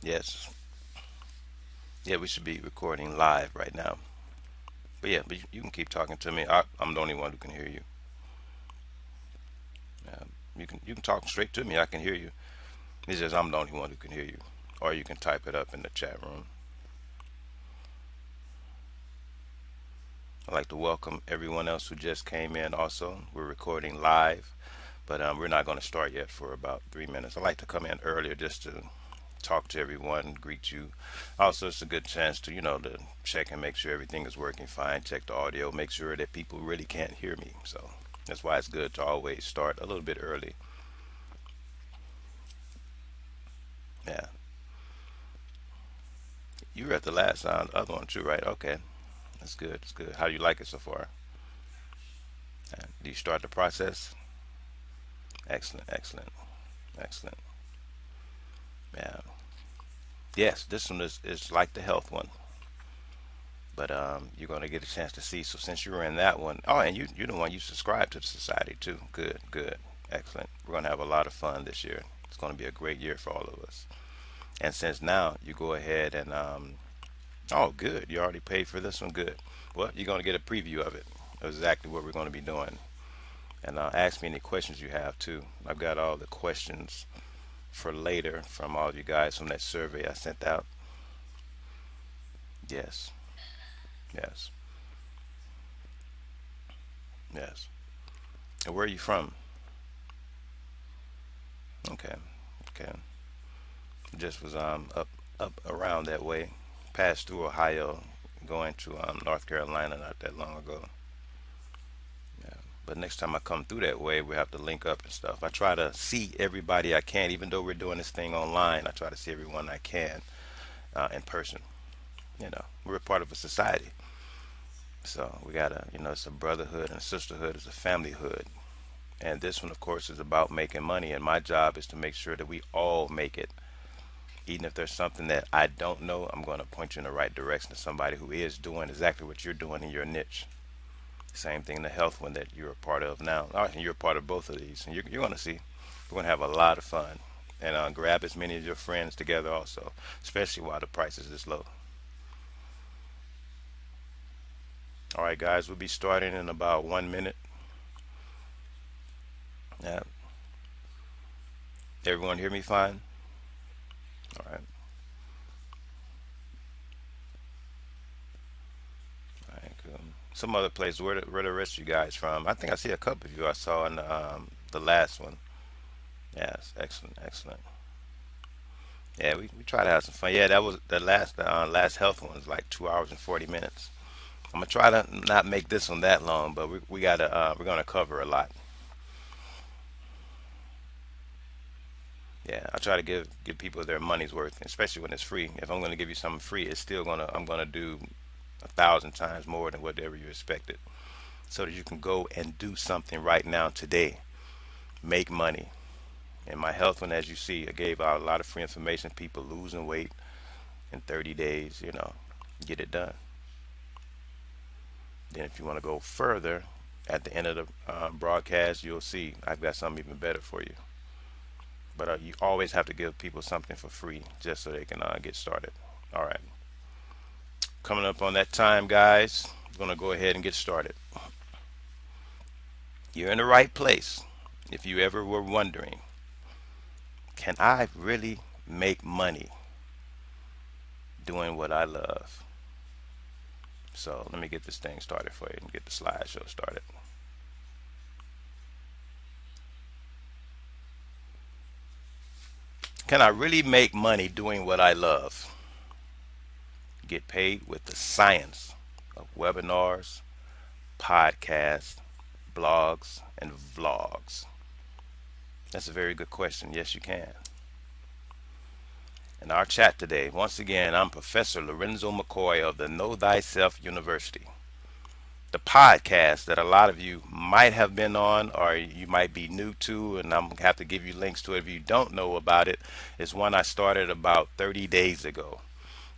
Yes. Yeah, we should be recording live right now. But yeah, but you can keep talking to me. I'm the only one who can hear you. You can talk straight to me. I can hear you. It's just I'm the only one who can hear you. Or you can type it up in the chat room. I'd like to welcome everyone else who just came in. Also, we're recording live, but we're not going to start yet for about 3 minutes. I'd like to come in earlier just to talk to everyone, greet you. Also, it's a good chance to, to check and make sure everything is working fine, check the audio, make sure that people really can't hear me. So that's why it's good to always start a little bit early. Yeah. You were at the last other one too, right? Okay. That's good. That's good. How do you like it so far? Do you start the process? Excellent, excellent, excellent. Yeah. Yes, this one is like the health one, but you're going to get a chance to see. So since you were in that one, oh, and you're the one you subscribe to the society too. Good, good, excellent. We're going to have a lot of fun this year. It's going to be a great year for all of us. And since now you go ahead and oh, good, you already paid for this one. Good. Well, you're going to get a preview of it, of exactly what we're going to be doing. And ask me any questions you have too. I've got all the questions for later from all of you guys from that survey I sent out. Yes, yes, yes. And where are you from? Okay, okay. Just was up around that way, passed through Ohio, going to North Carolina not that long ago. Yeah. But next time I come through that way, we have to link up and stuff. I try to see everybody I can, even though we're doing this thing online. I try to see everyone I can in person. We're a part of a society, so we gotta, it's a brotherhood and a sisterhood, it's a familyhood. And this one, of course, is about making money. And my job is to make sure that we all make it. Even if there's something that I don't know, I'm going to point you in the right direction to somebody who is doing exactly what you're doing in your niche. Same thing in the health one that you're a part of now. And you're a part of both of these. And you're going to see, we're going to have a lot of fun. And grab as many of your friends together also, especially while the price is this low. All right, guys, we'll be starting in about 1 minute. Yeah. Everyone hear me fine? All right. All right, cool. Some other place. Where the rest of you guys from? I think I see a couple of you I saw in the last one. Yes, excellent, excellent. Yeah, we try to have some fun. Yeah, that was the last health one was like 2 hours and 40 minutes. I'm gonna try to not make this one that long, but we're gonna cover a lot. Yeah, I try to give people their money's worth, especially when it's free. If I'm gonna give you something free, I'm gonna do 1,000 times more than whatever you expected, so that you can go and do something right now today, make money. And my health one, as you see, I gave out a lot of free information. People losing weight in 30 days, get it done. Then if you want to go further, at the end of the broadcast, you'll see I've got something even better for you. But you always have to give people something for free just so they can get started. All right. Coming up on that time, guys. We're going to go ahead and get started. You're in the right place. If you ever were wondering, can I really make money doing what I love? So let me get this thing started for you and get the slideshow started. Can I really make money doing what I love? Get paid with the science of webinars, podcasts, blogs, and vlogs? That's a very good question. Yes, you can. In our chat today, once again, I'm Professor Lorenzo McCoy of the Know Thyself University. The podcast that a lot of you might have been on or you might be new to, and I'm going to have to give you links to it if you don't know about it, is one I started about 30 days ago.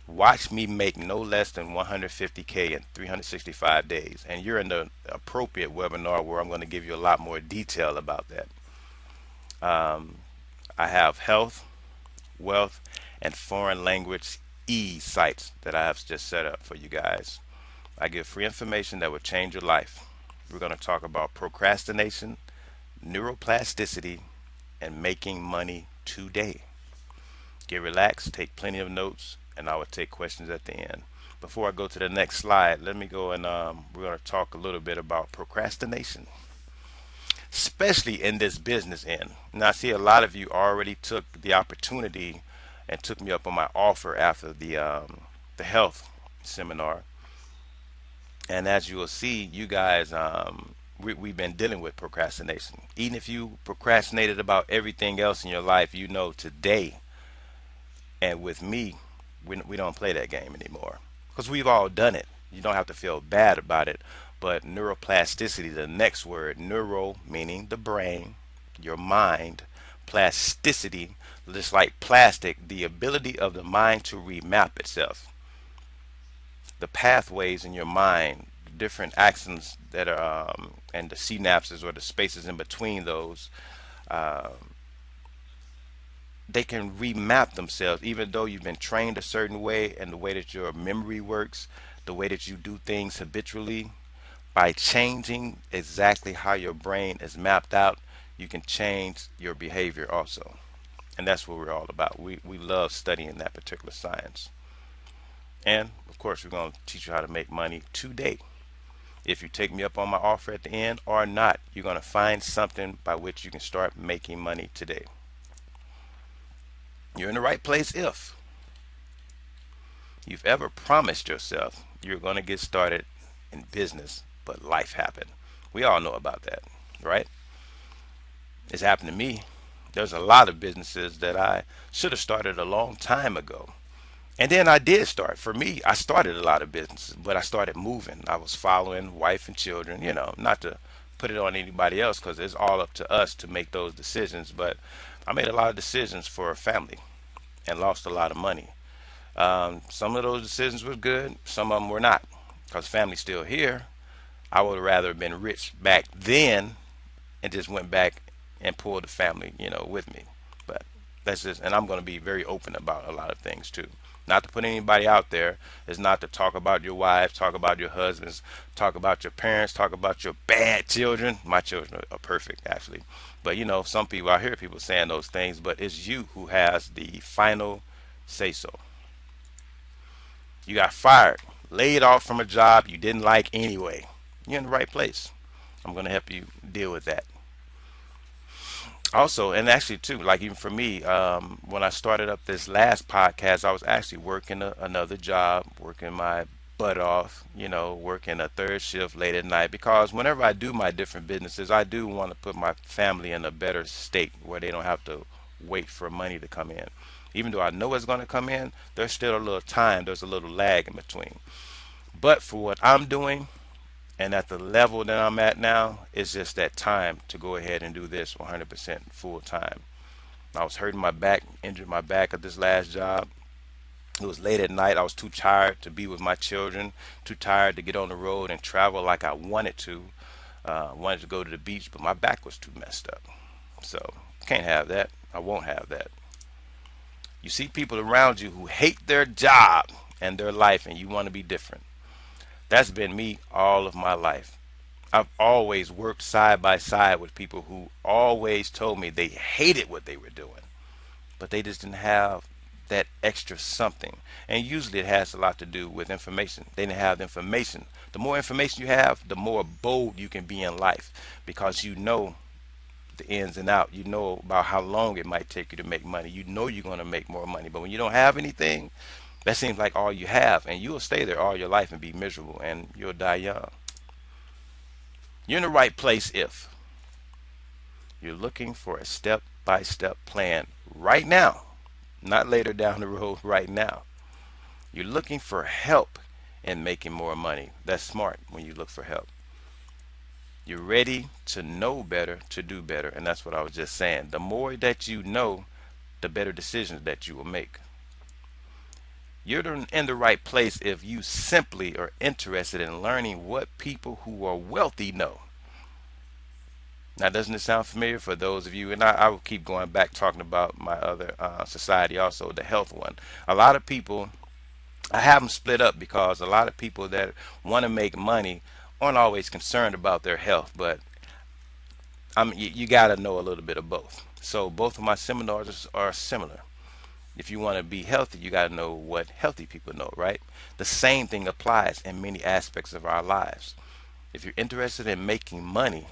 Watch me make no less than 150K in 365 days. And you're in the appropriate webinar where I'm going to give you a lot more detail about that. I have health, wealth, and foreign language sites that I have just set up for you guys. I give free information that will change your life. We're going to talk about procrastination, neuroplasticity, and making money today. Get relaxed, take plenty of notes, and I will take questions at the end. Before I go to the next slide, let me go and we're going to talk a little bit about procrastination, especially in this business end. Now, I see a lot of you already took the opportunity and took me up on my offer after the health seminar. And as you will see, you guys, we've been dealing with procrastination. Even if you procrastinated about everything else in your life, you know today, and with me, we don't play that game anymore because we've all done it. You don't have to feel bad about it. But neuroplasticity, the next word, neuro meaning the brain, your mind, plasticity, just like plastic, the ability of the mind to remap itself. The pathways in your mind, different axons that are, and the synapses or the spaces in between those, uh, they can remap themselves even though you've been trained a certain way, and the way that your memory works, the way that you do things habitually. By changing exactly how your brain is mapped out, you can change your behavior also. And that's what we're all about. We love studying that particular science. And of course, we're going to teach you how to make money today. If you take me up on my offer at the end or not, you're going to find something by which you can start making money today. You're in the right place if you've ever promised yourself you're going to get started in business, but life happened. We all know about that, right? It's happened to me. There's a lot of businesses that I should have started a long time ago. And then I did start. For me, I started a lot of businesses, but I started moving. I was following wife and children, not to put it on anybody else because it's all up to us to make those decisions. But I made a lot of decisions for a family and lost a lot of money. Some of those decisions were good, some of them were not, because family's still here. I would rather have been rich back then and just went back and pulled the family, with me. But that's just, and I'm going to be very open about a lot of things too. Not to put anybody out there. Is not to talk about your wives, talk about your husbands, talk about your parents, talk about your bad children. My children are perfect, actually. But some people, I hear people saying those things, but it's you who has the final say so. You got fired, laid off from a job you didn't like anyway. You're in the right place. I'm going to help you deal with that. Also, and actually too, like even for me, when I started up this last podcast, I was actually working another job, working my butt off, working a third shift late at night, because whenever I do my different businesses, I do want to put my family in a better state where they don't have to wait for money to come in. Even though I know it's going to come in, there's still a little time, there's a little lag in between. But for what I'm doing, and at the level that I'm at now, it's just that time to go ahead and do this 100% full time. I was hurting my back, injured my back at this last job. It was late at night. I was too tired to be with my children, too tired to get on the road and travel like I wanted to. Wanted to go to the beach, but my back was too messed up. So, can't have that. I won't have that. You see people around you who hate their job and their life, and you want to be different. That's been me all of my life. I've always worked side by side with people who always told me they hated what they were doing, but they just didn't have that extra something. And usually it has a lot to do with information. They didn't have the information. The more information you have, the more bold you can be in life, because you know the ins and out. You know about how long it might take you to make money. You know you're going to make more money. But when you don't have anything, that seems like all you have, and you'll stay there all your life and be miserable, and you'll die young. You're in the right place if you're looking for a step by step plan right now, not later down the road, right now. You're looking for help in making more money. That's smart when you look for help. You're ready to know better, to do better. And that's what I was just saying. The more that you know, the better decisions that you will make. You're in the right place if you simply are interested in learning what people who are wealthy know. Now, doesn't it sound familiar for those of you? And I will keep going back talking about my other society also, the health one. A lot of people, I have them split up because a lot of people that want to make money aren't always concerned about their health, but you got to know a little bit of both. So both of my seminars are similar. If you want to be healthy, you got to know what healthy people know, right? The same thing applies in many aspects of our lives. If you're interested in making money,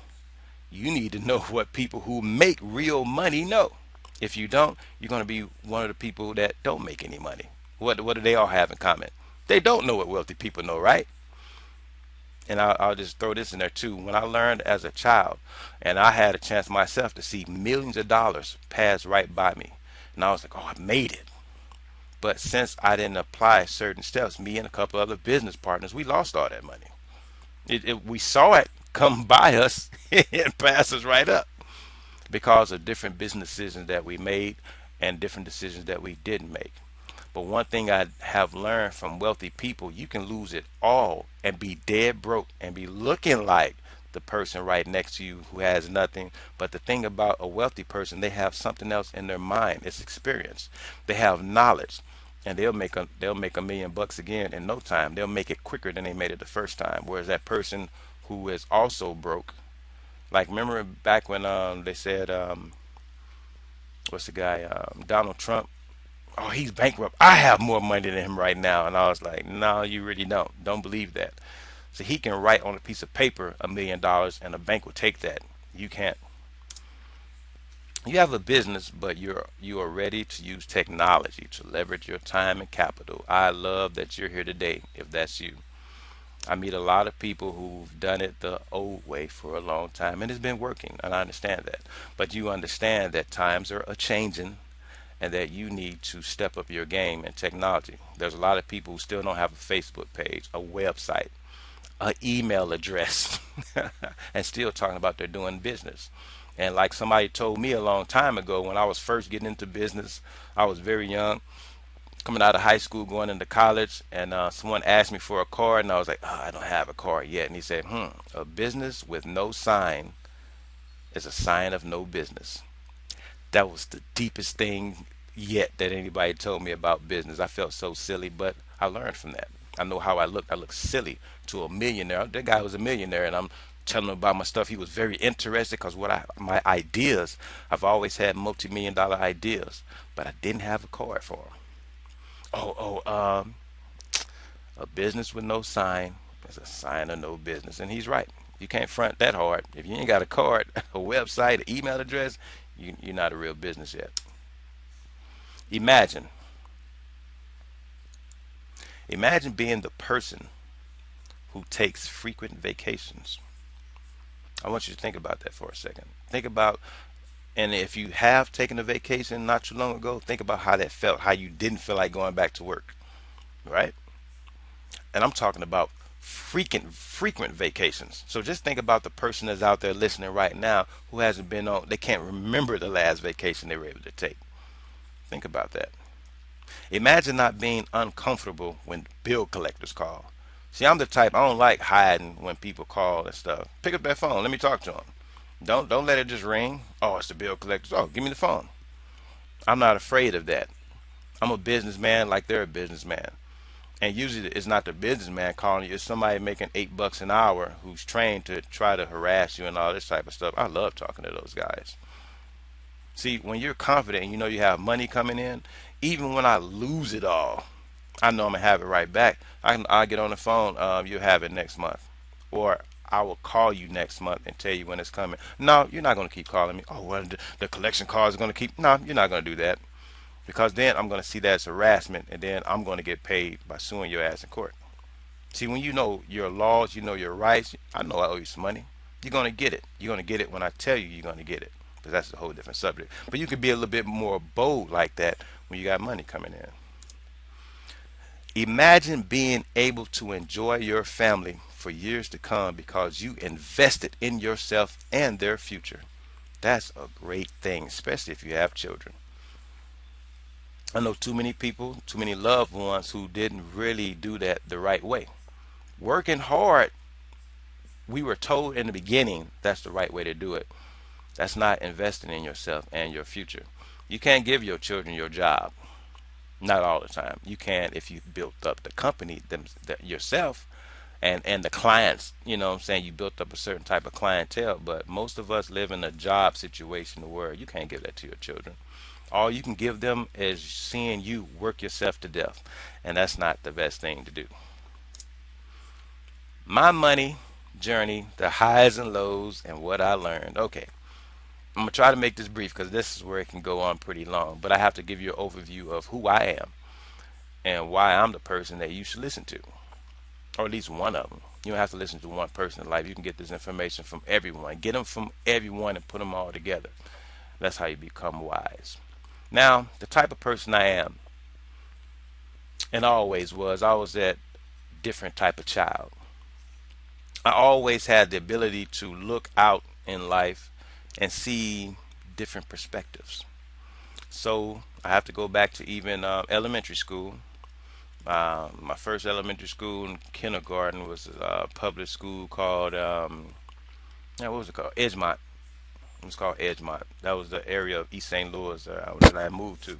you need to know what people who make real money know. If you don't, you're going to be one of the people that don't make any money. What do they all have in common? They don't know what wealthy people know, right? And I'll just throw this in there too. When I learned as a child, and I had a chance myself to see millions of dollars pass right by me, and I was like, oh, I made it. But since I didn't apply certain steps, me and a couple other business partners, we lost all that money. We saw it come by us and pass us right up because of different business decisions that we made and different decisions that we didn't make. But one thing I have learned from wealthy people, you can lose it all and be dead broke and be looking like the person right next to you who has nothing. But the thing about a wealthy person, they have something else in their mind. It's experience. They have knowledge, and they'll make $1 million again in no time. They'll make it quicker than they made it the first time. Whereas that person who is also broke, like remember back when they said what's the guy Donald Trump, oh, he's bankrupt. I have more money than him right now. And I was like, no, you really don't. Don't believe that. So he can write on a piece of paper $1 million and a bank will take that. You can't. You have a business, but you are ready to use technology to leverage your time and capital. I love that you're here today, if that's you. I meet a lot of people who've done it the old way for a long time and it's been working, and I understand that. But you understand that times are a changing and that you need to step up your game in technology. There's a lot of people who still don't have a Facebook page, a website, an email address, and still talking about they're doing business. And like somebody told me a long time ago when I was first getting into business, I was very young, coming out of high school, going into college, and someone asked me for a card, and I was like, oh, I don't have a card yet. And he said, a business with no sign is a sign of no business. That was the deepest thing yet that anybody told me about business. I felt so silly, but I learned from that. I know how I looked. I looked silly to a millionaire. That guy was a millionaire, and I'm telling him about my stuff. He was very interested because my ideas, I've always had multi-million dollar ideas, but I didn't have a card for him. A business with no sign is a sign of no business, and he's right. You can't front that hard. If you ain't got a card, a website, an email address, you're not a real business yet. Imagine, imagine being the person who takes frequent vacations. I want you to think about that for a second. Think about, and if you have taken a vacation not too long ago, think about how that felt, how you didn't feel like going back to work, right? And I'm talking about frequent vacations. So just think about the person that's out there listening right now who hasn't been on, they can't remember the last vacation they were able to take. Think about that. Imagine not being uncomfortable when bill collectors call. See, I'm the type, I don't like hiding when people call and stuff. Pick up that phone. Let me talk to them. Don't let it just ring. Oh, it's the bill collectors. Oh, give me the phone. I'm not afraid of that. I'm a businessman like they're a businessman. And usually it's not the businessman calling you, it's somebody making $8 an hour who's trained to try to harass you and all this type of stuff. I love talking to those guys. See, when you're confident and you know you have money coming in, even when I lose it all, I know I'm gonna have it right back. I'll get on the phone. You'll have it next month, or I will call you next month and tell you when it's coming. No, you're not gonna keep calling me. Oh, well, the collection cars are gonna keep. No, you're not gonna do that because then I'm gonna see that as harassment, and then I'm gonna get paid by suing your ass in court. See, when you know your laws, you know your rights. I know I owe you some money. You're gonna get it. You're gonna get it when I tell you you're gonna get it. But that's a whole different subject. But you can be a little bit more bold like that when you got money coming in. Imagine being able to enjoy your family for years to come because you invested in yourself and their future. That's a great thing, especially if you have children. I know too many people, too many loved ones who didn't really do that the right way. Working hard, we were told in the beginning that's the right way to do it. That's not investing in yourself and your future. You can't give your children your job. Not all the time. You can if you built up the company yourself and the clients, you know what I'm saying, you built up a certain type of clientele, but most of us live in a job situation where you can't give that to your children. All you can give them is seeing you work yourself to death, and that's not the best thing to do. My money journey, the highs and lows, and what I learned. Okay, I'm gonna try to make this brief because this is where it can go on pretty long, but I have to give you an overview of who I am and why I'm the person that you should listen to, or at least one of them. You don't have to listen to one person in life. You can get this information from everyone. Get them from everyone and put them all together. That's how you become wise. Now, the type of person I am, and always was, I was that different type of child. I always had the ability to look out in life and see different perspectives. So I have to go back to even elementary school. My first elementary school and kindergarten was a public school called, what was it called? Edgemont. It was called Edgemont. That was the area of East St. Louis that I moved to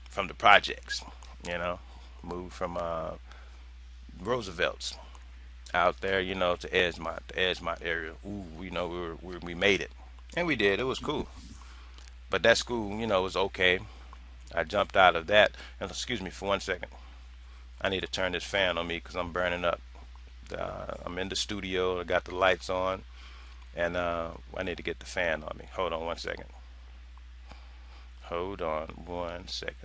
from the projects. You know, moved from Roosevelt's out there, to Edgemont, the Edgemont area. Ooh, we made it, and we did. It was cool. But that school, was okay. I jumped out of that. And excuse me for 1 second. I need to turn this fan on me because I'm burning up. I'm in the studio. I got the lights on, and I need to get the fan on me. Hold on 1 second. Hold on 1 second.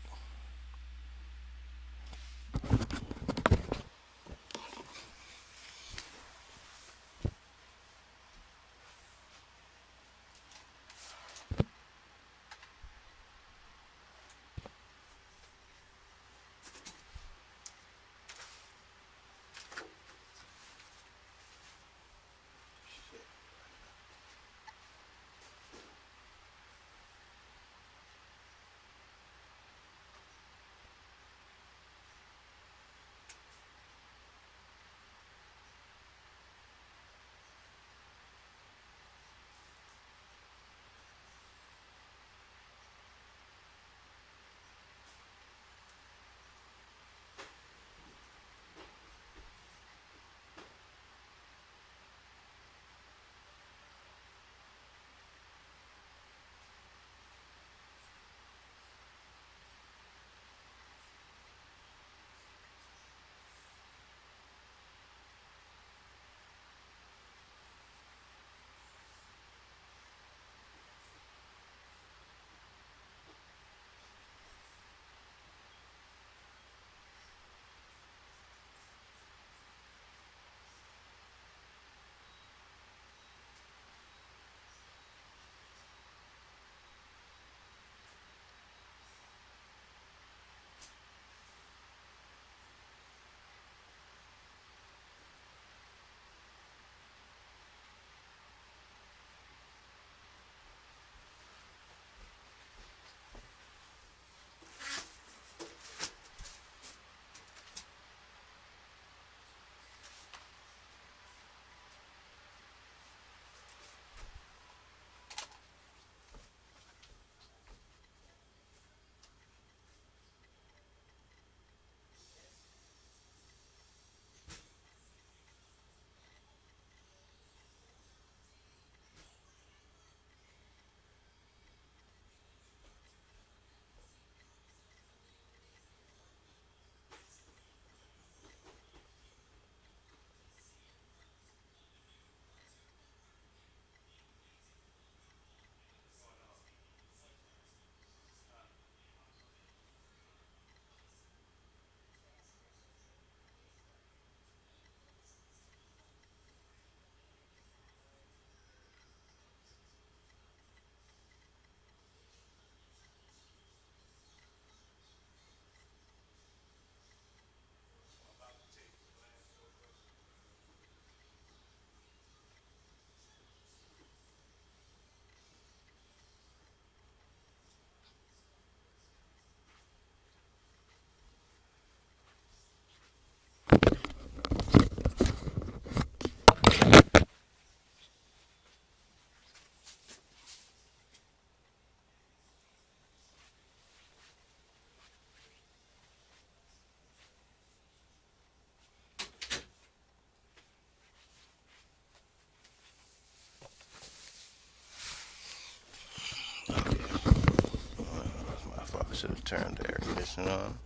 Should have turned the air conditioning on.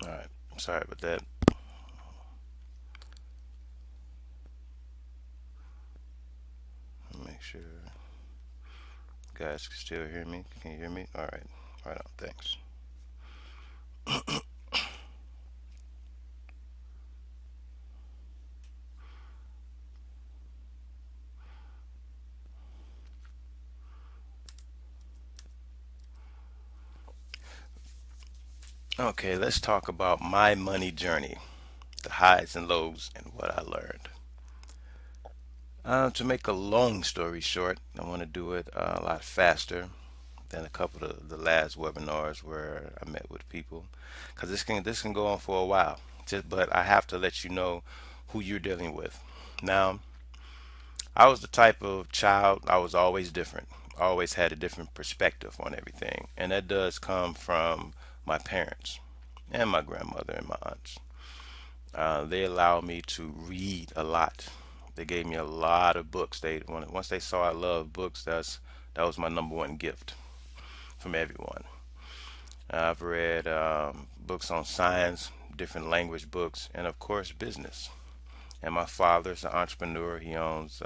All right. Sorry about that. Make sure you guys can still hear me. Can you hear me? All right. Right on. Thanks. Okay, let's talk about my money journey, the highs and lows, and what I learned. To make a long story short, I want to do it a lot faster than a couple of the last webinars where I met with people, because this can go on for a while. But I have to let you know who you're dealing with. Now, I was the type of child, I was always different. Always had a different perspective on everything, and that does come from my parents and my grandmother and my aunts. They allowed me to read a lot. They gave me a lot of books. Once they saw I loved books, that was my number one gift from everyone. I've read books on science, different language books, and of course business. And my father's an entrepreneur. He owns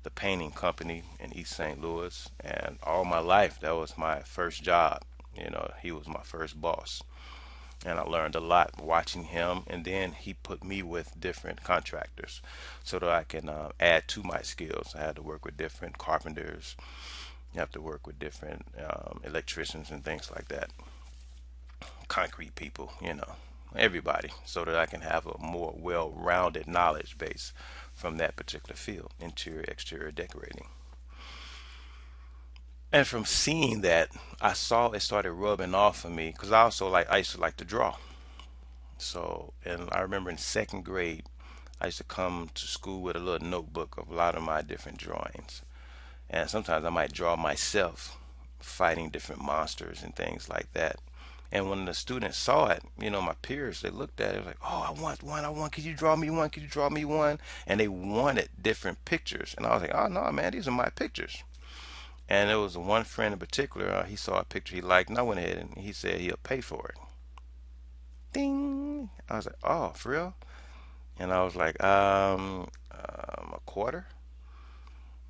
the painting company in East St. Louis, and all my life that was my first job. He was my first boss, and I learned a lot watching him. And then he put me with different contractors so that I can add to my skills. I had to work with different carpenters. You have to work with different electricians and things like that, concrete people, everybody, so that I can have a more well-rounded knowledge base from that particular field, interior, exterior decorating. And from seeing that, I saw it started rubbing off of me because I used to like to draw. So, and I remember in second grade, I used to come to school with a little notebook of a lot of my different drawings. And sometimes I might draw myself fighting different monsters and things like that. And when the students saw it, my peers, they looked at it like, "Oh, I want one. I want. Could you draw me one? Could you draw me one?" And they wanted different pictures. And I was like, "Oh no, man, these are my pictures." And there was one friend in particular. He saw a picture he liked, and I went ahead and he said he'll pay for it. Ding! I was like, "Oh, for real?" And I was like, a quarter."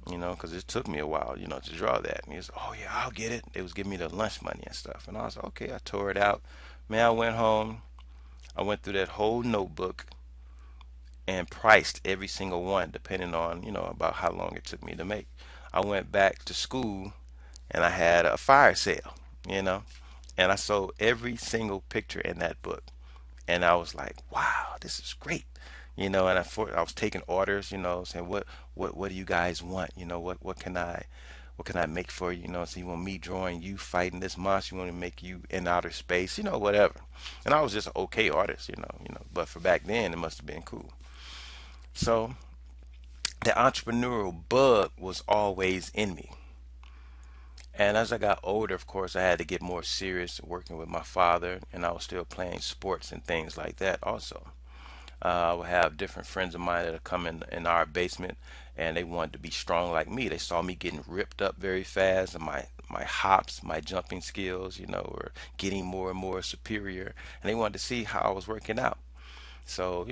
Because it took me a while, to draw that. And he was, "Oh yeah, I'll get it." They was giving me the lunch money and stuff, and I was like, "Okay." I tore it out. Man, I went home. I went through that whole notebook and priced every single one, depending on, about how long it took me to make. I went back to school and I had a fire sale, you know, and I sold every single picture in that book. And I was like, "Wow, this is great." And I was taking orders, saying, what do you guys want? What can I make for you? So you want me drawing you fighting this monster? You want to make you in outer space? Whatever. And I was just an okay artist, but for back then it must have been cool. So the entrepreneurial bug was always in me. And as I got older, of course, I had to get more serious working with my father, and I was still playing sports and things like that also. I would have different friends of mine that would come in our basement, and they wanted to be strong like me. They saw me getting ripped up very fast, and my hops, my jumping skills, were getting more and more superior, and they wanted to see how I was working out. So,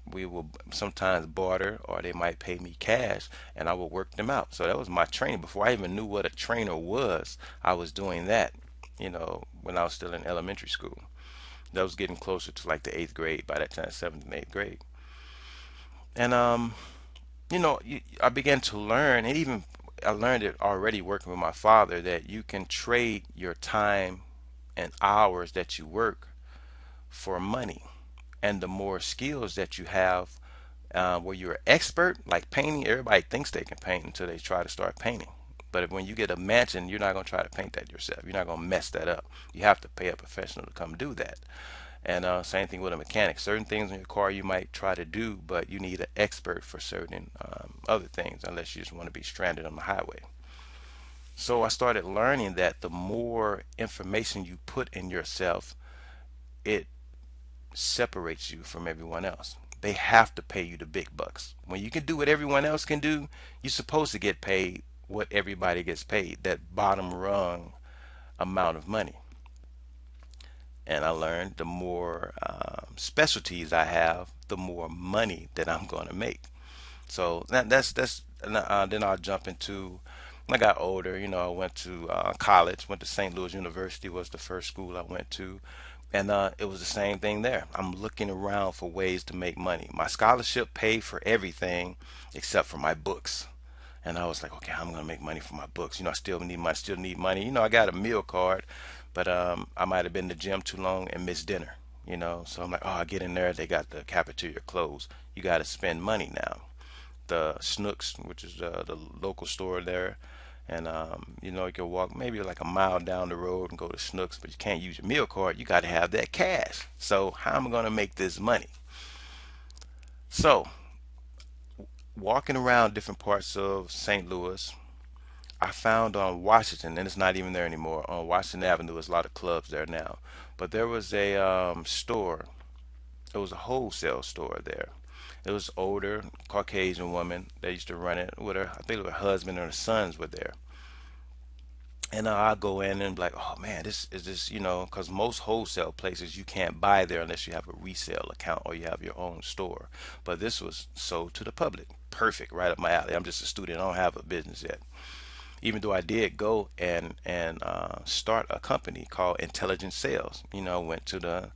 we will sometimes barter or they might pay me cash and I would work them out. So that was my training. Before I even knew what a trainer was, I was doing that, when I was still in elementary school. That was getting closer to like the eighth grade by that time, seventh and eighth grade. And I began to learn, and even I learned it already working with my father, that you can trade your time and hours that you work for money. And the more skills that you have, where you're an expert, like painting, everybody thinks they can paint until they try to start painting. But when you get a mansion, you're not going to try to paint that yourself. You're not going to mess that up. You have to pay a professional to come do that. And same thing with a mechanic. Certain things in your car you might try to do, but you need an expert for certain other things, unless you just want to be stranded on the highway. So I started learning that the more information you put in yourself, it separates you from everyone else. They have to pay you the big bucks. When you can do what everyone else can do, you're supposed to get paid what everybody gets paid, that bottom rung amount of money. And I learned the more specialties I have, the more money that I'm going to make. So that's then I'll jump into when I got older. I went to college. Went to St. Louis University was the first school I went to, and it was the same thing there. I'm looking around for ways to make money. My scholarship paid for everything except for my books. And I was like, okay, I'm gonna make money for my books. I still need money. I got a meal card, but I might have been to the gym too long and missed dinner. So I'm like, oh, I get in there, they got the cafeteria closed. You got to spend money now. The Snooks, which is the local store there, and you can walk maybe like a mile down the road and go to Snooks, but you can't use your meal card. You got to have that cash. So how am I gonna make this money? So walking around different parts of St. Louis, I found on Washington, and it's not even there anymore. On Washington Avenue, there's a lot of clubs there now. But there was a store. It was a wholesale store there. It was older Caucasian woman that used to run it with her. I think her husband and her sons were there. And I go in and be like, oh man, this is this, because most wholesale places you can't buy there unless you have a resale account or you have your own store. But this was sold to the public. Perfect, right up my alley. I'm just a student. I don't have a business yet. Even though I did go and start a company called Intelligent Sales. Went to the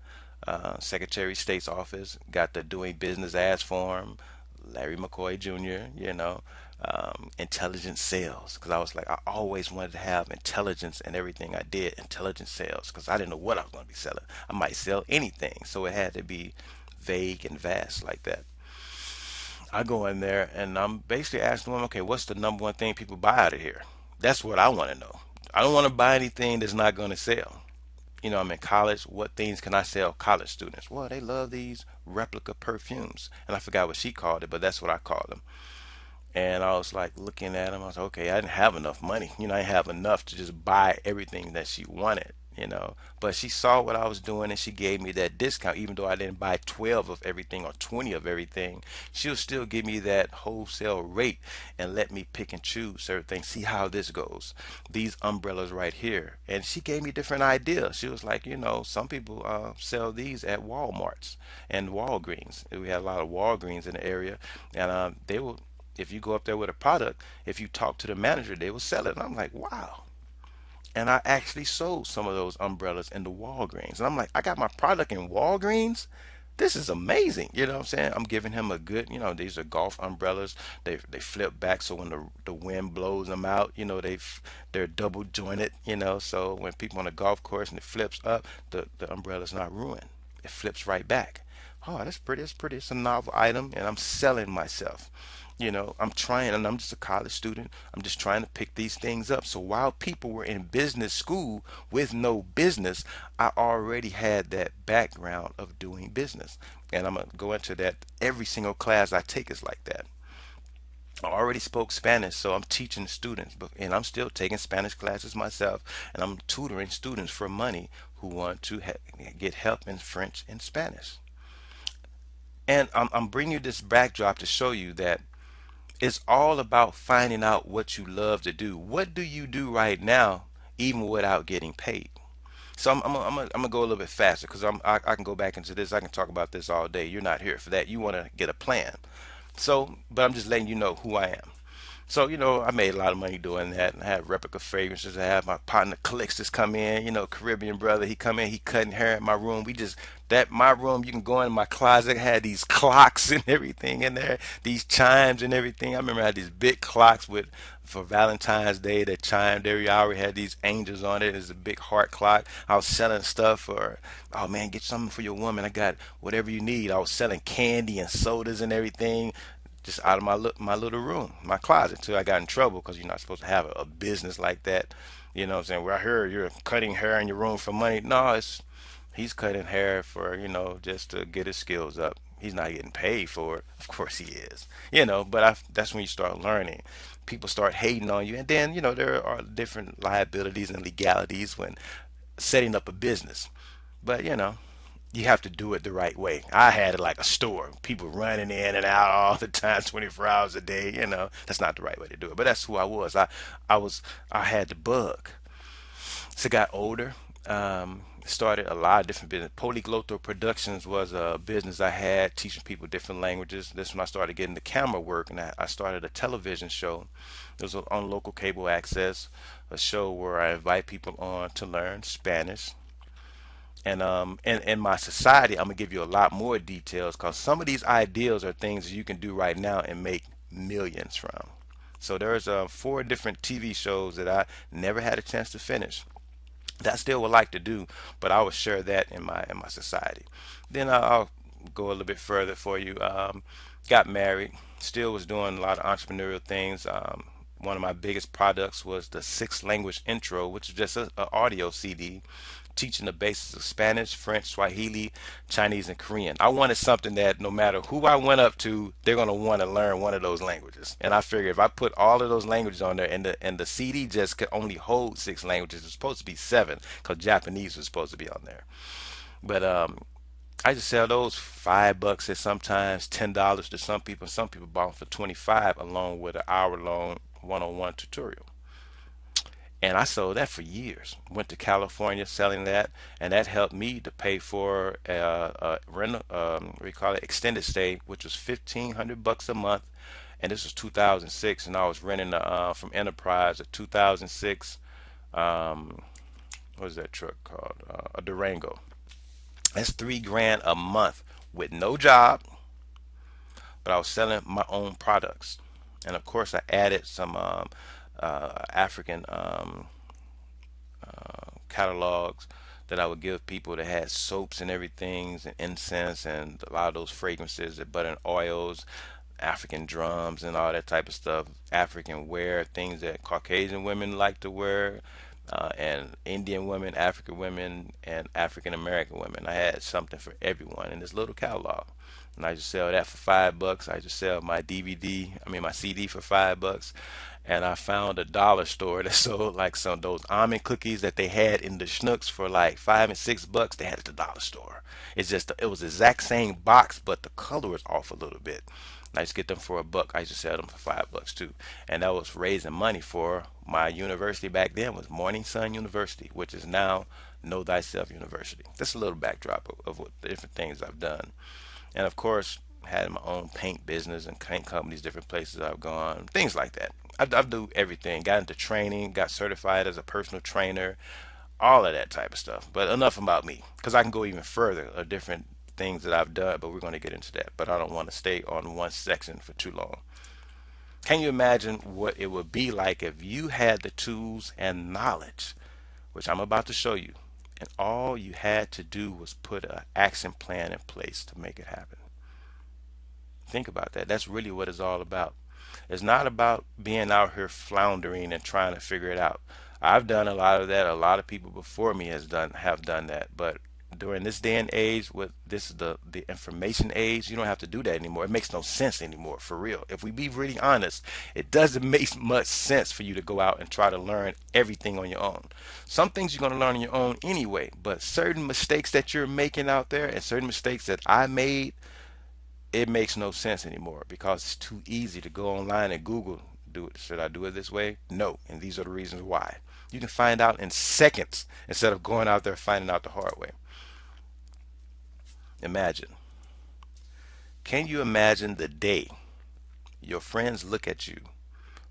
Secretary of State's office, got the doing business as form, Larry McCoy Jr. Intelligent sales, because I was like, I always wanted to have intelligence in everything I did. Intelligent sales, because I didn't know what I was going to be selling. I might sell anything, so it had to be vague and vast like that. I go in there and I'm basically asking them, okay, what's the number one thing people buy out of here? That's what I want to know. I don't want to buy anything that's not going to sell. I'm in college. What things can I sell college students? Well, they love these replica perfumes. And I forgot what she called it, but that's what I called them. And I was like looking at him. I was like, okay, I didn't have enough money. I didn't have enough to just buy everything that she wanted. But she saw what I was doing and she gave me that discount. Even though I didn't buy 12 of everything or 20 of everything, she'll still give me that wholesale rate and let me pick and choose certain things. See how this goes. These umbrellas right here. And she gave me different ideas. She was like, some people sell these at Walmarts and Walgreens. We had a lot of Walgreens in the area. And they will, if you go up there with a product, if you talk to the manager, they will sell it. And I'm like, wow. And I actually sold some of those umbrellas in the Walgreens. And I'm like, I got my product in Walgreens. This is amazing. You know what I'm saying? I'm giving him a good, these are golf umbrellas. They flip back so when the wind blows them out, they're double jointed, so when people on the golf course and it flips up, the umbrella's not ruined. It flips right back. Oh, that's pretty. That's pretty. It's a novel item, and I'm selling myself. I'm trying, and I'm just a college student. I'm just trying to pick these things up. So while people were in business school with no business, I already had that background of doing business. And I'm going to go into that. Every single class I take is like that. I already spoke Spanish, so I'm teaching students, and I'm still taking Spanish classes myself, and I'm tutoring students for money who want to get help in French and Spanish. And I'm bringing you this backdrop to show you that it's all about finding out what you love to do. What do you do right now, even without getting paid? So I'm gonna go a little bit faster because I can go back into this. I can talk about this all day. You're not here for that. You want to get a plan. So, but I'm just letting you know who I am. So, I made a lot of money doing that. And I had replica fragrances. I had my partner Calixtus come in, Caribbean brother. He come in, he cutting hair in my room. My room, you can go in my closet, had these clocks and everything in there, these chimes and everything. I remember I had these big clocks for Valentine's Day that chimed every hour. It had these angels on it. It's a big heart clock. I was selling stuff for, oh man, get something for your woman. I got whatever you need. I was selling candy and sodas and everything just out of my little room, my closet, until I got in trouble because you're not supposed to have a business like that. You know what I'm saying? Where I heard you're cutting hair in your room for money. No, he's cutting hair for, just to get his skills up. He's not getting paid for it. Of course he is. But that's when you start learning. People start hating on you. And then, there are different liabilities and legalities when setting up a business. But, You have to do it the right way. I had it like a store, people running in and out all the time, 24 hours a day. That's not the right way to do it. But that's who I was. I was, I had the bug. So I got older. Started a lot of different business. Polyglotto Productions was a business I had teaching people different languages. This when I started getting the camera work, and I started a television show. It was on local cable access, a show where I invite people on to learn Spanish. And in my society, I'm gonna give you a lot more details because some of these ideals are things you can do right now and make millions from. So there's four different TV shows that I never had a chance to finish that I still would like to do, but I would share that in my society. Then I'll go a little bit further for you. Got married, still was doing a lot of entrepreneurial things. One of my biggest products was the six language intro, which is just a audio CD teaching the basics of Spanish, French, Swahili, Chinese, and Korean. I wanted something that no matter who I went up to, they're gonna want to learn one of those languages. And I figured if I put all of those languages on there, and the CD just could only hold six languages, it's supposed to be seven because Japanese was supposed to be on there. But I just sell those $5 at sometimes $10 to some people. Some people bought them for 25 along with an hour long one-on-one tutorial. And I sold that for years. Went to California selling that, and that helped me to pay for a rental, we call it extended stay, which was $1,500 a month. And this was 2006, and I was renting from Enterprise a 2006. Um, what is that truck called? A Durango. That's 3 grand a month with no job, but I was selling my own products. And of course, I added some African catalogs that I would give people that had soaps and everything, and incense, and a lot of those fragrances, that butter and oils, African drums, and all that type of stuff. African wear, things that Caucasian women like to wear, and Indian women, African women, and African American women. I had something for everyone in this little catalog. And I just sell that for $5. I just sell my DVD, I mean my CD for $5. And I found a dollar store that sold like some of those almond cookies that they had in the Schnucks for like $5 and $6. They had it at the dollar store. It's just it was the exact same box, but the color was off a little bit. I just get them for $1. I just sell them for $5 too. And that was raising money for my university back then was Morning Sun University, which is now Know Thyself University. That's a little backdrop of what the different things I've done. And of course, had my own paint business and paint companies, different places I've gone, things like that. I do everything. Got into training, got certified as a personal trainer, all of that type of stuff. But enough about me, because I can go even further of different things that I've done, but we're going to get into that. But I don't want to stay on one section for too long. Can you imagine what it would be like if you had the tools and knowledge, which I'm about to show you, and all you had to do was put an action plan in place to make it happen? Think about that. That's really what it's all about. It's not about being out here floundering and trying to figure it out. I've done a lot of that. A lot of people before me has done have done that. But during this day and age, with this is the information age, you don't have to do that anymore. It makes no sense anymore, for real. If we be really honest, it doesn't make much sense for you to go out and try to learn everything on your own. Some things you're going to learn on your own anyway, but certain mistakes that you're making out there and certain mistakes that I made, it makes no sense anymore because it's too easy to go online and Google, do it. Should I do it this way? No. And these are the reasons why. You can find out in seconds instead of going out there finding out the hard way. Imagine. Can you imagine the day your friends look at you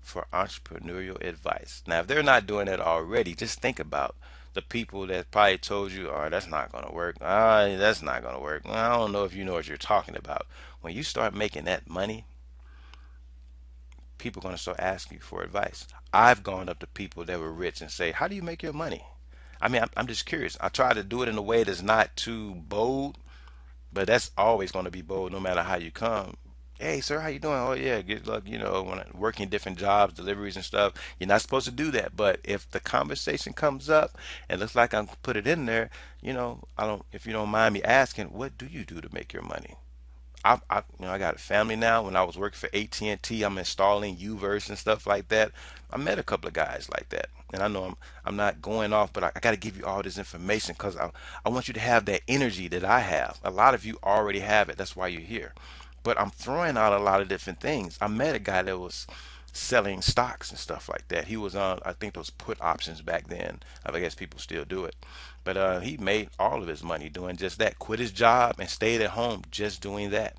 for entrepreneurial advice? Now, if they're not doing that already, just think about the people that probably told you, "Oh, that's not going to work. Ah, that's not going to work. Well, I don't know if you know what you're talking about." When you start making that money, people are going to start asking you for advice. I've gone up to people that were rich and say, "How do you make your money?" I mean, I'm just curious. I try to do it in a way that's not too bold, but that's always going to be bold no matter how you come. Hey, sir, how you doing? Oh, yeah, good luck. When I'm working different jobs, deliveries and stuff, you're not supposed to do that. But if the conversation comes up and looks like I'm put it in there, I don't. If you don't mind me asking, what do you do to make your money? I got a family now. When I was working for AT&T, I'm installing UVerse and stuff like that. I met a couple of guys like that, and I know I'm not going off, but I got to give you all this information because I want you to have that energy that I have. A lot of you already have it. That's why you're here. But I'm throwing out a lot of different things. I met a guy that was selling stocks and stuff like that. He was on, I think, those put options back then. I guess people still do it. But he made all of his money doing just that. Quit his job and stayed at home just doing that.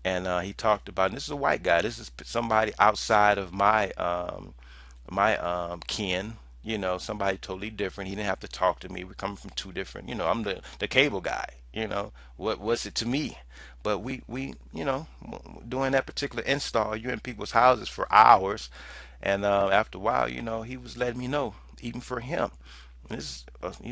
And he talked about, and this is a white guy. This is somebody outside of my kin. Somebody totally different. He didn't have to talk to me. We're coming from two different. I'm the cable guy. What's it to me? But we doing that particular install, you in people's houses for hours, and after a while, he was letting me know, even for him. This,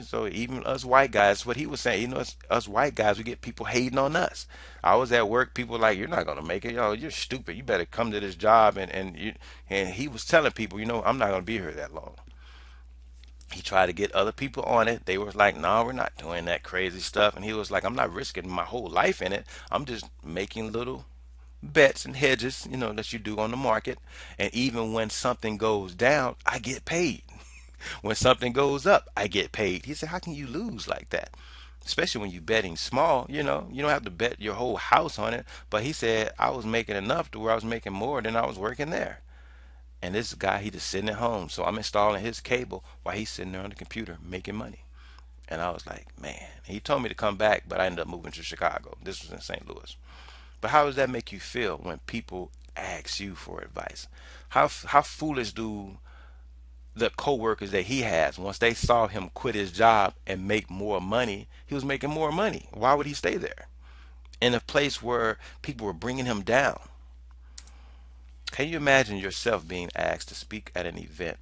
so even us white guys, what he was saying, us white guys, we get people hating on us. I was at work, people like, you're not gonna make it, you're stupid. You better come to this job, and he was telling people, I'm not gonna be here that long. He tried to get other people on it. They were like, no, we're not doing that crazy stuff. And he was like, I'm not risking my whole life in it. I'm just making little bets and hedges, that you do on the market. And even when something goes down, I get paid. When something goes up, I get paid. He said, how can you lose like that? Especially when you're betting small, you don't have to bet your whole house on it. But he said, I was making enough to where I was making more than I was working there. And this guy, he just sitting at home. So I'm installing his cable while he's sitting there on the computer making money. And I was like, man, he told me to come back, but I ended up moving to Chicago. This was in St. Louis. But how does that make you feel when people ask you for advice? How foolish do the co-workers that he has, once they saw him quit his job and make more money, he was making more money. Why would he stay there? In a place where people were bringing him down. Can you imagine yourself being asked to speak at an event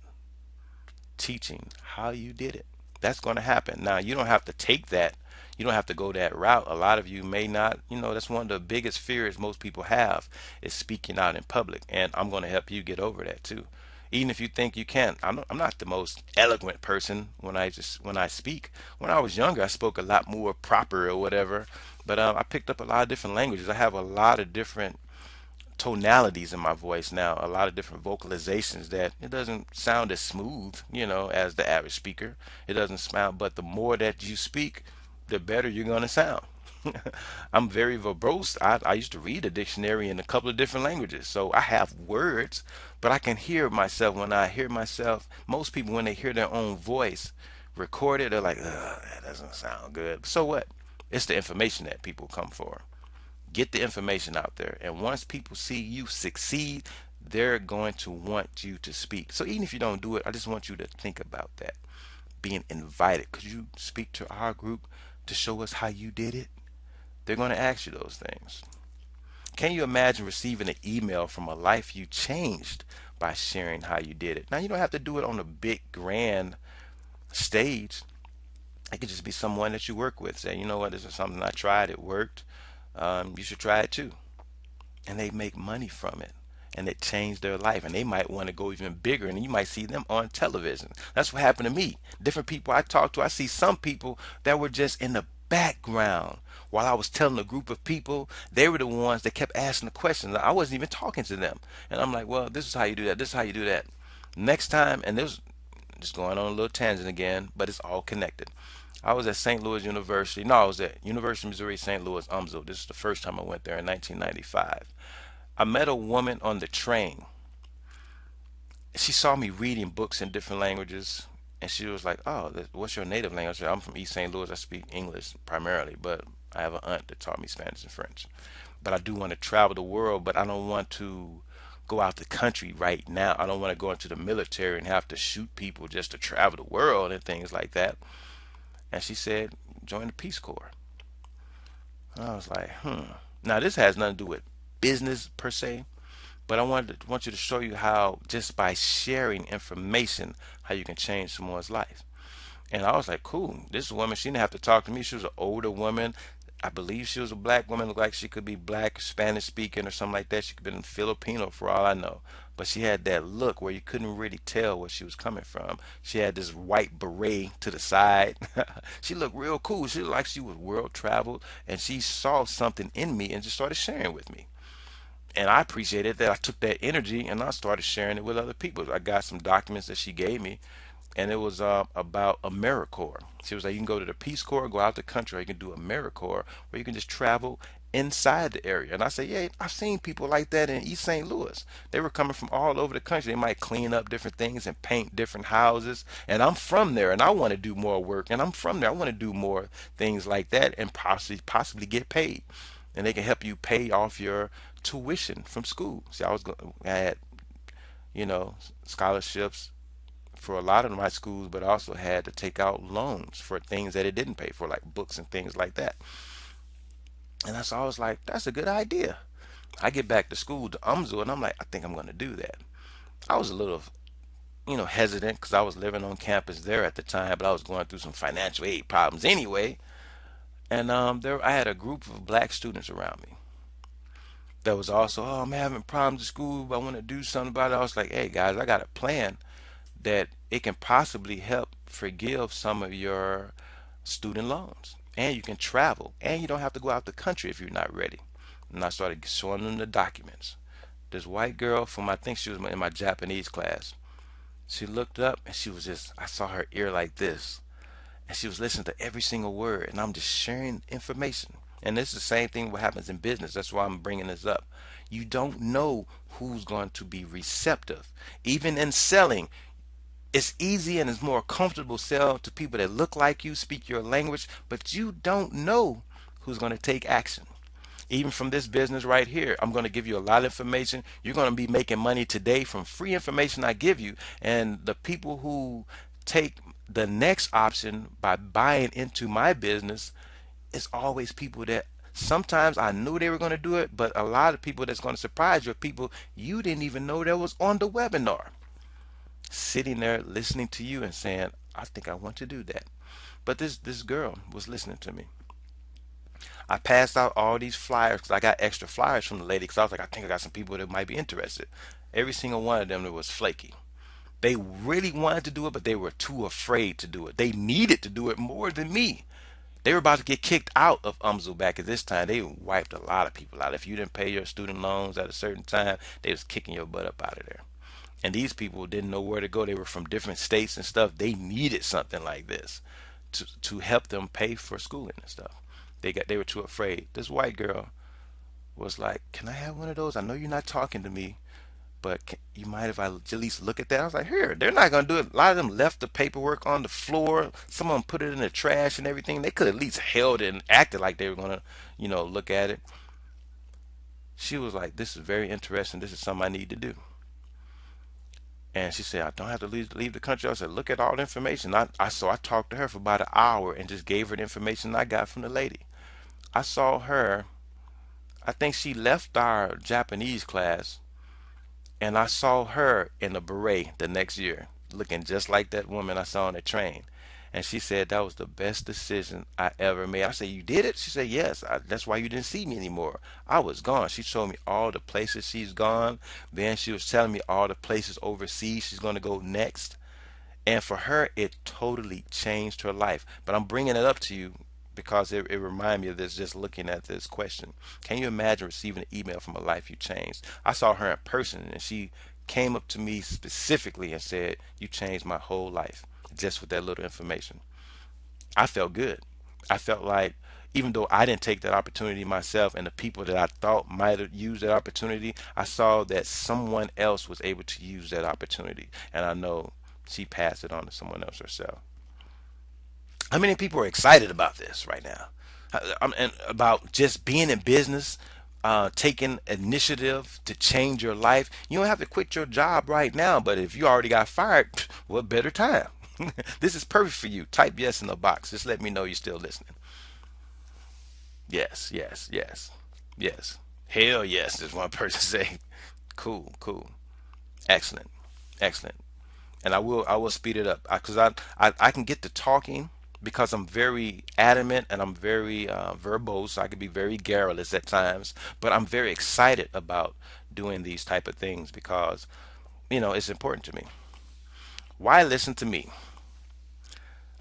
teaching how you did it? That's going to happen. Now, you don't have to take that. You don't have to go that route. A lot of you may not, that's one of the biggest fears most people have is speaking out in public. And I'm going to help you get over that too. Even if you think you can. I'm not the most eloquent person when I speak. When I was younger, I spoke a lot more proper or whatever. But I picked up a lot of different languages. I have a lot of different tonalities in my voice now, a lot of different vocalizations that it doesn't sound as smooth, as the average speaker. It doesn't sound, but the more that you speak, the better you're going to sound. I'm very verbose. I used to read a dictionary in a couple of different languages, so I have words, but I can hear myself when I hear myself. Most people, when they hear their own voice recorded, they're like, ugh, that doesn't sound good. So what? It's the information that people come for. Get the information out there. And once people see you succeed, they're going to want you to speak. So even if you don't do it, I just want you to think about that. Being invited. Could you speak to our group to show us how you did it? They're going to ask you those things. Can you imagine receiving an email from a life you changed by sharing how you did it? Now, you don't have to do it on a big, grand stage. It could just be someone that you work with. Say, you know what, this is something I tried, it worked. You should try it too. And they make money from it. And it changed their life. And they might want to go even bigger. And you might see them on television. That's what happened to me. Different people I talked to, I see some people that were just in the background while I was telling a group of people. They were the ones that kept asking the questions. I wasn't even talking to them. And I'm like, well, this is how you do that. This is how you do that. Next time, and this just going on a little tangent again, but it's all connected. I was at St. Louis University. No, I was at University of Missouri St. Louis, UMSL. This is the first time I went there in 1995. I met a woman on the train. She saw me reading books in different languages, and she was like, "Oh, what's your native language?" I said, "I'm from East St. Louis. I speak English primarily, but I have an aunt that taught me Spanish and French. But I do want to travel the world, but I don't want to go out the country right now. I don't want to go into the military and have to shoot people just to travel the world and things like that." And she said, "Join the Peace Corps." And I was like, hmm. Now this has nothing to do with business per se, but want you to show you how just by sharing information, how you can change someone's life. And I was like, cool. This woman, she didn't have to talk to me. She was an older woman. I believe she was a black woman. Looked like she could be black, Spanish speaking, or something like that. She could have been Filipino for all I know. But she had that look where you couldn't really tell where she was coming from. She had this white beret to the side. She looked real cool. She looked like she was world traveled, and she saw something in me and just started sharing with me. And I appreciated that. I took that energy and I started sharing it with other people. I got some documents that she gave me, and it was about AmeriCorps. She was like, you can go to the Peace Corps, go out the country, or you can do AmeriCorps, where you can just travel inside the area. And I said, yeah, I've seen people like that in East St. Louis. They were coming from all over the country. They might clean up different things and paint different houses. And I'm from there, and I want to do more work. And I'm from there. I want to do more things like that, and possibly get paid. And they can help you pay off your tuition from school. See, I had, scholarships for a lot of my schools, but also had to take out loans for things that it didn't pay for, like books and things like that. And that's I was like, that's a good idea. I get back to school to UMSL, and I'm like, I think I'm going to do that. I was a little, hesitant because I was living on campus there at the time, but I was going through some financial aid problems anyway. And there, I had a group of black students around me that was also, oh, I'm having problems at school, but I want to do something about it. I was like, hey guys, I got a plan that it can possibly help forgive some of your student loans. And you can travel. And you don't have to go out the country if you're not ready. And I started showing them the documents. This white girl from, I think she was in my Japanese class, she looked up and she was just, I saw her ear like this. And she was listening to every single word. And I'm just sharing information. And this is the same thing what happens in business. That's why I'm bringing this up. You don't know who's going to be receptive. Even in selling, it's easy and it's more comfortable to sell to people that look like you, speak your language, but you don't know who's going to take action. Even from this business right here, I'm going to give you a lot of information. You're going to be making money today from free information I give you. And the people who take the next option by buying into my business is always people that sometimes I knew they were going to do it, but a lot of people that's going to surprise you are people you didn't even know that was on the webinar, sitting there listening to you and saying, I think I want to do that. But this girl was listening to me. I passed out all these flyers because I got extra flyers from the lady because I was like, I think I got some people that might be interested. Every single one of them was flaky. They really wanted to do it, but they were too afraid to do it. They needed to do it more than me. They were about to get kicked out of UMSL back at this time. They wiped a lot of people out. If you didn't pay your student loans at a certain time, they was kicking your butt up out of there. And these people didn't know where to go. They were from different states and stuff. They needed something like this to help them pay for schooling and stuff. They were too afraid. This white girl was like, "Can I have one of those? I know you're not talking to me, but you mind if I at least look at that?" I was like, "Here." They're not gonna do it. A lot of them left the paperwork on the floor. Some of them put it in the trash and everything. They could at least held it and acted like they were gonna, look at it. She was like, "This is very interesting. This is something I need to do." And she said, I don't have to leave the country. I said, look at all the information. So I talked to her for about an hour and just gave her the information I got from the lady. I saw her, I think she left our Japanese class, and I saw her in a beret the next year, looking just like that woman I saw on the train. And she said that was the best decision I ever made. I said, you did it? She said, yes. That's why you didn't see me anymore. I was gone. She showed me all the places she's gone. Then she was telling me all the places overseas she's going to go next. And for her, it totally changed her life. But I'm bringing it up to you because it reminded me of this just looking at this question. Can you imagine receiving an email from a life you changed? I saw her in person, and she came up to me specifically and said, you changed my whole life just with that little information. I felt good. I felt like even though I didn't take that opportunity myself, and the people that I thought might have used that opportunity, I saw that someone else was able to use that opportunity. And I know she passed it on to someone else herself. How many people are excited about this right now? And about just being in business, taking initiative to change your life. You don't have to quit your job right now, but if you already got fired, what better time? This is perfect for you. Type yes in the box. Just let me know you're still listening. Yes, yes, yes, yes. Hell yes, is one person say. Cool, cool, excellent, excellent. And I will speed it up because I can get to talking because I'm very adamant and I'm very verbose. I can be very garrulous at times, but I'm very excited about doing these type of things because it's important to me. Why listen to me?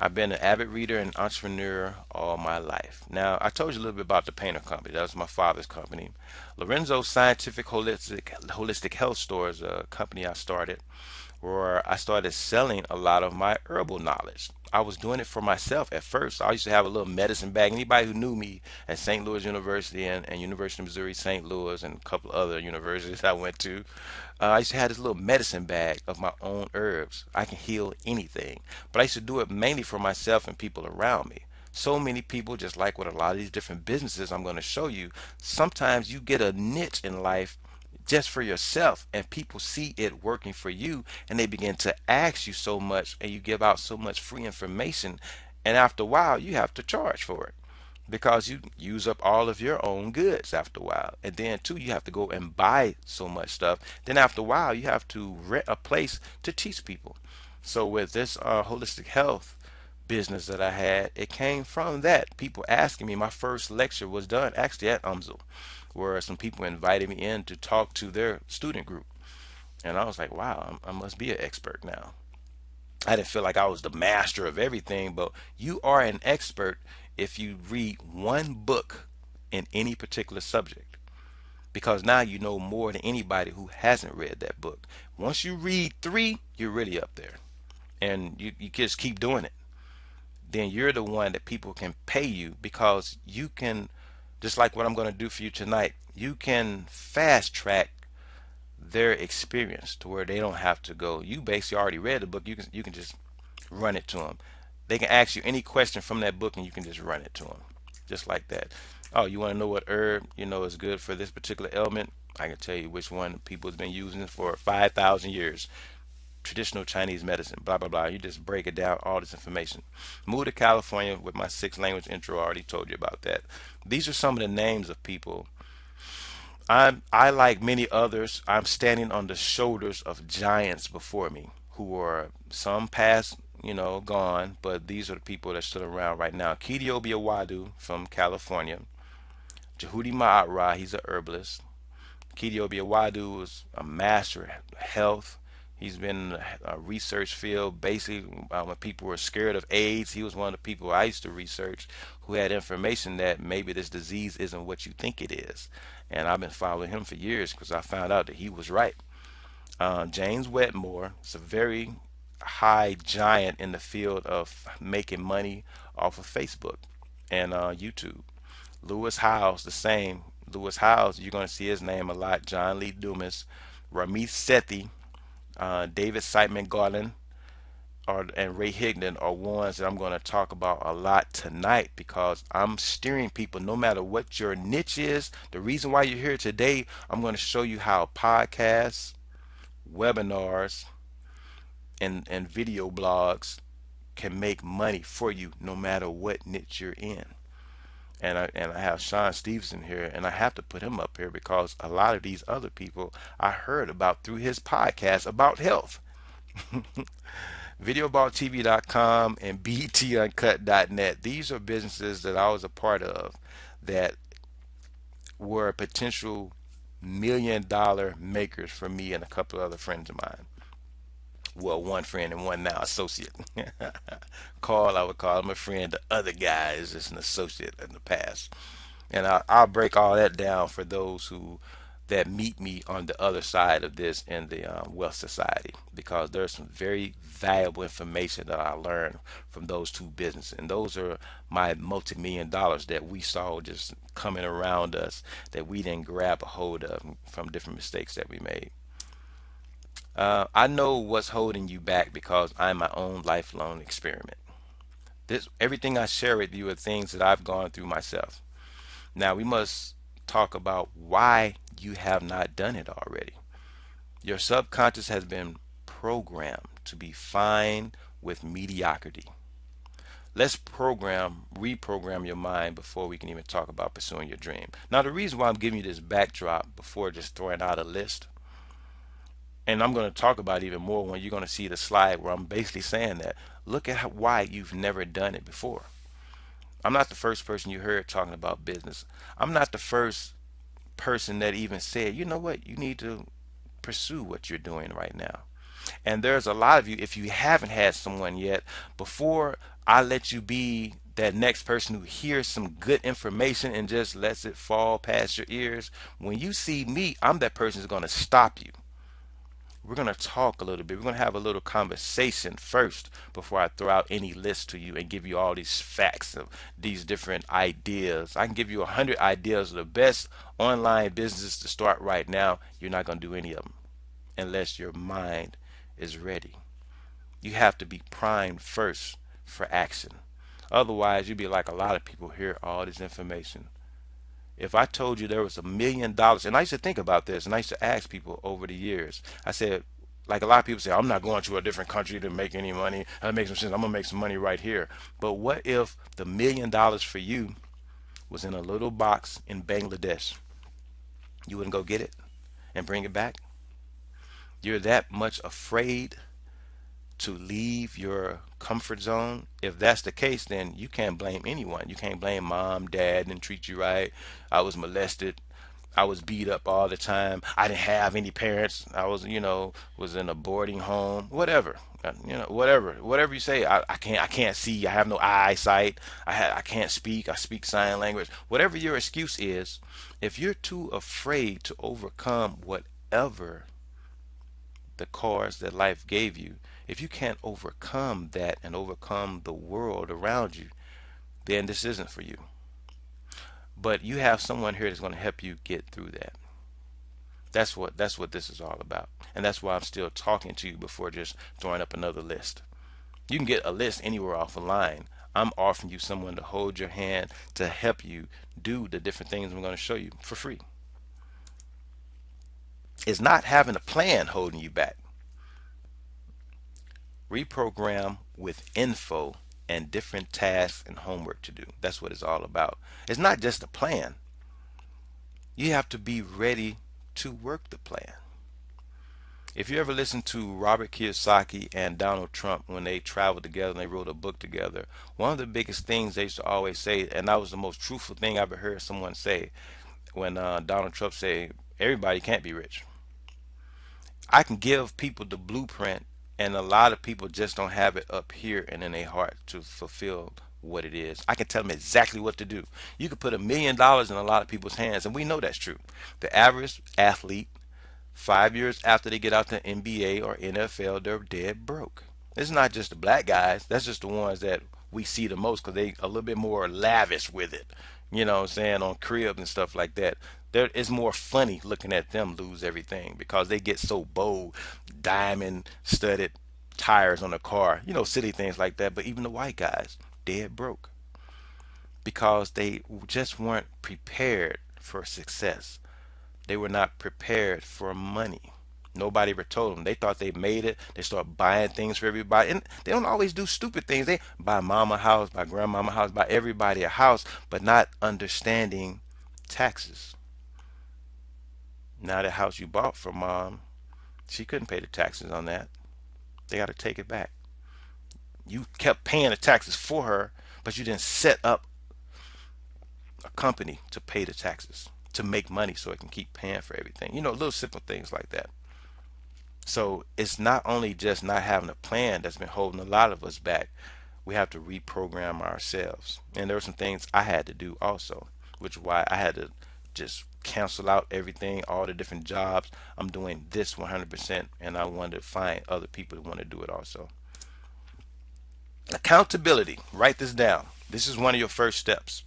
I've been an avid reader and entrepreneur all my life. Now, I told you a little bit about the Painter Company. That was my father's company. Lorenzo Scientific Holistic Health Store is a company I started where I started selling a lot of my herbal knowledge. I was doing it for myself at first. I used to have a little medicine bag. Anybody who knew me at St. Louis University and University of Missouri St. Louis and a couple other universities I went to, I used to have this little medicine bag of my own herbs. I can heal anything. But I used to do it mainly for myself and people around me. So many people, just like with a lot of these different businesses I'm going to show you, sometimes you get a niche in life just for yourself and people see it working for you and they begin to ask you so much and you give out so much free information, and after a while you have to charge for it because you use up all of your own goods after a while. And then too, you have to go and buy so much stuff. Then after a while, you have to rent a place to teach people. So with this holistic health business that I had, it came from that. People asking me. My first lecture was done actually at UMSL, where some people invited me in to talk to their student group. And I was like, wow, I must be an expert now. I didn't feel like I was the master of everything, but you are an expert if you read one book in any particular subject, because now you know more than anybody who hasn't read that book. Once you read three, you're really up there, and you just keep doing it. Then you're the one that people can pay you because you can, just like what I'm going to do for you tonight, you can fast track their experience to where they don't have to go. You basically already read the book. You can just run it to them. They can ask you any question from that book and you can just run it to them, just like that. Oh, you want to know what herb is good for this particular ailment? I can tell you which one people have been using for 5,000 years. Traditional Chinese medicine, blah blah blah. You just break it down, all this information. Moved to California with my six language intro. I already told you about that. These are some of the names of people. I like many others. I'm standing on the shoulders of giants before me, who are some past, gone, but these are the people that stood around right now. Kidiobia Wadu from California. Jehudi Ma'atra, he's a herbalist. Kidiobia Wadu is a master of health. He's been in a research field. Basically, when people were scared of AIDS, he was one of the people I used to research who had information that maybe this disease isn't what you think it is. And I've been following him for years because I found out that he was right. James Wedmore is a very high giant in the field of making money off of Facebook and YouTube. Lewis Howes, the same. Lewis Howes, you're going to see his name a lot. John Lee Dumas, Ramit Sethi, David Siteman Garland, and Ray Higdon are ones that I'm going to talk about a lot tonight because I'm steering people no matter what your niche is. The reason why you're here today, I'm going to show you how podcasts, webinars, and video blogs can make money for you no matter what niche you're in. And I have Sean Stevenson here, and I have to put him up here because a lot of these other people I heard about through his podcast about health. VideoBallTV.com and BTUncut.net. These are businesses that I was a part of that were potential $1 million makers for me and a couple of other friends of mine. Well, one friend and one now associate. Carl, I would call him a friend. The other guy is just an associate in the past. And I'll break all that down for those who that meet me on the other side of this in the Wealth Society, because there's some very valuable information that I learned from those two businesses, and those are my multi-million dollars that we saw just coming around us that we didn't grab a hold of from different mistakes that we made. I know what's holding you back because I'm my own lifelong experiment. This everything I share with you are things that I've gone through myself. Now we must talk about why you have not done it already. Your subconscious has been programmed to be fine with mediocrity. Let's reprogram your mind before we can even talk about pursuing your dream. Now, the reason why I'm giving you this backdrop before just throwing out a list And I'm going to talk about it even more when you're going to see the slide where I'm basically saying that. Look at why you've never done it before. I'm not the first person you heard talking about business. I'm not the first person that even said, you know what, you need to pursue what you're doing right now. And there's a lot of you, if you haven't had someone yet, before I let you be that next person who hears some good information and just lets it fall past your ears, when you see me, I'm that person who's going to stop you. We're going to talk a little bit. We're going to have a little conversation first before I throw out any list to you and give you all these facts of these different ideas. I can give you 100 ideas of the best online businesses to start right now. You're not going to do any of them unless your mind is ready. You have to be primed first for action. Otherwise, you'd be like a lot of people hear all this information. If I told you there was $1 million, and I used to think about this, and I used to ask people over the years, I said, like a lot of people say, I'm not going to a different country to make any money. That makes some sense. I'm going to make some money right here. But what if the $1 million for you was in a little box in Bangladesh? You wouldn't go get it and bring it back? You're that much afraid to leave your comfort zone. If that's the case, then you can't blame anyone. You can't blame mom, dad didn't treat you right. I was molested. I was beat up all the time. I didn't have any parents. I was, was in a boarding home. Whatever, whatever you say. I can't see. I have no eyesight. I can't speak. I speak sign language. Whatever your excuse is, if you're too afraid to overcome whatever the cards that life gave you, if you can't overcome that and overcome the world around you, then this isn't for you. But you have someone here that's going to help you get through that. That's what this is all about. And that's why I'm still talking to you before just throwing up another list. You can get a list anywhere off a line. I'm offering you someone to hold your hand to help you do the different things I'm going to show you for free. It's not having a plan holding you back. Reprogram with info and different tasks and homework to do. That's what it's all about. It's not just a plan. You have to be ready to work the plan. If you ever listen to Robert Kiyosaki and Donald Trump when they traveled together and they wrote a book together, one of the biggest things they used to always say, and that was the most truthful thing I ever heard someone say, when Donald Trump said, everybody can't be rich. I can give people the blueprint, and a lot of people just don't have it up here and in their heart to fulfill what it is. I can tell them exactly what to do. You could put $1 million in a lot of people's hands, and we know that's true. The average athlete, 5 years after they get out the NBA or NFL, they're dead broke. It's not just the black guys. That's just the ones that we see the most because they a little bit more lavish with it. You know what I'm saying? On cribs and stuff like that. There, it's more funny looking at them lose everything because they get so bold, diamond studded tires on the car, silly things like that. But even the white guys, dead broke because they just weren't prepared for success. They were not prepared for money. Nobody ever told them. They thought they made it. They start buying things for everybody. And they don't always do stupid things. They buy mama a house, buy grandmama a house, buy everybody a house, but not understanding taxes. Now the house you bought for mom, she couldn't pay the taxes on that. They got to take it back. You kept paying the taxes for her, but you didn't set up a company to pay the taxes, to make money so it can keep paying for everything. Little simple things like that. So it's not only just not having a plan that's been holding a lot of us back. We have to reprogram ourselves. And there were some things I had to do also, which is why I had to just cancel out everything, all the different jobs. I'm doing this 100%, and I wanted to find other people who want to do it also. Accountability. Write this down. This is one of your first steps.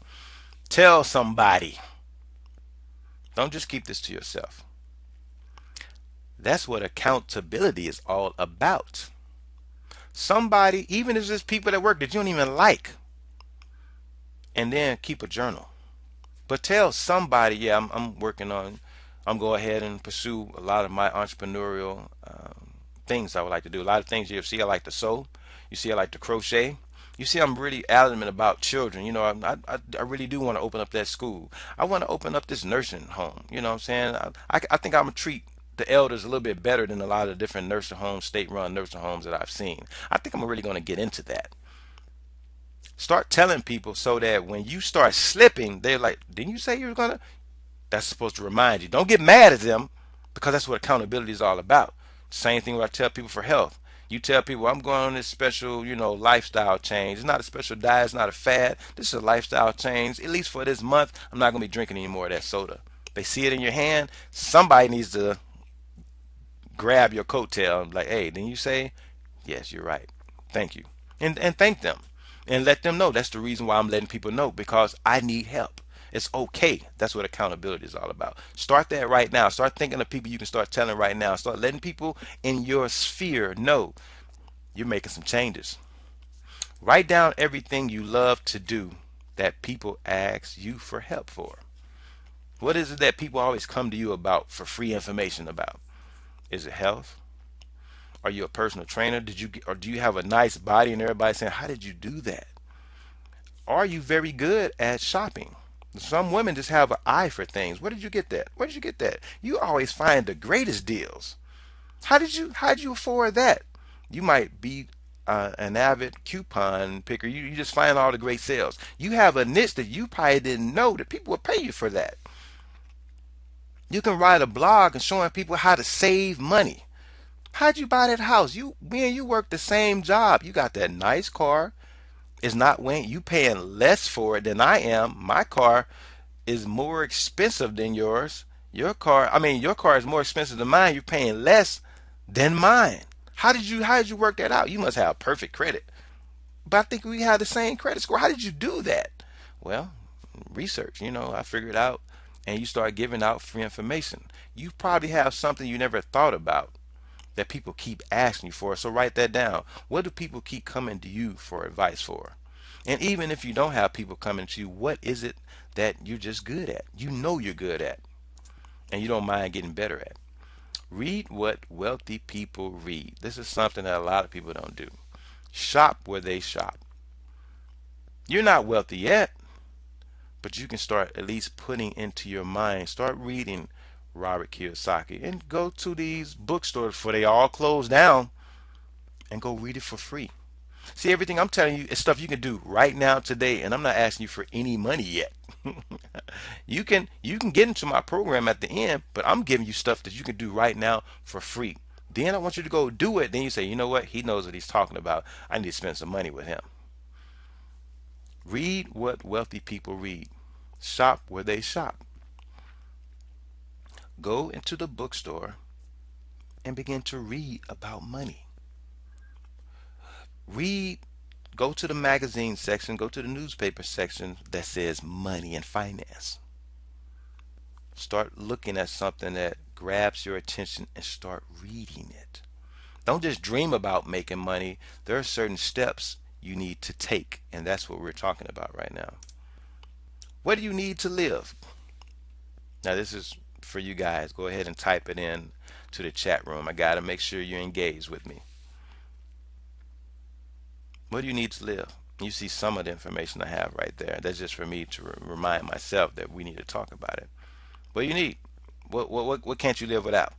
Tell somebody. Don't just keep this to yourself. That's what accountability is all about. Somebody, even if it's people at work that you don't even like, and then keep a journal. But tell somebody, yeah, I'm working on, I'm go ahead and pursue a lot of my entrepreneurial things I would like to do. A lot of things you see I like to sew. You see I like to crochet. You see I'm really adamant about children. I really do want to open up that school. I want to open up this nursing home. You know what I'm saying? I think I'm going to treat the elders a little bit better than a lot of different nursing homes, state-run nursing homes that I've seen. I think I'm really going to get into that. Start telling people so that when you start slipping, they're like, "Didn't you say you were gonna?" That's supposed to remind you. Don't get mad at them because that's what accountability is all about. Same thing when I tell people for health. You tell people I'm going on this special, lifestyle change. It's not a special diet. It's not a fad. This is a lifestyle change. At least for this month, I'm not going to be drinking any more of that soda. They see it in your hand. Somebody needs to grab your coattail and like, hey, didn't you say? Yes, you're right. Thank you. And thank them. And let them know that's the reason why I'm letting people know because I need help. It's okay. That's what accountability is all about. Start that right now. Start thinking of people you can start telling right now. Start letting people in your sphere know you're making some changes. Write down everything you love to do that people ask you for help for. What is it that people always come to you about for free information about? Is it health? Are you a personal trainer? Or do you have a nice body and everybody saying, "How did you do that?" Are you very good at shopping? Some women just have an eye for things. Where did you get that? Where did you get that? You always find the greatest deals. How did you afford that? You might be an avid coupon picker. You just find all the great sales. You have a niche that you probably didn't know that people will pay you for that. You can write a blog and showing people how to save money. How'd you buy that house? Me and you work the same job. You got that nice car. It's not when you paying less for it than I am. My car is more expensive than yours. Your car is more expensive than mine. You're paying less than mine. How did you work that out? You must have perfect credit. But I think we have the same credit score. How did you do that? Well, research. I figured out, and you start giving out free information. You probably have something you never thought about that people keep asking you for. So write that down. What do people keep coming to you for advice for? And even if you don't have people coming to you, what is it that you're just good at? You know you're good at, and you don't mind getting better at. Read what wealthy people read. This is something that a lot of people don't do. Shop where they shop. You're not wealthy yet, but you can start at least putting into your mind. Start reading Robert Kiyosaki and go to these bookstores before they all close down and go read it for free. See, everything I'm telling you is stuff you can do right now today, and I'm not asking you for any money yet. You can get into my program at the end, but I'm giving you stuff that you can do right now for free. Then I want you to go do it. Then you say, you know what? He knows what he's talking about. I need to spend some money with him. Read what wealthy people read. Shop where they shop. Go into the bookstore and begin to read about money. Read, go to the magazine section, go to the newspaper section that says money and finance. Start looking at something that grabs your attention and start reading it. Don't just dream about making money. There are certain steps you need to take, and that's what we're talking about right now. What do you need to live? Now, this is for you guys. Go ahead and type it in to the chat room. I got to make sure you're engaged with me. What do you need to live? You see some of the information I have right there. That's just for me to remind myself that we need to talk about it. What do you need? What can't you live without?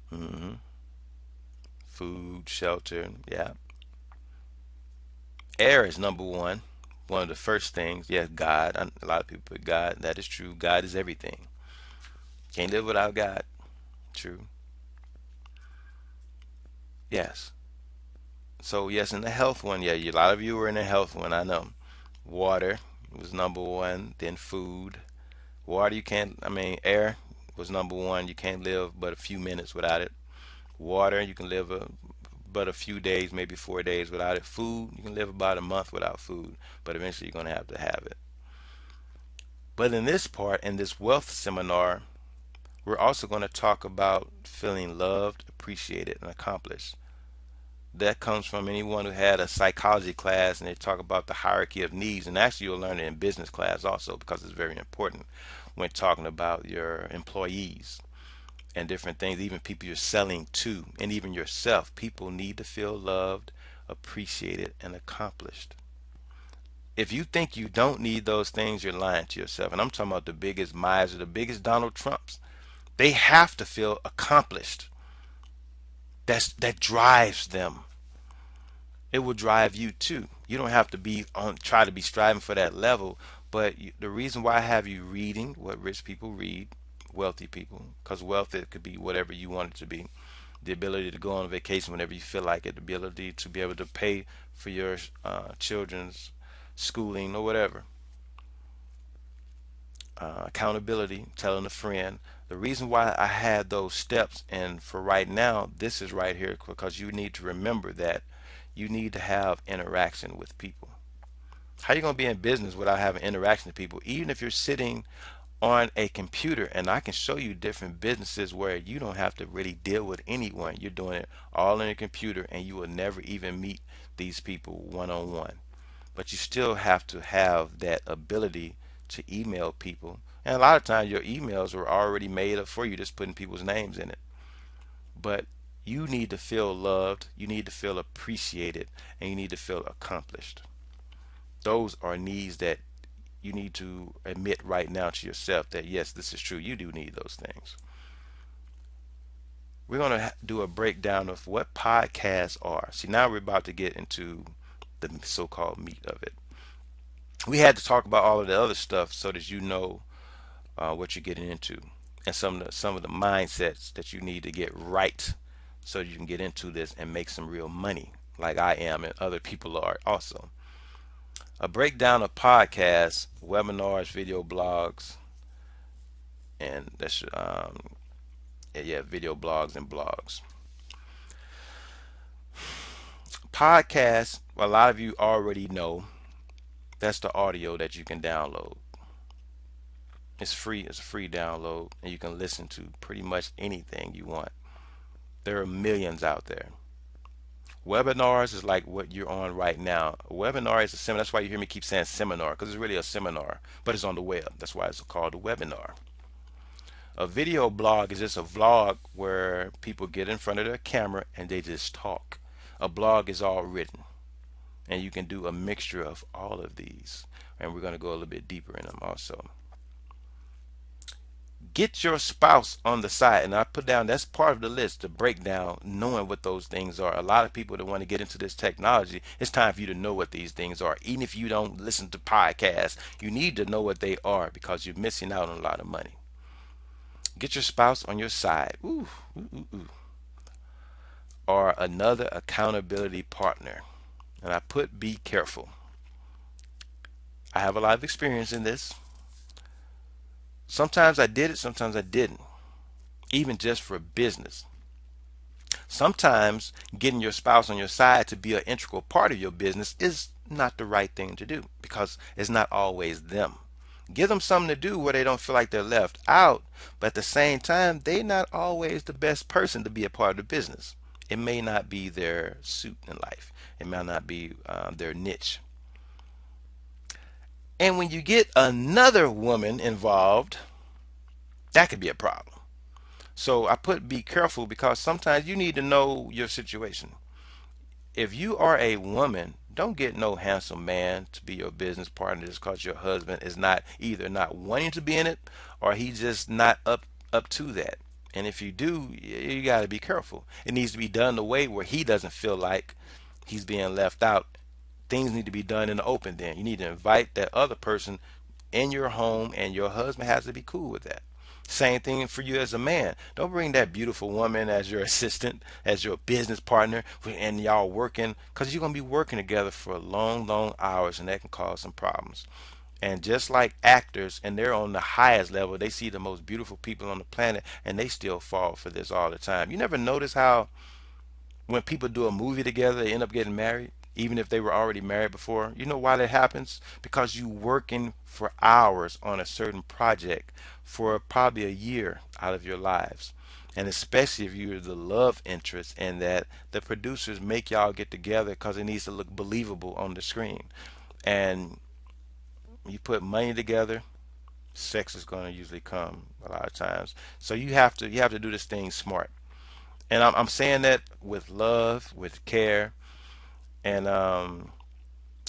hmm Food, shelter, yeah. Air is number one. One of the first things. Yes, God. A lot of people put God. That is true. God is everything. Can't live without God. True. Yes. So yes, in the health one, yeah, a lot of you were in the health one. I know. Water was number one. Then food. Water, you can't. Air was number one. You can't live but a few minutes without it. Water, you can live but a few days, maybe 4 days without it. Food, you can live about a month without food, but eventually you're going to have it. But in this part, in this wealth seminar, we're also going to talk about feeling loved, appreciated, and accomplished. That comes from anyone who had a psychology class and they talk about the hierarchy of needs. And actually, you'll learn it in business class also because it's very important when talking about your employees and different things, even people you're selling to, and even yourself. People need to feel loved, appreciated, and accomplished. If you think you don't need those things, you're lying to yourself. And I'm talking about the biggest miser, the biggest Donald Trumps. They have to feel accomplished. That drives them. It will drive you too. You don't have to be on try to be striving for that level, but the reason why I have you reading what rich people read, wealthy people, because wealth, it could be whatever you want it to be. The ability to go on vacation whenever you feel like it, the ability to be able to pay for your children's schooling or whatever. Accountability, telling a friend. The reason why I had those steps, and for right now, this is right here because you need to remember that you need to have interaction with people. How are you going to be in business without having interaction with people? Even if you're sitting on a computer, and I can show you different businesses where you don't have to really deal with anyone. You're doing it all on a computer, and you will never even meet these people one on one. But you still have to have that ability to email people. And a lot of times your emails are already made up for you, just putting people's names in it. But you need to feel loved, you need to feel appreciated, and you need to feel accomplished. Those are needs that you need to admit right now to yourself that yes, this is true. You do need those things. We're going to do a breakdown of what podcasts are. See, now we're about to get into the so-called meat of it. We had to talk about all of the other stuff so that you know what you're getting into, and some of the mindsets that you need to get right so you can get into this and make some real money, like I am and other people are also. A breakdown of podcasts, webinars, video blogs, and that's yeah, video blogs and blogs. Podcasts, a lot of you already know that's the audio that you can download. It's free. It's a free download, and you can listen to pretty much anything you want. There are millions out there. Webinars is like what you're on right now. A webinar is a seminar. That's why you hear me keep saying seminar, because it's really a seminar, but it's on the web. That's why it's called a webinar. A video blog is just a vlog where people get in front of their camera and they just talk. A blog is all written, and you can do a mixture of all of these. And we're going to go a little bit deeper in them also. Get your spouse on the side, and I put down that's part of the list to break down knowing what those things are. A lot of people that want to get into this technology, it's time for you to know what these things are. Even if you don't listen to podcasts, you need to know what they are because you're missing out on a lot of money. Get your spouse on your side, or another accountability partner. And I put be careful. I have a lot of experience in this. Sometimes I did it, sometimes I didn't, even just for business. Sometimes getting your spouse on your side to be an integral part of your business is not the right thing to do because it's not always them. Give them something to do where they don't feel like they're left out, but at the same time, they're not always the best person to be a part of the business. It may not be their suit in life, it may not be their niche. And when you get another woman involved, that could be a problem. So I put be careful because sometimes you need to know your situation. If you are a woman, don't get no handsome man to be your business partner just because your husband is not either not wanting to be in it or he's just not up to that. And if you do, you got to be careful. It needs to be done the way where he doesn't feel like he's being left out. Things need to be done in the open then. You need to invite that other person in your home and your husband has to be cool with that. Same thing for you as a man. Don't bring that beautiful woman as your assistant, as your business partner, and y'all working because you're going to be working together for long, long hours and that can cause some problems. And just like actors, and they're on the highest level, they see the most beautiful people on the planet and they still fall for this all the time. You never notice how when people do a movie together, they end up getting married, even if they were already married before. You know why that happens? Because you working for hours on a certain project for probably a year out of your lives. And especially if you're the love interest and that the producers make y'all get together because it needs to look believable on the screen. And you put money together, sex is going to usually come a lot of times. So you have to do this thing smart. And I'm saying that with love, with care, and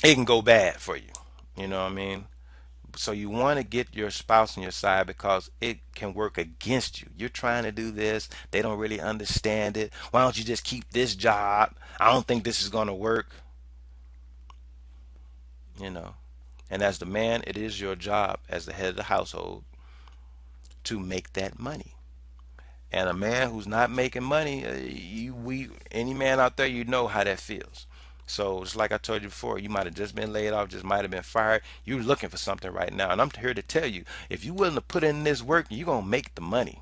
it can go bad for you. You know what I mean? So you want to get your spouse on your side because it can work against you. You're trying to do this, they don't really understand it. Why don't you just keep this job? I don't think this is going to work, you know. And as the man, it is your job as the head of the household to make that money. And a man who's not making money, any man out there, you know how that feels. So just like I told you before, you might have just been laid off, just might have been fired. You're looking for something right now, and I'm here to tell you, if you're willing to put in this work, you're gonna make the money,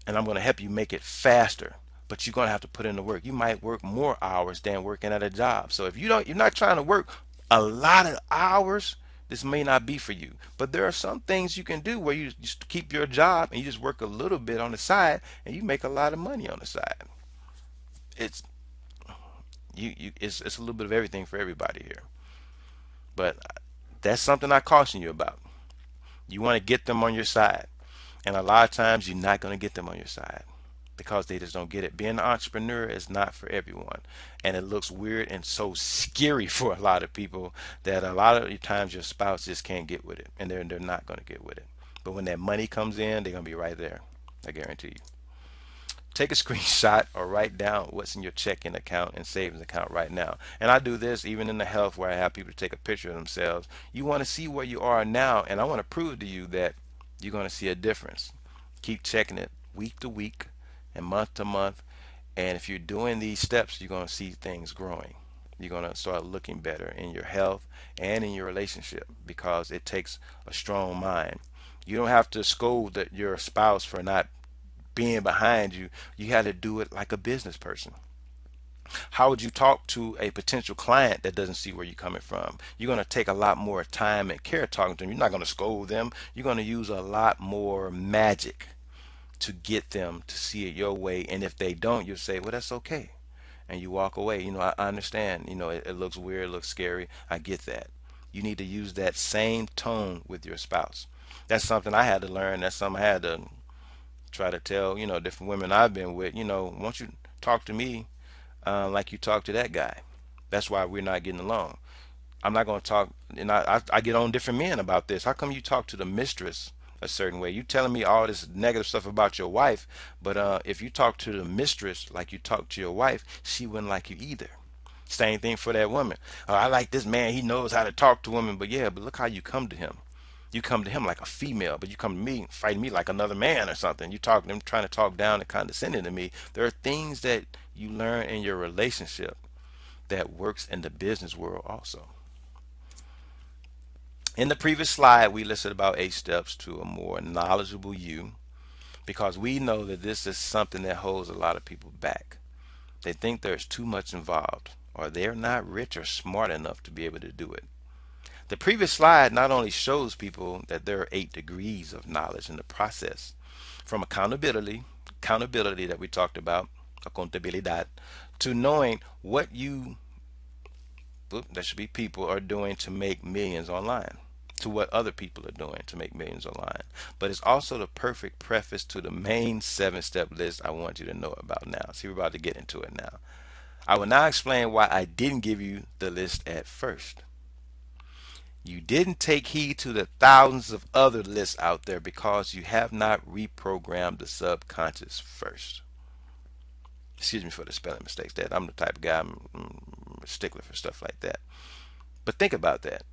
and I'm gonna help you make it faster. But you're gonna have to put in the work. You might work more hours than working at a job. So if you're not trying to work a lot of hours, this may not be for you. But there are some things you can do where you just keep your job and you just work a little bit on the side and you make a lot of money on the side. It's it's a little bit of everything for everybody here. But that's something I caution you about. You want to get them on your side. And a lot of times you're not going to get them on your side because they just don't get it. Being an entrepreneur is not for everyone. And it looks weird and so scary for a lot of people that a lot of times your spouse just can't get with it. And they're not going to get with it. But when that money comes in, they're going to be right there. I guarantee you. Take a screenshot or write down what's in your checking account and savings account right now. And I do this even in the health where I have people take a picture of themselves. You want to see where you are now, and I want to prove to you that you're going to see a difference. Keep checking it week to week and month to month. And if you're doing these steps, you're going to see things growing. You're going to start looking better in your health and in your relationship because it takes a strong mind. You don't have to scold your spouse for not being behind you. You had to do it like a business person. How would you talk to a potential client that doesn't see where you're coming from? You're going to take a lot more time and care talking to them. You're not going to scold them. You're going to use a lot more magic to get them to see it your way. And if they don't, you'll say, well, that's okay. And you walk away. I understand. It looks weird, it looks scary. I get that. You need to use that same tone with your spouse. That's something I had to learn. That's something I had to try to tell, different women I've been with, won't you talk to me like you talk to that guy? That's why we're not getting along. I'm not going to talk, and I get on different men about this. How come you talk to the mistress a certain way? You telling me all this negative stuff about your wife, but if you talk to the mistress like you talk to your wife, she wouldn't like you either. Same thing for that woman. Oh, I like this man. He knows how to talk to women, but yeah, but look how you come to him. You come to him like a female, but you come to me fighting me like another man or something. You talk them trying to talk down and condescending to me. There are things that you learn in your relationship that works in the business world also. In the previous slide, we listed about 8 steps to a more knowledgeable you because we know that this is something that holds a lot of people back. They think there's too much involved or they're not rich or smart enough to be able to do it. The previous slide not only shows people that there are 8 degrees of knowledge in the process, from accountability that we talked about, accountabilidad, to knowing what that should be people, are doing to make millions online, to what other people are doing to make millions online. But it's also the perfect preface to the main 7-step list I want you to know about now. See, we're about to get into it now. I will now explain why I didn't give you the list at first. You didn't take heed to the thousands of other lists out there because you have not reprogrammed the subconscious first. Excuse me for the spelling mistakes. That I'm the type of guy, I'm a stickler for stuff like that. But think about that.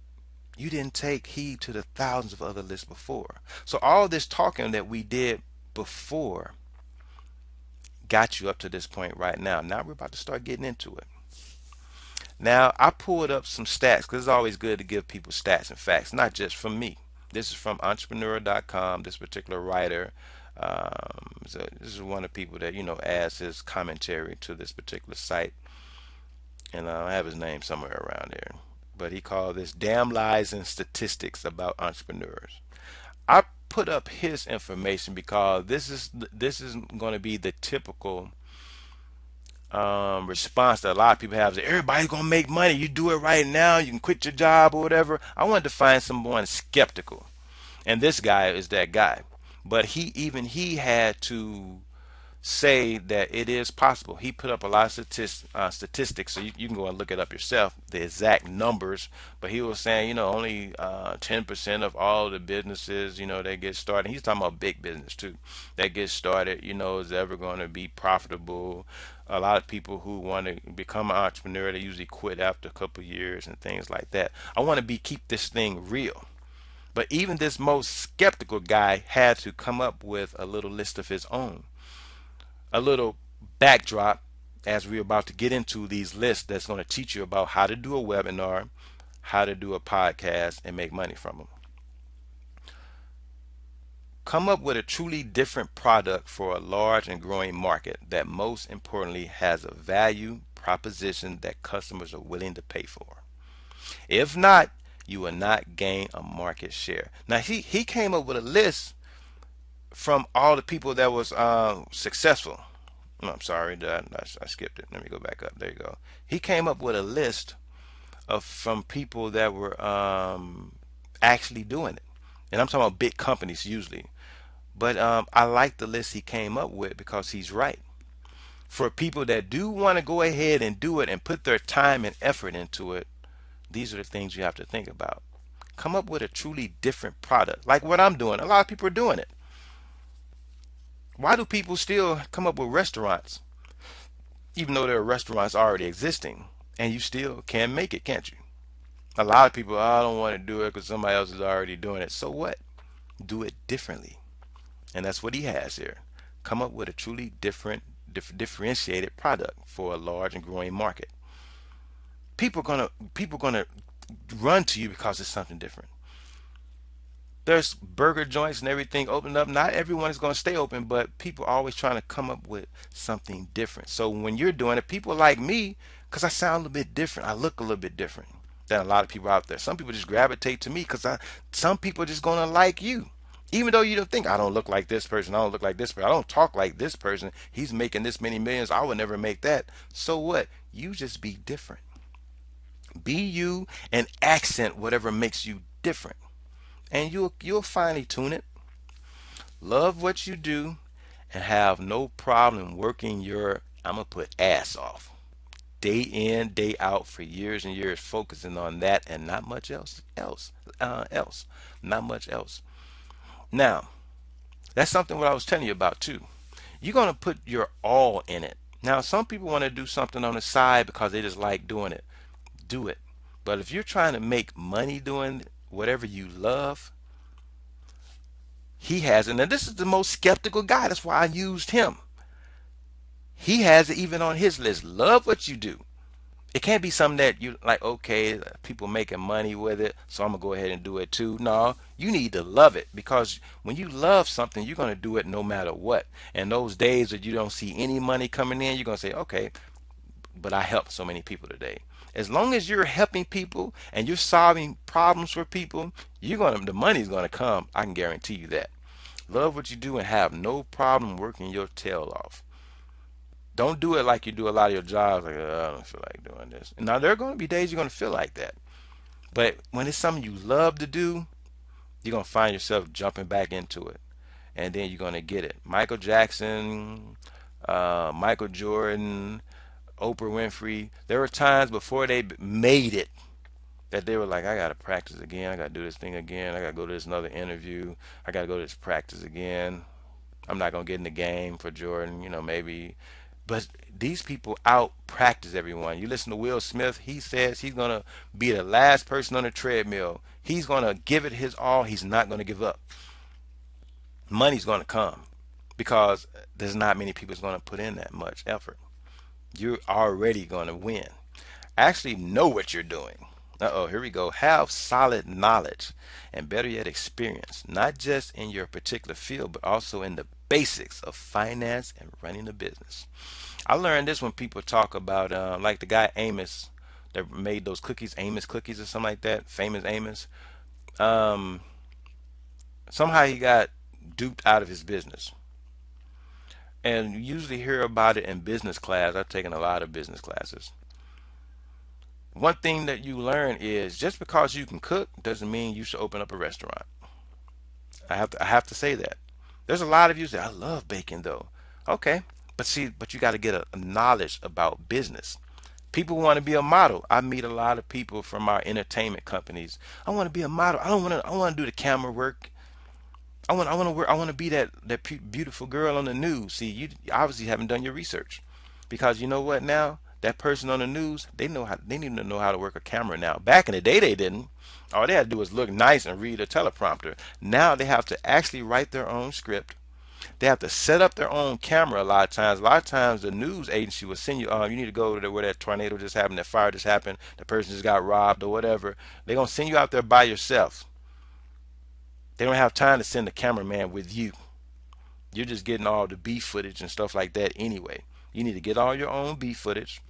You didn't take heed to the thousands of other lists before. So all this talking that we did before got you up to this point right now. Now we're about to start getting into it. Now, I pulled up some stats because it's always good to give people stats and facts, not just from me. This is from entrepreneur.com, this particular writer. So this is one of the people that, adds his commentary to this particular site. And I have his name somewhere around there. But he called this Damn Lies and Statistics About Entrepreneurs. I put up his information because this is going to be the typical response that a lot of people have is everybody's gonna make money. You do it right now, you can quit your job or whatever. I wanted to find someone skeptical, and this guy is that guy. But he had to say that it is possible. He put up a lot of statistics, so you can go and look it up yourself, the exact numbers. But he was saying, only 10% of all the businesses, that get started. He's talking about big business too, that get started, is ever going to be profitable. A lot of people who want to become an entrepreneur, they usually quit after a couple of years and things like that. I want to keep this thing real. But even this most skeptical guy had to come up with a little list of his own, a little backdrop as we're about to get into these lists that's going to teach you about how to do a webinar, how to do a podcast, and make money from them. Come up with a truly different product for a large and growing market that most importantly has a value proposition that customers are willing to pay for. If not, you will not gain a market share. Now he came up with a list from all the people that was successful. No, I'm sorry, I skipped it. Let me go back up. There you go. He came up with a list of from people that were actually doing it, and I'm talking about big companies usually. But I like the list he came up with because he's right. For people that do want to go ahead and do it and put their time and effort into it, these are the things you have to think about. Come up with a truly different product, like what I'm doing. A lot of people are doing it. Why do people still come up with restaurants, even though there are restaurants already existing, and you still can make it, can't you? A lot of people, "Oh, I don't want to do it because somebody else is already doing it." So what? Do it differently, and that's what he has here. Come up with a truly differentiated product for a large and growing market. People gonna run to you because it's something different. There's burger joints and everything open up. Not everyone is going to stay open, but people are always trying to come up with something different. So when you're doing it, people like me, because I sound a little bit different, I look a little bit different than a lot of people out there. Some people just gravitate to me because some people are just going to like you. Even though you don't think, I don't look like this person, I don't look like this person, I don't talk like this person, he's making this many millions, I would never make that. So what? You just be different. Be you and accent whatever makes you different. And you'll finally tune it. Love what you do and have no problem working your, I'm gonna put, ass off day in, day out for years and years, focusing on that and not much else, not much else. Now, that's something what I was telling you about too. You're gonna put your all in it. Now, some people want to do something on the side because they just like doing it. Do it. But if you're trying to make money doing whatever you love, he has it. And this is the most skeptical guy. That's why I used him. He has it even on his list. Love what you do. It can't be something that you like, okay, people making money with it, so I'm going to go ahead and do it too. No, you need to love it because when you love something, you're going to do it no matter what. And those days that you don't see any money coming in, you're going to say, okay, but I helped so many people today. As long as you're helping people and you're solving problems for people, the money's gonna come. I can guarantee you that. Love what you do and have no problem working your tail off. Don't do it like you do a lot of your jobs, like, I don't feel like doing this. Now there are gonna be days you're gonna feel like that. But when it's something you love to do, you're gonna find yourself jumping back into it. And then you're gonna get it. Michael Jackson, Michael Jordan, Oprah Winfrey, there were times before they made it that they were like, I gotta practice again, I gotta do this thing again, I gotta go to this another interview, I gotta go to this practice again. I'm not gonna get in the game for Jordan, maybe. But these people out practice everyone. You listen to Will Smith, he says he's gonna be the last person on the treadmill. He's gonna give it his all, he's not gonna give up. Money's gonna come because there's not many people gonna put in that much effort. You're already gonna win. Actually know what you're doing. Uh-oh, here we go. Have solid knowledge and better yet experience, not just in your particular field, but also in the basics of finance and running a business. I learned this when people talk about, like the guy Amos that made those cookies, Amos cookies or something like that, famous Amos. Um, Somehow he got duped out of his business. And you usually hear about it in business class. I've taken a lot of business classes. One thing that you learn is just because you can cook doesn't mean you should open up a restaurant. I have to say that. There's a lot of you say, I love baking though. Okay, but see, but you got to get a knowledge about business. People want to be a model. I meet a lot of people from our entertainment companies. I want to be a model. I don't want to. I want to do the camera work. I want to work. I want to be that beautiful girl on the news. See, you obviously haven't done your research, because you know what now? That person on the news, they know how. They need to know how to work a camera now. Back in the day, they didn't. All they had to do was look nice and read a teleprompter. Now they have to actually write their own script. They have to set up their own camera a lot of times. A lot of times the news agency will send you, you need to go to where that tornado just happened, that fire just happened, the person just got robbed or whatever. They're going to send you out there by yourself. They don't have time to send a cameraman with you. You're just getting all the B footage and stuff like that anyway. You need to get all your own B footage.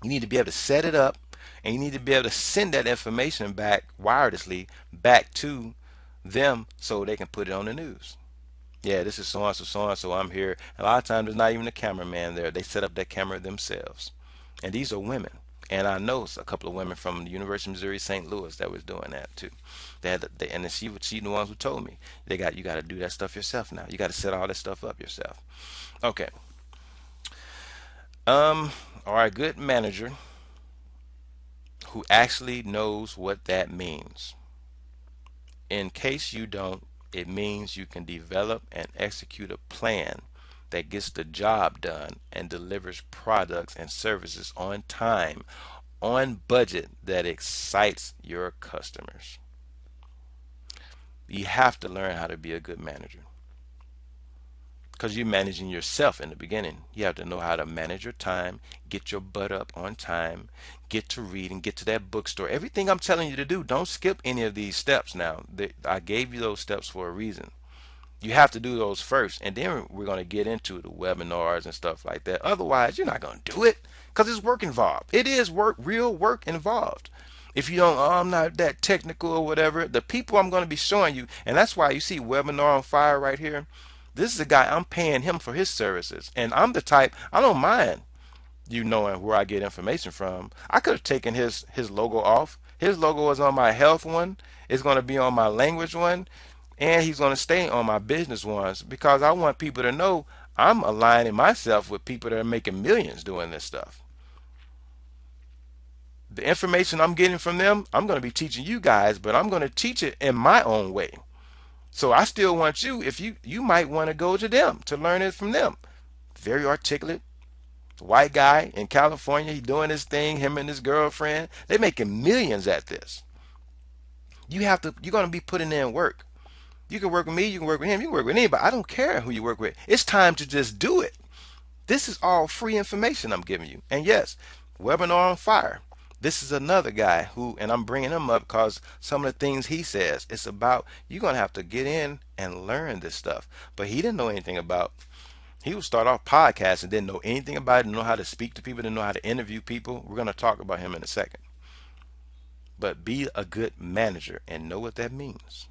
You need to be able to set it up, and you need to be able to send that information back wirelessly back to them so they can put it on the news. Yeah, this is so and so, so and so. I'm here. A lot of times there's not even a cameraman there. They set up that camera themselves. And these are women. And I know a couple of women from the University of Missouri St. Louis that was doing that too. And she the ones who told me you got to do that stuff yourself now. You got to set all that stuff up yourself. Okay. Um. All right. Good manager who actually knows what that means. In case you don't, it means you can develop and execute a plan that gets the job done and delivers products and services on time, on budget, that excites your customers. You have to learn how to be a good manager, because you're managing yourself in the beginning. You have to know how to manage your time, get your butt up on time, get to read and get to that bookstore. Everything I'm telling you to do, don't skip any of these steps now. I gave you those steps for a reason. You have to do those first, and then we're going to get into the webinars and stuff like that. Otherwise, you're not going to do it, because it's work involved. It is work, real work involved. If you don't, I'm not that technical or whatever, the people I'm going to be showing you, and that's why you see Webinar on Fire right here. This is a guy, I'm paying him for his services, and I'm the type, I don't mind you knowing where I get information from. I could have taken his logo off. His logo is on my health one. It's going to be on my language one, and he's going to stay on my business ones, because I want people to know I'm aligning myself with people that are making millions doing this stuff. The information I'm getting from them, I'm going to be teaching you guys, but I'm going to teach it in my own way. So I still want you, if you might want to go to them to learn it from them. Very articulate, white guy in California. He doing his thing, him and his girlfriend. They're making millions at this. You're going to be putting in work. You can work with me, you can work with him, you can work with anybody. I don't care who you work with. It's time to just do it. This is all free information I'm giving you. And yes, Webinar on Fire. This is another guy who, and I'm bringing him up because some of the things he says, it's about you're going to have to get in and learn this stuff. But he didn't know anything about, he would start off podcasts and didn't know anything about it, didn't know how to speak to people, didn't know how to interview people. We're going to talk about him in a second. But be a good manager and know what that means.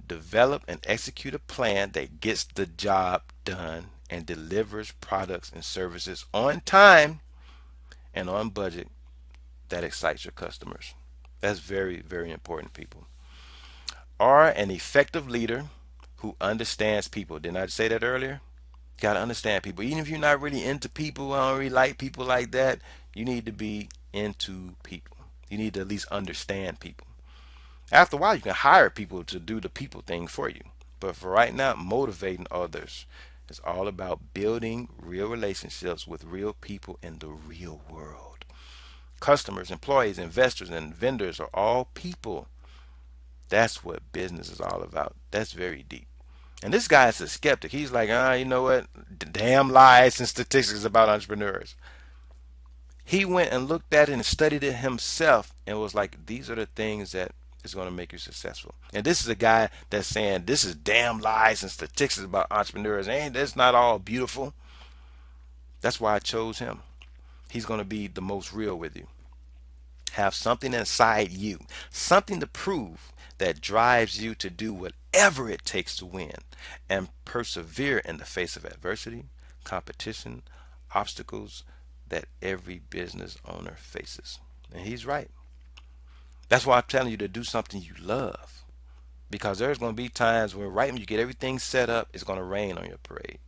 Develop and execute a plan that gets the job done and delivers products and services on time and on budget that excites your customers. That's very, very important, people. Are an effective leader who understands people. Didn't I say that earlier? You got to understand people. Even if you're not really into people, I don't really like people like that, you need to be into people. You need to at least understand people. After a while, you can hire people to do the people thing for you. But for right now, motivating others is all about building real relationships with real people in the real world. Customers, employees, investors, and vendors are all people. That's what business is all about. That's very deep. And this guy is a skeptic. He's like, you know what? Damn lies and statistics about entrepreneurs. He went and looked at it and studied it himself and was like, these are the things that is going to make you successful. And this is a guy that's saying this is damn lies and statistics about entrepreneurs. Ain't that's not all beautiful. That's why I chose him. He's going to be the most real with you. Have something inside you, something to prove that drives you to do whatever it takes to win and persevere in the face of adversity, competition, obstacles that every business owner faces. And he's right. That's why I'm telling you to do something you love. because there's going to be times when right when you get everything set up, it's going to rain on your parade.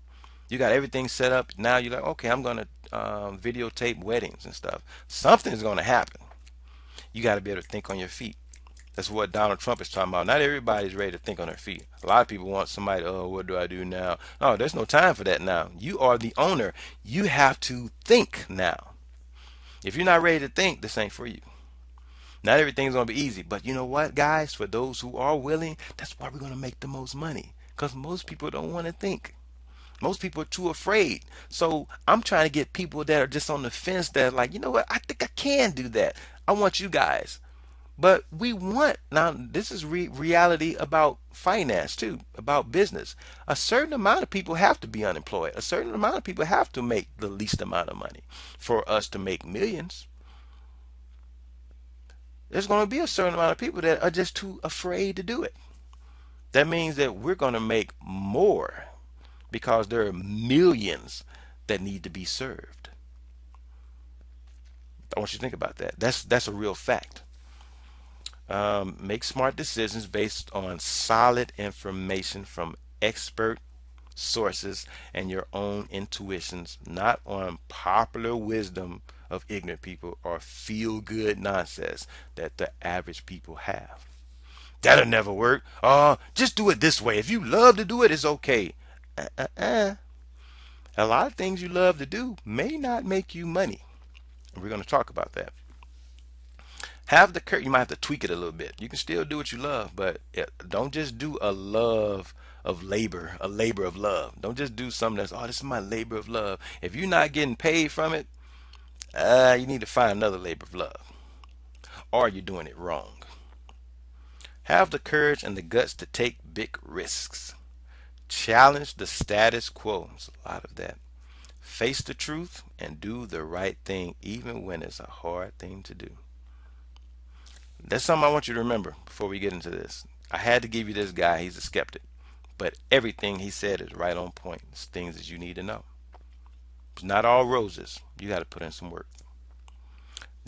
You got everything set up. Now you're like, okay, I'm going to videotape weddings and stuff. Something's going to happen. You got to be able to think on your feet. That's what Donald Trump is talking about. Not everybody's ready to think on their feet. A lot of people want somebody, oh, what do I do now? No, there's no time for that now. You are the owner. You have to think now. If you're not ready to think, this ain't for you. Not everything's going to be easy. But you know what, guys? For those who are willing, that's why we're going to make the most money. Because most people don't want to think. Most people are too afraid. So I'm trying to get people that are just on the fence that are like, you know what? I think I can do that. I want you guys. But we want, now this is reality about finance too, about business. A certain amount of people have to be unemployed. A certain amount of people have to make the least amount of money for us to make millions. There's going to be a certain amount of people that are just too afraid to do it. That means that we're going to make more because there are millions that need to be served. I want you to think about that. That's a real fact. Make smart decisions based on solid information from expert sources and your own intuitions, not on popular wisdom of ignorant people or feel good nonsense that the average people have. That'll never work. Just do it this way. If you love to do it, it's okay. Uh-uh. A lot of things you love to do may not make you money. We're going to talk about that. Have the courage. You might have to tweak it a little bit. You can still do what you love, but don't just do a love of labor, a labor of love. Don't just do something that's, oh, this is my labor of love. If you're not getting paid from it, you need to find another labor of love, or you're doing it wrong. Have the courage and the guts to take big risks. Challenge the status quo. There's a lot of that. Face the truth and do the right thing, even when it's a hard thing to do. That's something I want you to remember before we get into this. I had to give you this guy. He's a skeptic. But everything he said is right on point. It's things that you need to know. It's not all roses. You got to put in some work.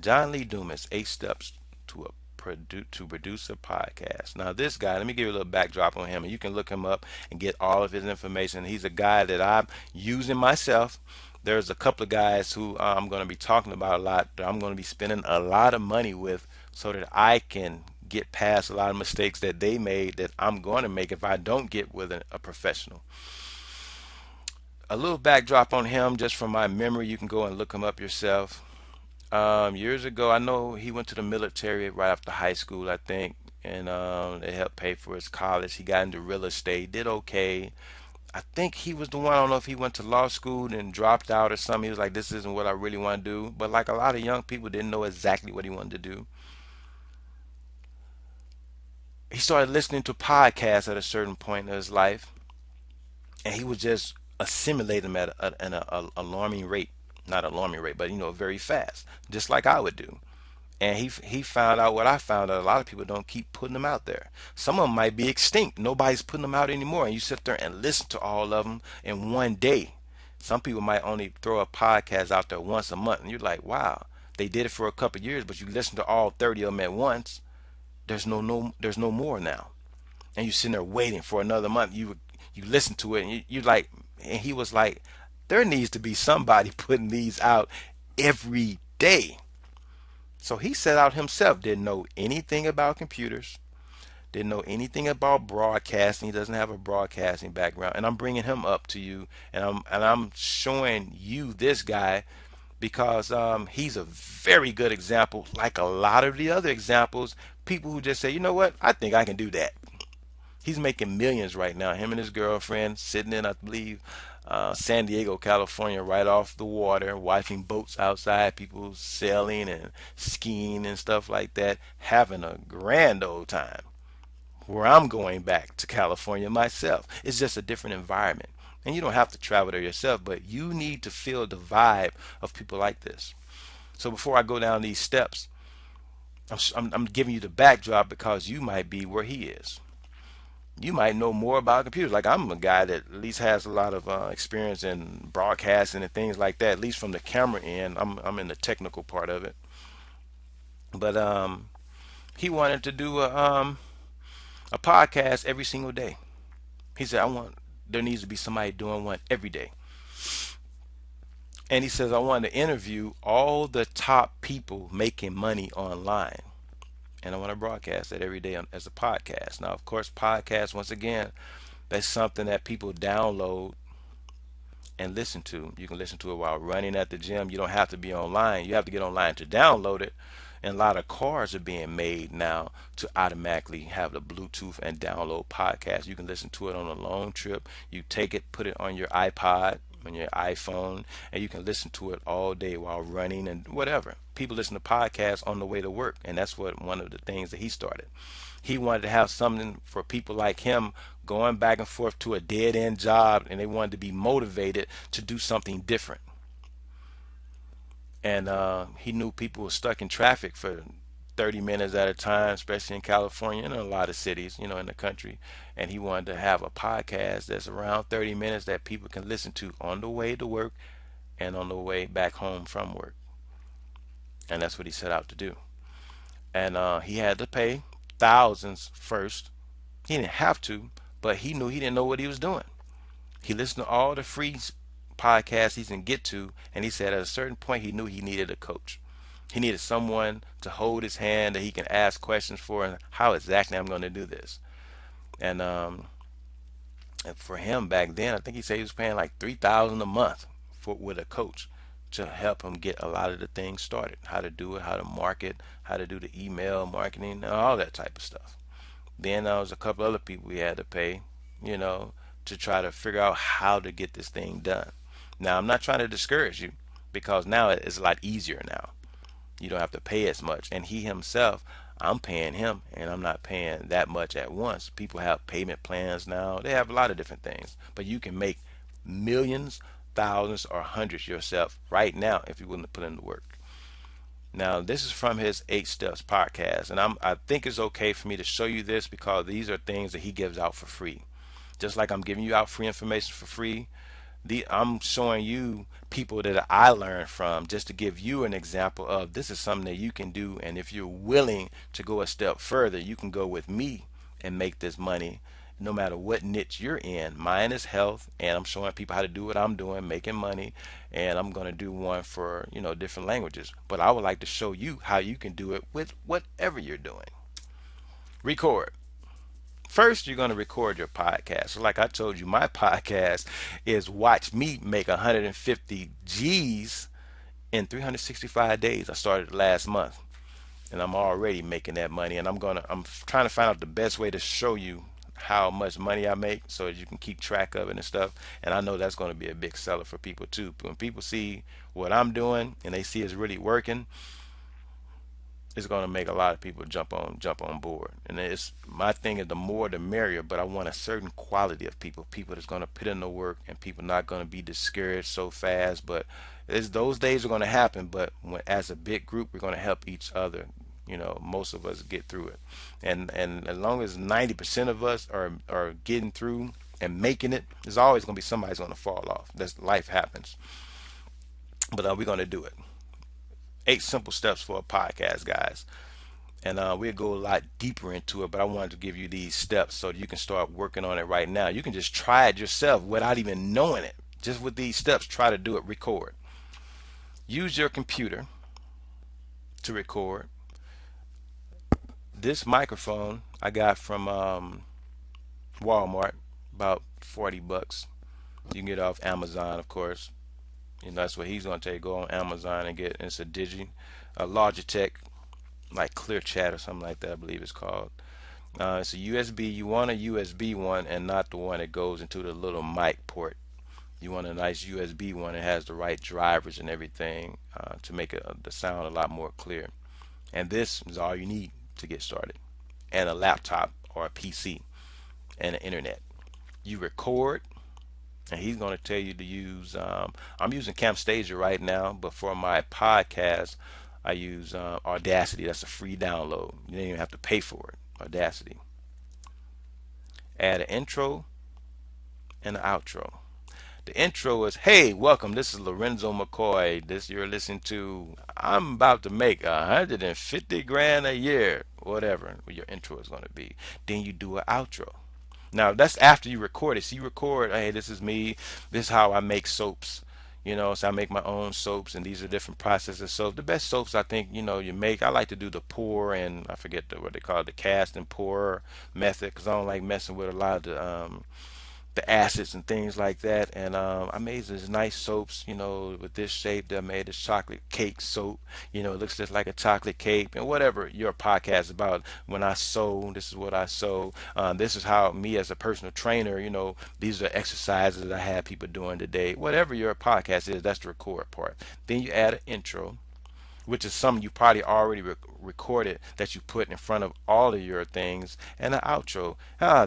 John Lee Dumas, 8 Steps to produce a podcast. Now, this guy, let me give you a little backdrop on him, and you can look him up and get all of his information. He's a guy that I'm using myself. There's a couple of guys who I'm going to be talking about a lot, that I'm going to be spending a lot of money with so that I can get past a lot of mistakes that they made that I'm going to make if I don't get with a professional. A little backdrop on him just from my memory. You can go and look him up yourself. Years ago, I know he went to the military right after high school, I think, and they helped pay for his college. He got into real estate, did okay. I think he was the one. I don't know if he went to law school and dropped out or something. He was like, "This isn't what I really want to do." But like a lot of young people, didn't know exactly what he wanted to do. He started listening to podcasts at a certain point in his life, and he was just assimilating them at an alarming rate. Not alarming rate, but very fast, just like I would do. And he found out what I found out. A lot of people don't keep putting them out there. Some of them might be extinct. Nobody's putting them out anymore. And you sit there and listen to all of them in one day. Some people might only throw a podcast out there once a month, and you're like, wow, they did it for a couple of years, but you listen to all 30 of them at once. There's no more now, and you're sitting there waiting for another month. You listen to it, and you like, and he was like, there needs to be somebody putting these out every day. So he set out himself, didn't know anything about computers, didn't know anything about broadcasting. He doesn't have a broadcasting background. And I'm bringing him up to you, and I'm showing you this guy because he's a very good example. Like a lot of the other examples, people who just say, you know what, I think I can do that. He's making millions right now. Him and his girlfriend sitting in, I believe, San Diego, California, right off the water, watching boats outside, people sailing and skiing and stuff like that, having a grand old time. Where I'm going back to California myself, it's just a different environment. And you don't have to travel there yourself, but you need to feel the vibe of people like this. So before I go down these steps, I'm giving you the backdrop because you might be where he is. You might know more about computers. Like I'm a guy that at least has a lot of experience in broadcasting and things like that. At least from the camera end, I'm in the technical part of it. But he wanted to do a podcast every single day. He said, there needs to be somebody doing one every day. And he says, I want to interview all the top people making money online. And I want to broadcast that every day as a podcast. Now, of course, podcast, once again, that's something that people download and listen to. You can listen to it while running at the gym. You don't have to be online. You have to get online to download it. And a lot of cars are being made now to automatically have the Bluetooth and download podcasts. You can listen to it on a long trip. You take it, put it on your iPod, on your iPhone, and you can listen to it all day while running and whatever. People listen to podcasts on the way to work, and that's what one of the things that he started. He wanted to have something for people like him going back and forth to a dead end job, and they wanted to be motivated to do something different. And he knew people were stuck in traffic for 30 minutes at a time, especially in California and in a lot of cities, in the country. And he wanted to have a podcast that's around 30 minutes that people can listen to on the way to work and on the way back home from work. And that's what he set out to do. And he had to pay thousands first. He didn't have to, but he knew he didn't know what he was doing. He listened to all the free podcasts he can get to, and he said at a certain point he knew he needed a coach. He needed someone to hold his hand that he can ask questions for, and how exactly I'm going to do this. And for him back then, I think he said he was paying like 3,000 a month for with a coach to help him get a lot of the things started, how to do it, how to market, how to do the email marketing, and all that type of stuff. Then there was a couple other people we had to pay, you know, to try to figure out how to get this thing done. Now, I'm not trying to discourage you because now it's a lot easier now. You don't have to pay as much. And he himself, I'm paying him and I'm not paying that much at once. People have payment plans now. They have a lot of different things. But you can make millions, thousands, or hundreds yourself right now if you're willing to put in the work. Now, this is from his 8 Steps podcast, and I think it's okay for me to show you this because these are things that he gives out for free. Just like I'm giving you out free information for free, I'm showing you people that I learned from just to give you an example of this is something that you can do. And if you're willing to go a step further, you can go with me and make this money no matter what niche you're in. Mine is health, and I'm showing people how to do what I'm doing, making money, and I'm going to do one for, different languages. But I would like to show you how you can do it with whatever you're doing. Record. First, you're going to record your podcast. So like I told you, my podcast is watch me make 150 G's in 365 days. I started last month, and I'm already making that money. And I'm trying to find out the best way to show you how much money I make so that you can keep track of it and stuff. And I know that's going to be a big seller for people too. When people see what I'm doing and they see it's really working, it's going to make a lot of people jump on board. And it's my thing is the more the merrier, but I want a certain quality of people that's going to put in the work, and people not going to be discouraged so fast. But those days are going to happen, but as a big group we're going to help each other. Most of us get through it, and as long as 90% of us are getting through and making it, there's always going to be somebody's going to fall off. That's life happens. But we're going to do it. 8 simple steps for a podcast, guys. And we'll go a lot deeper into it, but I wanted to give you these steps so that you can start working on it right now. You can just try it yourself without even knowing it. Just with these steps, try to do it. Record. Use your computer to record. This microphone I got from Walmart, about 40 bucks. You can get it off Amazon, of course. That's what he's going to take. Go on Amazon and get, it's a Logitech, like Clear Chat or something like that, I believe it's called. It's a USB. You want a USB one and not the one that goes into the little mic port. You want a nice USB one that has the right drivers and everything to make the sound a lot more clear. And this is all you need to get started. And a laptop or a PC and an internet. You record, and he's going to tell you to use I'm using Camtasia right now, but for my podcast I use Audacity. That's a free download. You don't even have to pay for it. Audacity. Add an intro and an outro. The intro is, hey, welcome, this is Lorenzo McCoy. This you're listening to, I'm about to make 150 grand a year. whatever your intro is going to be. Then you do an outro. Now that's after you record it. So you record, hey, this is me. This is how I make soaps. So I make my own soaps, and these are different processes. So the best soaps I think you make. I like to do the pour, and I forget what they call it, the cast and pour method, because I don't like messing with a lot of the acids and things like that. And I made these nice soaps, with this shape. That I made this chocolate cake soap. It looks just like a chocolate cake. And whatever your podcast is about, when I sew, this is what I sew. This is how me as a personal trainer, these are exercises that I have people doing today. Whatever your podcast is, that's the record part. Then you add an intro, which is something you probably already recorded that you put in front of all of your things, and an outro.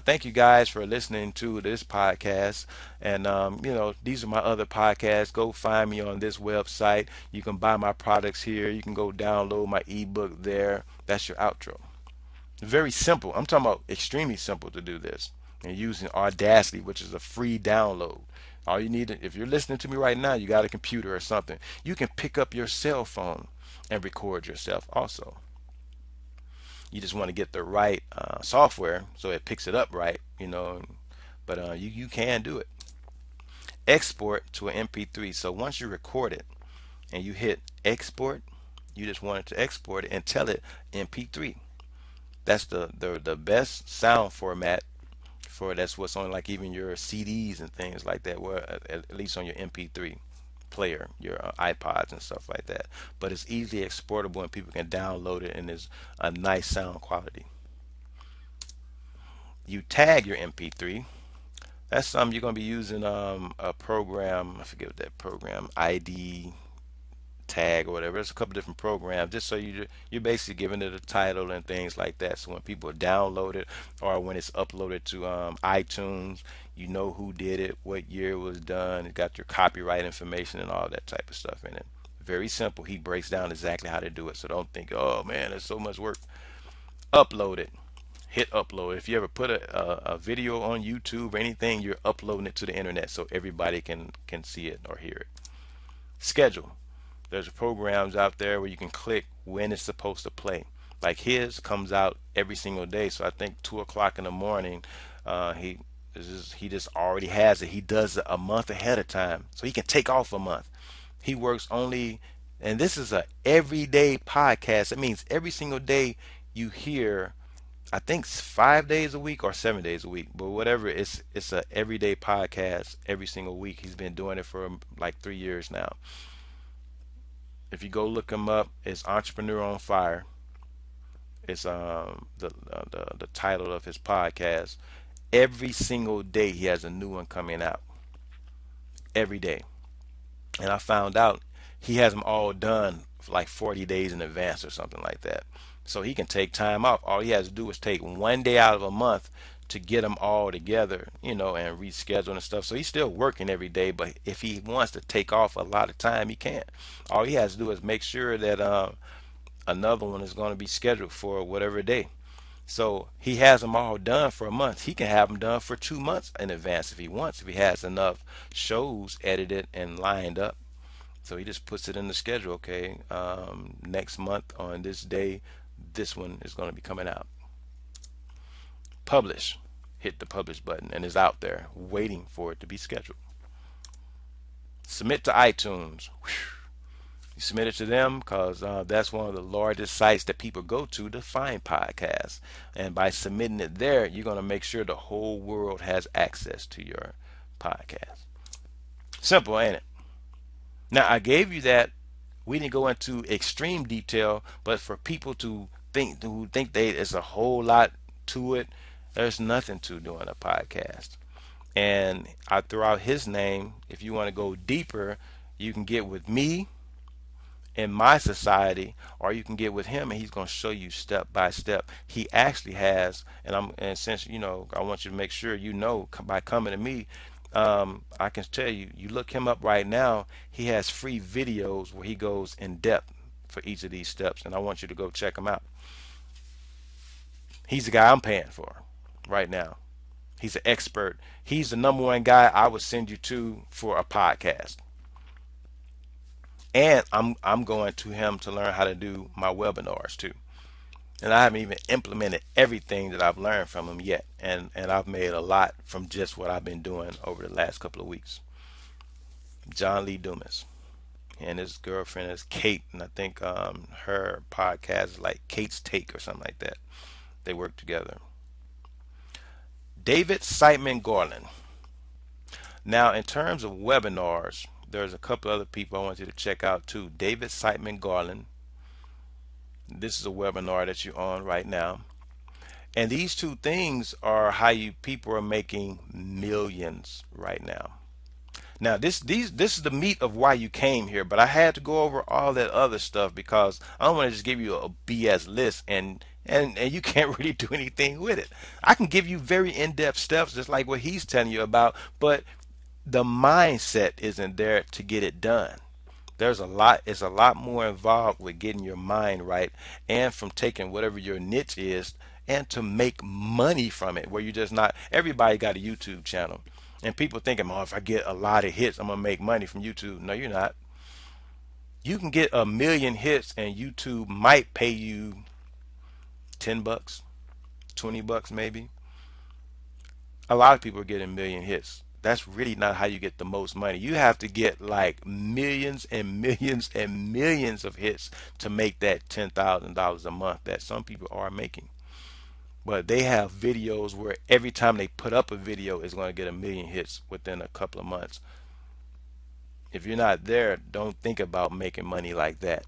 Thank you guys for listening to this podcast. And, these are my other podcasts. Go find me on this website. You can buy my products here. You can go download my ebook there. That's your outro. Very simple. I'm talking about extremely simple to do this. And using Audacity, which is a free download. All you need, if you're listening to me right now, you got a computer or something. You can pick up your cell phone and record yourself also. You just want to get the right software so it picks it up right. But you can do it. Export to an MP3. So once you record it and you hit export, you just want it to export it and tell it MP3. That's the best sound format for. That's what's on like even your CDs and things like that. Well, at least on your MP3 player, your iPods and stuff like that. But it's easily exportable and people can download it, and it's a nice sound quality. You tag your MP3. That's something you're going to be using a program. I forget what that program ID tag or whatever. There's a couple different programs just so you're basically giving it a title and things like that. So when people download it or when it's uploaded to iTunes, you know who did it, what year it was done. It got your copyright information and all that type of stuff in it. Very simple. He breaks down exactly how to do it. So don't think, oh man, there's so much work. Upload it. Hit upload. If you ever put a video on YouTube or anything, you're uploading it to the internet so everybody can see it or hear it. Schedule. There's programs out there where you can click when it's supposed to play. Like his comes out every single day, so I think 2 o'clock in the morning. He just already has it. He does it a month ahead of time, so he can take off a month. He works only, and this is a everyday podcast. It means every single day you hear. I think 5 days a week or 7 days a week, but whatever. It's a everyday podcast every single week. He's been doing it for like 3 years now. If you go look him up, it's Entrepreneur on Fire. It's the title of his podcast. Every single day he has a new one coming out. Every day. And I found out he has them all done for like 40 days in advance or something like that. So he can take time off. All he has to do is take one day out of a month to get them all together, and reschedule and stuff. So he's still working every day, but if he wants to take off a lot of time, he can. All he has to do is make sure that another one is going to be scheduled for whatever day. So he has them all done for a month. He can have them done for 2 months in advance if he wants, if he has enough shows edited and lined up. So he just puts it in the schedule. Okay, next month on this day, this one is going to be coming out. Publish. Hit the publish button and it's out there waiting for it to be scheduled. Submit to iTunes. You submit it to them because that's one of the largest sites that people go to find podcasts. And by submitting it there, you're going to make sure the whole world has access to your podcast. Simple, ain't it? Now, I gave you that. We didn't go into extreme detail, but for people to think there's a whole lot to it, there's nothing to doing a podcast. And I throw out his name. If you want to go deeper, you can get with me in my society, or you can get with him and he's going to show you step by step. He actually has, and since I want you to make sure by coming to me, I can tell you, you look him up right now, he has free videos where he goes in depth for each of these steps, and I want you to go check him out. He's the guy I'm paying for right now. He's an expert. He's the number one guy I would send you to for a podcast. And I'm going to him to learn how to do my webinars too. And I haven't even implemented everything that I've learned from him yet. And I've made a lot from just what I've been doing over the last couple of weeks. John Lee Dumas. And his girlfriend is Kate, and I think her podcast is like Kate's Take or something like that. They work together. David Siteman Garland. Now, in terms of webinars, there's a couple other people I want you to check out too. David Siteman Garland. This is a webinar that you're on right now. And these two things are how you people are making millions right now. Now this is the meat of why you came here, but I had to go over all that other stuff because I don't want to just give you a BS list and you can't really do anything with it. I can give you very in-depth steps just like what he's telling you about, but the mindset isn't there to get it done. There's a lot, it's a lot more involved with getting your mind right and from taking whatever your niche is and to make money from it where you're just not, everybody got a YouTube channel and people thinking, oh, if I get a lot of hits I'm gonna make money from YouTube. No, you're not. You can get a million hits and YouTube might pay you $10, $20 maybe. A lot of people are getting million hits. That's really not how you get the most money. You have to get like millions and millions and millions of hits to make that $10,000 a month that some people are making. But they have videos where every time they put up a video is going to get a million hits within a couple of months. If you're not there, don't think about making money like that.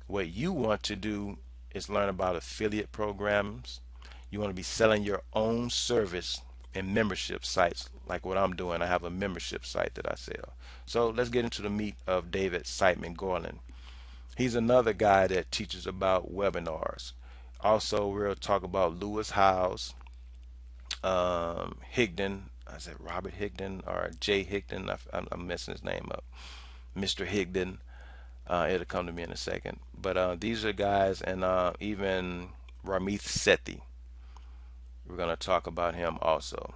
What you want to do is learn about affiliate programs. You want to be selling your own service in membership sites like what I'm doing. I have a membership site that I sell. So let's get into the meat of David Siteman Garland. He's another guy that teaches about webinars. Also, we'll talk about Lewis Howes, Higdon. I said Robert Higdon or Jay Higdon. I'm messing his name up. Mr. Higdon. It'll come to me in a second. But these are guys, and even Ramith Sethi. We're going to talk about him also.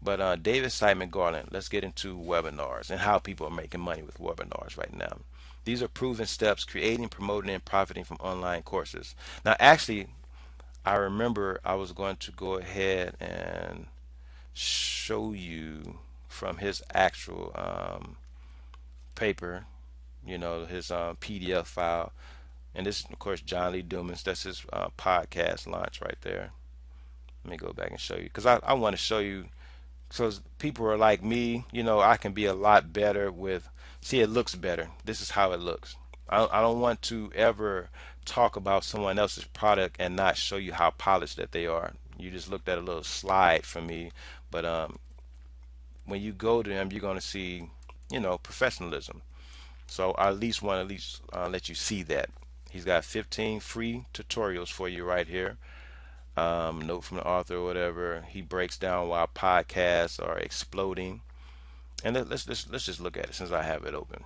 But David Siteman Garland, let's get into webinars and how people are making money with webinars right now. These are proven steps creating, promoting, and profiting from online courses. Now, actually, I remember I was going to go ahead and show you from his actual paper, his PDF file. And this, of course, John Lee Dumas. That's his podcast launch right there. Let me go back and show you because I want to show you. So people are like me, I can be a lot better with, see, it looks better. This is how it looks. I don't want to ever talk about someone else's product and not show you how polished that they are. You just looked at a little slide from me, but when you go to them, you're going to see, professionalism. So I at least want to let you see that. He's got 15 free tutorials for you right here. Note from the author or whatever. He breaks down why podcasts are exploding. And let's just look at it since I have it open.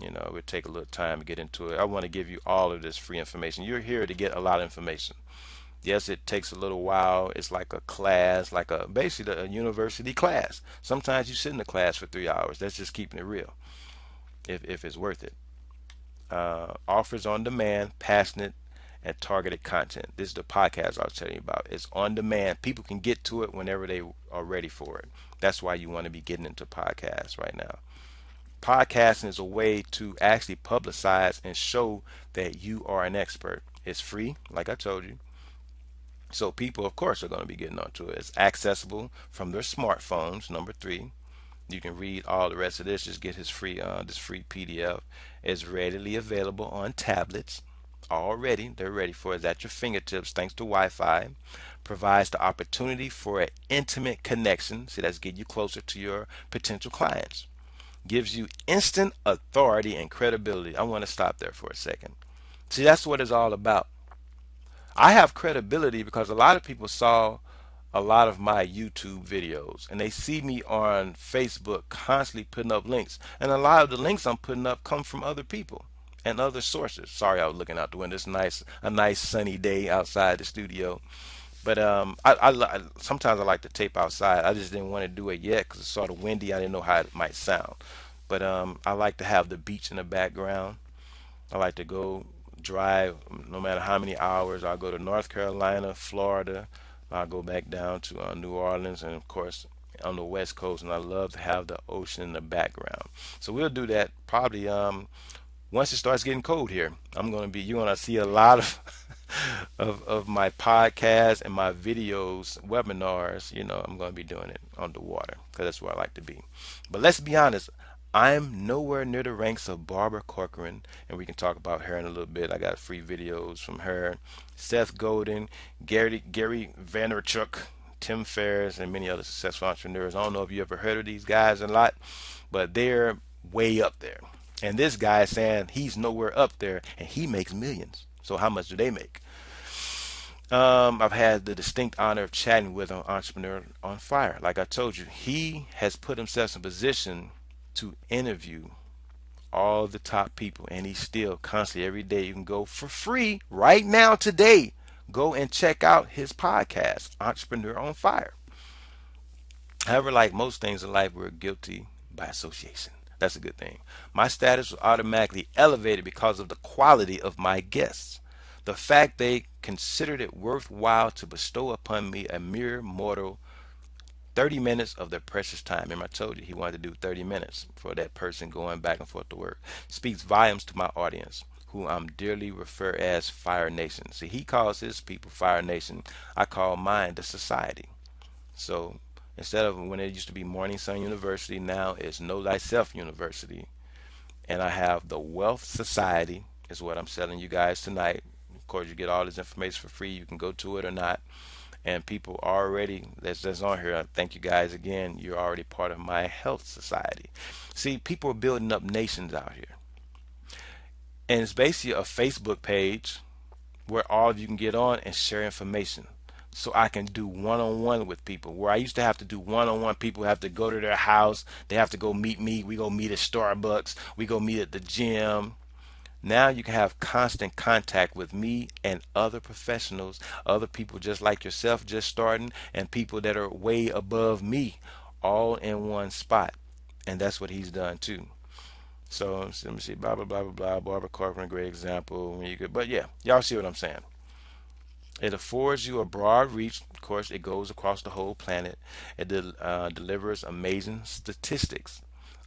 It would take a little time to get into it. I want to give you all of this free information. You're here to get a lot of information. Yes, it takes a little while. It's like a class, like basically a university class. Sometimes you sit in the class for 3 hours. That's just keeping it real. If it's worth it. Offers on demand, passionate, and targeted content. This is the podcast I was telling you about. It's on demand. People can get to it whenever they are ready for it. That's why you want to be getting into podcasts right now. Podcasting is a way to actually publicize and show that you are an expert. It's free, like I told you. So people, of course, are going to be getting onto it. It's accessible from their smartphones. Number three, you can read all the rest of this. Just get his free PDF. It's readily available on tablets. Already, they're ready for it. It's at your fingertips thanks to Wi-Fi. Provides the opportunity for an intimate connection. See, that's getting you closer to your potential clients. Gives you instant authority and credibility. I want to stop there for a second. See, that's what it's all about. I have credibility because a lot of people saw a lot of my YouTube videos and they see me on Facebook constantly putting up links. And a lot of the links I'm putting up come from other people and other sources. Sorry, I was looking out the window. It's a nice sunny day outside the studio. But sometimes I like to tape outside. I just didn't want to do it yet because it's sort of windy. I didn't know how it might sound. But I like to have the beach in the background. I like to go drive no matter how many hours. I'll go to North Carolina, Florida. I'll go back down to New Orleans, and of course on the West Coast. And I love to have the ocean in the background. So we'll do that probably once it starts getting cold here. You're gonna see a lot of of my podcasts and my videos, webinars. I'm gonna be doing it on the water because that's where I like to be. But let's be honest, I'm nowhere near the ranks of Barbara Corcoran, and we can talk about her in a little bit. I got free videos from her, Seth Godin, Gary Vaynerchuk, Tim Ferriss, and many other successful entrepreneurs. I don't know if you ever heard of these guys a lot, but they're way up there. And this guy is saying he's nowhere up there, and he makes millions. So how much do they make? I've had the distinct honor of chatting with an entrepreneur on fire. Like I told you, he has put himself in position to interview all the top people, and he's still constantly every day. You can go for free right now today. Go and check out his podcast, Entrepreneur on Fire. However, like most things in life, we're guilty by association. That's a good thing. My status was automatically elevated because of the quality of my guests. The fact they considered it worthwhile to bestow upon me, a mere mortal, 30 minutes of their precious time. Remember, I told you he wanted to do 30 minutes for that person going back and forth to work. Speaks volumes to my audience, who I'm dearly refer as Fire Nation. See, he calls his people Fire Nation. I call mine the Society. So instead of when it used to be Morning Sun University, now it's Know Thyself University. And I have the Wealth Society, is what I'm selling you guys tonight. Of course, you get all this information for free. You can go to it or not. And people already that's on here, I thank you guys again. You're already part of my health society. See, people are building up nations out here. And it's basically a Facebook page where all of you can get on and share information. So I can do one-on-one with people. Where I used to have to do one-on-one, people have to go to their house. They have to go meet me. We go meet at Starbucks. We go meet at the gym. Now you can have constant contact with me and other professionals, other people just like yourself, just starting, and people that are way above me, all in one spot. And that's what he's done too. So let me see, blah blah blah blah blah. Barbara Corcoran, great example. When you could, but yeah, y'all see what I'm saying. It affords you a broad reach. Of course, it goes across the whole planet. It delivers amazing statistics.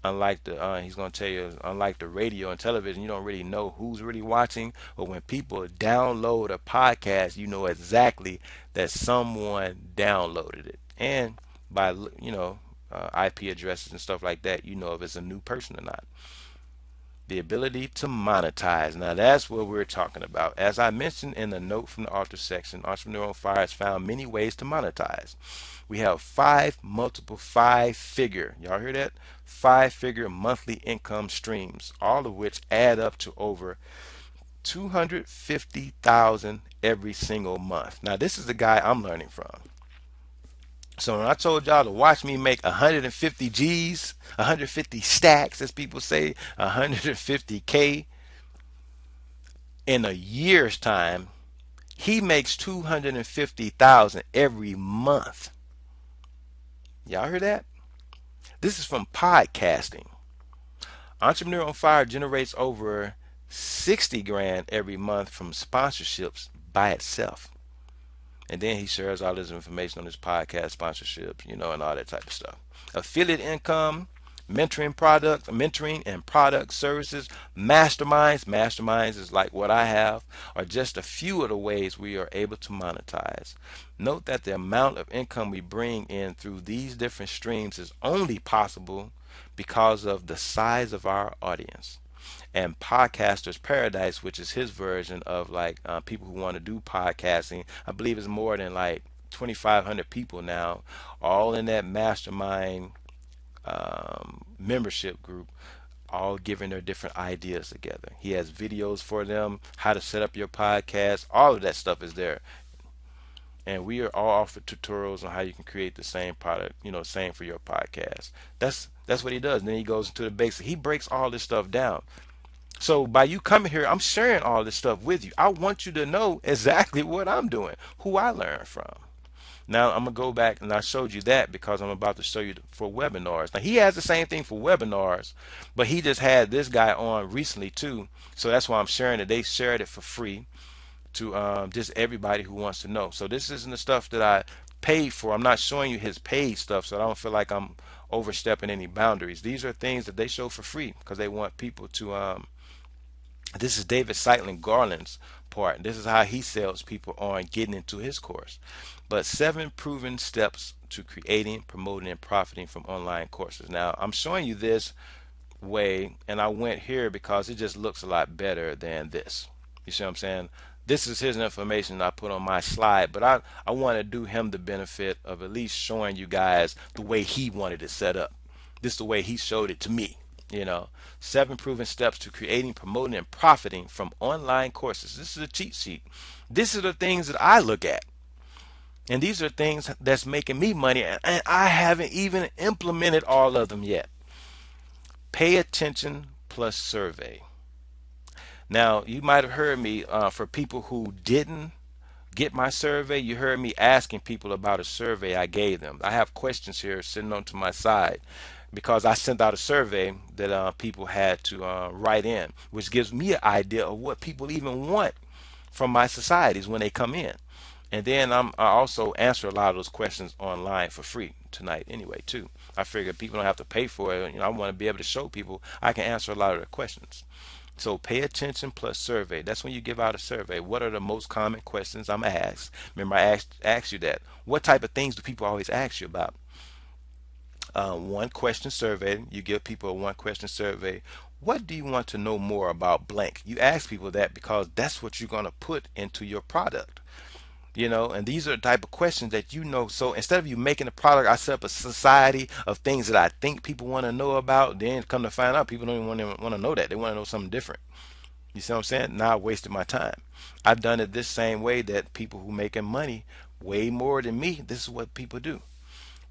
Unlike he's going to tell you, unlike the radio and television, you don't really know who's really watching. But when people download a podcast, you know exactly that someone downloaded it. And by, IP addresses and stuff like that, you know if it's a new person or not. The ability to monetize. Now that's what we're talking about. As I mentioned in the note from the author section, Entrepreneur on Fire has found many ways to monetize. We have five-figure, y'all hear that? 5-figure monthly income streams, all of which add up to over 250,000 every single month. Now this is the guy I'm learning from. So when I told y'all to watch me make 150 G's, 150 stacks, as people say, 150K in a year's time, he makes 250,000 every month. Y'all hear that? This is from podcasting. Entrepreneur on Fire generates over 60 grand every month from sponsorships by itself. And then he shares all this information on his podcast sponsorships, and all that type of stuff. Affiliate income, mentoring and product services, masterminds. Masterminds is like what I have, are just a few of the ways we are able to monetize. Note that the amount of income we bring in through these different streams is only possible because of the size of our audience. And Podcasters Paradise, which is his version of like people who want to do podcasting, I believe it's more than like 2,500 people now, all in that mastermind membership group, all giving their different ideas together. He has videos for them, how to set up your podcast, all of that stuff is there. And we are all offered tutorials on how you can create the same product, same for your podcast. That's what he does. And then he goes into the basics. He breaks all this stuff down. So by you coming here, I'm sharing all this stuff with you. I want you to know exactly what I'm doing, who I learned from. Now I'm gonna go back and I showed you that because I'm about to show you for webinars. Now he has the same thing for webinars, but he just had this guy on recently too. So that's why I'm sharing it. They shared it for free to just everybody who wants to know. So this isn't the stuff that I paid for. I'm not showing you his paid stuff, so I don't feel like I'm overstepping any boundaries. These are things that they show for free because they want people to this is David Seitlin Garland's part. This is how he sells people on getting into his course. But 7 proven steps to creating, promoting, and profiting from online courses. Now, I'm showing you this way, and I went here because it just looks a lot better than this. You see what I'm saying? This is his information I put on my slide, but I want to do him the benefit of at least showing you guys the way he wanted it set up. This is the way he showed it to me. You know, 7 proven steps to creating, promoting, and profiting from online courses. This is a cheat sheet. This are the things that I look at. And these are things that's making me money, and I haven't even implemented all of them yet. Pay attention plus survey. Now, you might have heard me for people who didn't get my survey, you heard me asking people about a survey I gave them. I have questions here sitting on to my side because I sent out a survey that people had to write in, which gives me an idea of what people even want from my societies when they come in. And then I also answer a lot of those questions online for free tonight anyway too. I figure people don't have to pay for it. You know, I want to be able to show people I can answer a lot of their questions. So pay attention plus survey. That's when you give out a survey. What are the most common questions I'm asked? Remember, I asked you that. What type of things do people always ask you about? One question survey. You give people a one question survey. What do you want to know more about blank? You ask people that because that's what you're going to put into your product. You know, and these are the type of questions that you know. So instead of you making a product, I set up a society of things that I think people want to know about. Then come to find out, people don't even want to know that. They want to know something different. You see what I'm saying? Now I wasted my time. I've done it this same way that people who making money way more than me, this is what people do.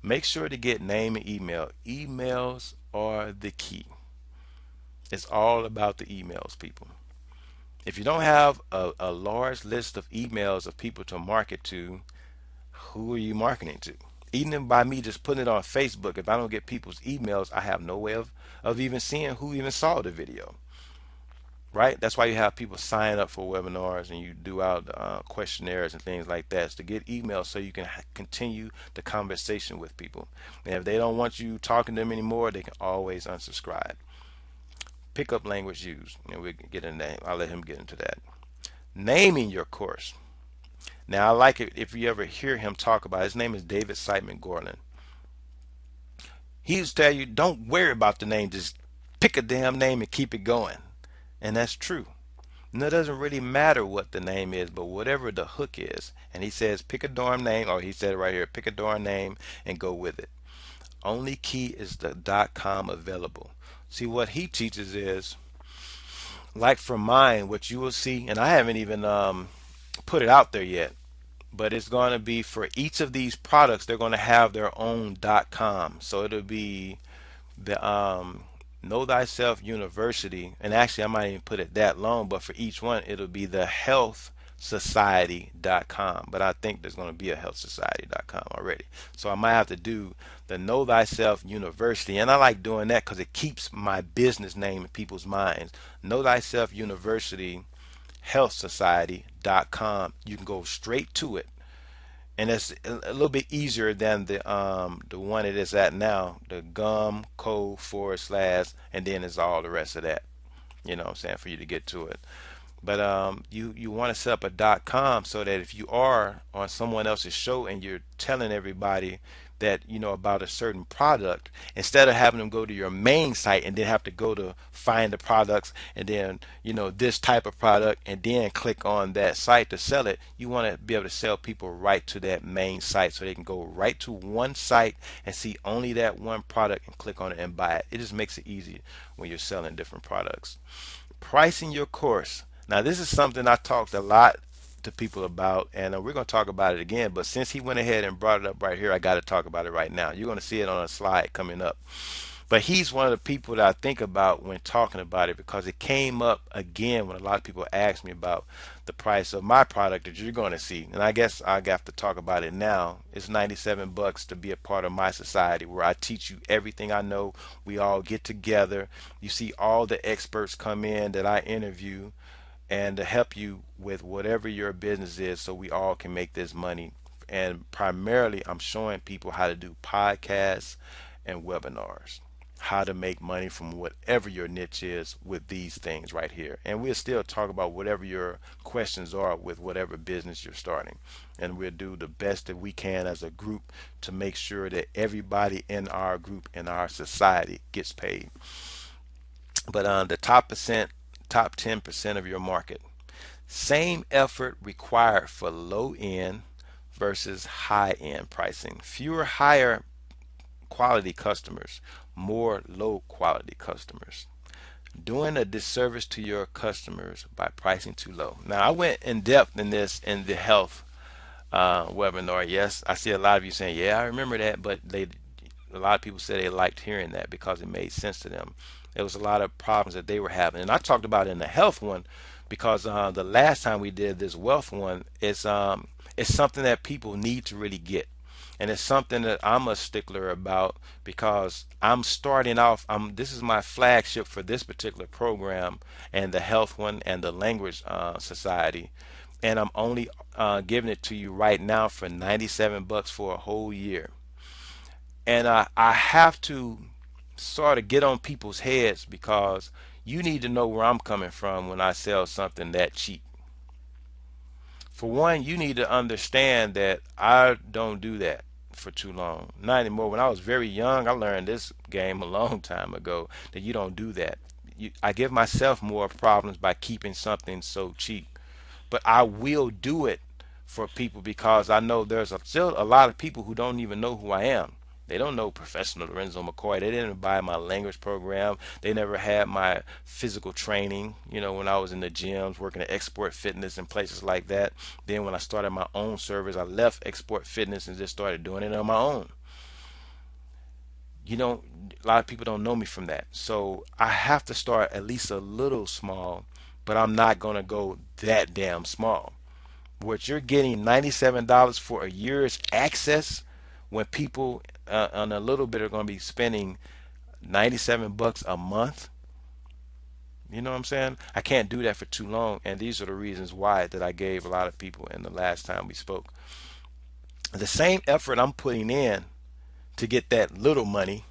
Make sure to get name and email. Emails are the key. It's all about the emails, people. If you don't have a large list of emails of people to market to, who are you marketing to? Even by me just putting it on Facebook, if I don't get people's emails, I have no way of even seeing who even saw the video. Right? That's why you have people sign up for webinars and you do out questionnaires and things like that. It's to get emails so you can continue the conversation with people. And if they don't want you talking to them anymore, they can always unsubscribe. Pick up language used. And we can get into that. I'll let him get into that. Naming your course. Now, I like it if you ever hear him talk about it. His name is David Siteman Garland. He used to tell you, don't worry about the name, just pick a damn name and keep it going. And that's true. And it doesn't really matter what the name is, but whatever the hook is. And he says, pick a darn name, or he said it right here, pick a darn name and go with it. Only key is the .com available. See, what he teaches is, like for mine, what you will see, and I haven't even put it out there yet, but it's going to be for each of these products, they're going to have their own .com. So it'll be the Know Thyself University, and actually I might even put it that long, but for each one it'll be the healthsociety.com. But I think there's going to be a healthsociety.com already. So I might have to do the Know Thyself University, and I like doing that because it keeps my business name in people's minds. Know Thyself University, healthsociety.com. You can go straight to it, and it's a little bit easier than the one it is at now, the gum co forward slash, and then it's all the rest of that. You know what I'm saying, for you to get to it. But you want to set up a .com so that if you are on someone else's show and you're telling everybody that you know about a certain product, instead of having them go to your main site and then have to go to find the products and then you know this type of product and then click on that site to sell it, you want to be able to sell people right to that main site so they can go right to one site and see only that one product and click on it and buy it. It just makes it easy when you're selling different products. Pricing your course. Now, this is something I talked a lot to people about, and we're going to talk about it again. But since he went ahead and brought it up right here, I got to talk about it right now. You're going to see it on a slide coming up. But he's one of the people that I think about when talking about it, because it came up again when a lot of people ask me about the price of my product that you're going to see. And I guess I have to talk about it now. It's 97 bucks to be a part of my society, where I teach you everything I know. We all get together. You see all the experts come in that I interview, and to help you with whatever your business is, so we all can make this money. And primarily, I'm showing people how to do podcasts and webinars, how to make money from whatever your niche is with these things right here. And we'll still talk about whatever your questions are with whatever business you're starting. And we'll do the best that we can as a group to make sure that everybody in our group, in our society, gets paid. But the top 10% of your market, same effort required for low end versus high end pricing. Fewer higher quality customers, more low quality customers. Doing a disservice to your customers by pricing too low. Now, I went in depth in this in the health webinar. Yes, I see a lot of you saying, "Yeah, I remember that," but a lot of people said they liked hearing that because it made sense to them. There was a lot of problems that they were having, and I talked about it in the health one because the last time we did this wealth one, it's something that people need to really get, and it's something that I'm a stickler about because I'm starting off. This is my flagship for this particular program, and the health one and the language society, and I'm only giving it to you right now for 97 bucks for a whole year. And I have to sort of get on people's heads because you need to know where I'm coming from when I sell something that cheap. For one, you need to understand that I don't do that for too long. Not anymore. When I was very young, I learned this game a long time ago that you don't do that. I give myself more problems by keeping something so cheap. But I will do it for people because I know there's still a lot of people who don't even know who I am. They don't know Professional Lorenzo McCoy. They didn't buy my language program. They never had my physical training, when I was in the gyms working at Export Fitness and places like that. Then when I started my own service, I left Export Fitness and just started doing it on my own. A lot of people don't know me from that. So I have to start at least a little small, but I'm not going to go that damn small. What you're getting, $97 for a year's access, when people on a little bit are going to be spending 97 bucks a month. You know what I'm saying? I can't do that for too long, and these are the reasons why that I gave a lot of people in the last time we spoke. The same effort I'm putting in to get that little money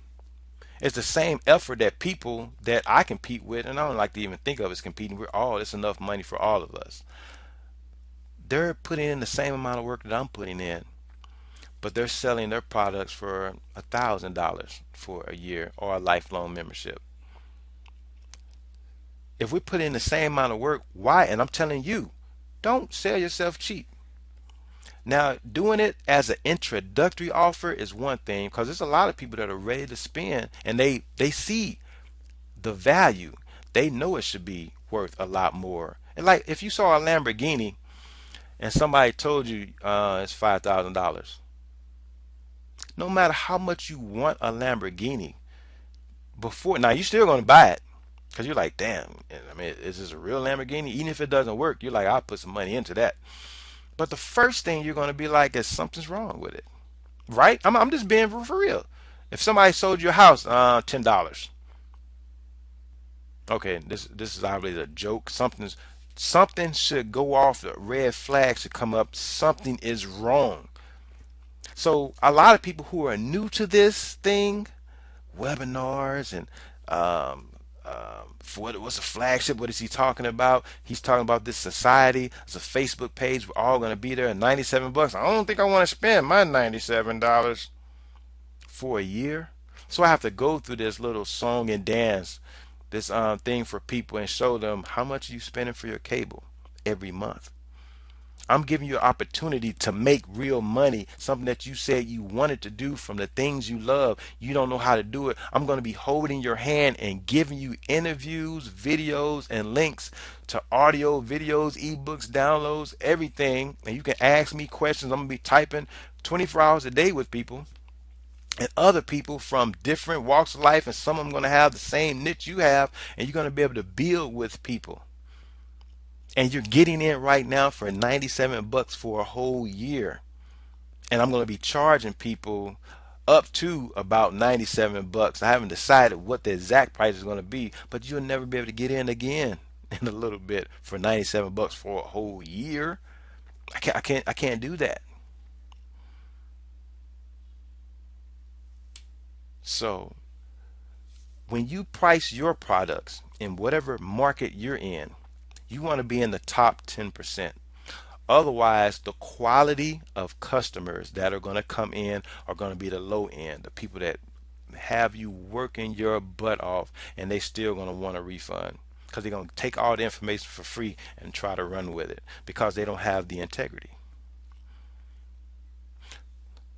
is the same effort that people that I compete with, and I don't like to even think of as competing. It's enough money for all of us. They're putting in the same amount of work that I'm putting in, but they're selling their products for $1,000 for a year or a lifelong membership. If we put in the same amount of work, why? And I'm telling you, don't sell yourself cheap. Now, doing it as an introductory offer is one thing, because there's a lot of people that are ready to spend, and they see the value. They know it should be worth a lot more. And like if you saw a Lamborghini and somebody told you it's $5,000, no matter how much you want a Lamborghini, before now you're still going to buy it because you're like, damn, I mean, is this a real Lamborghini? Even if it doesn't work, you're like, I'll put some money into that. But the first thing you're going to be like is something's wrong with it, right? I'm just being for real. If somebody sold you a house, $10. Okay, this is obviously a joke. Something should go off. The red flag should come up. Something is wrong. So a lot of people who are new to this thing, webinars and what's a flagship? What is he talking about? He's talking about this society. It's a Facebook page. We're all going to be there at 97 bucks. I don't think I want to spend my $97 for a year. So I have to go through this little song and dance, this thing for people, and show them how much you spending for your cable every month. I'm giving you an opportunity to make real money, something that you said you wanted to do from the things you love. You don't know how to do it. I'm going to be holding your hand and giving you interviews, videos, and links to audio, videos, ebooks, downloads, everything. And you can ask me questions. I'm going to be typing 24 hours a day with people. and other people from different walks of life, and some of them going to have the same niche you have, and you're going to be able to build with people. And you're getting in right now for 97 bucks for a whole year. And I'm going to be charging people up to about 97 bucks. I haven't decided what the exact price is going to be, but you'll never be able to get in again in a little bit for 97 bucks for a whole year. I can't do that. So when you price your products in whatever market you're in, you want to be in the top 10%. Otherwise, the quality of customers that are going to come in are going to be the low end, the people that have you working your butt off, and they still going to want a refund because they're going to take all the information for free and try to run with it because they don't have the integrity.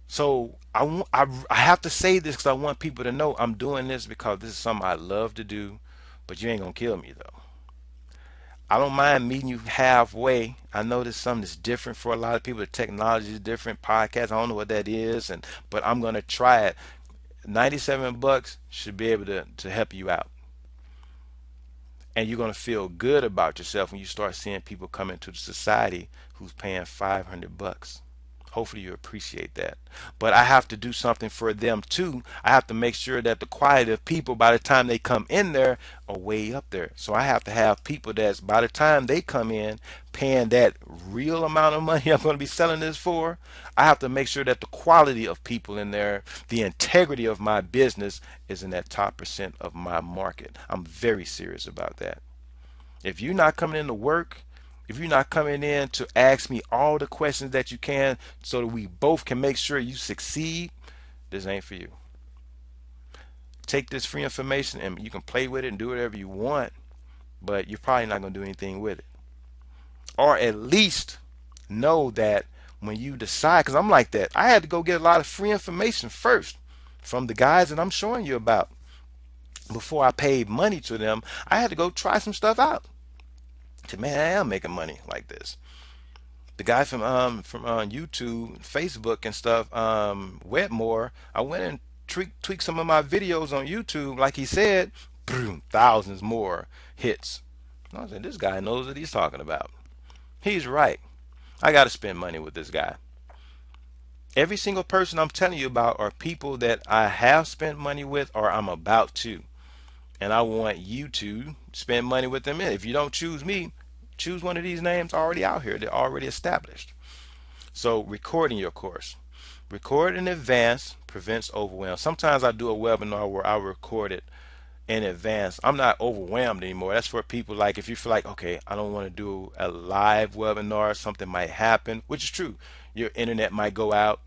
So I have to say this because I want people to know I'm doing this because this is something I love to do, but you ain't gonna kill me though. I don't mind meeting you halfway. I know there's something that's different for a lot of people. The technology is different. Podcasts, I don't know what that is, and but I'm gonna try it. 97 bucks should be able to help you out, and you're gonna feel good about yourself when you start seeing people come into the society who's paying 500 bucks. Hopefully you appreciate that. But I have to do something for them too. I have to make sure that the quality of people by the time they come in there are way up there. So I have to have people that's by the time they come in paying that real amount of money I'm going to be selling this for. I have to make sure that the quality of people in there, the integrity of my business is in that top percent of my market. I'm very serious about that. If you're not coming in to work, if you're not coming in to ask me all the questions that you can so that we both can make sure you succeed, this ain't for you. Take this free information and you can play with it and do whatever you want, but you're probably not going to do anything with it. Or at least know that when you decide, because I'm like that, I had to go get a lot of free information first from the guys that I'm showing you about. Before I paid money to them, I had to go try some stuff out. To man, I am making money like this. The guy from YouTube, Facebook, and stuff, Wetmore. I went and tweaked some of my videos on YouTube, like he said, boom, thousands more hits. I said, this guy knows what he's talking about. He's right. I got to spend money with this guy. Every single person I'm telling you about are people that I have spent money with or I'm about to. And I want you to spend money with them. If you don't choose me, choose one of these names already out here. They're already established. So recording your course. Record in advance prevents overwhelm. Sometimes I do a webinar where I record it in advance. I'm not overwhelmed anymore. That's for people like if you feel like, okay, I don't want to do a live webinar, something might happen, which is true. Your internet might go out.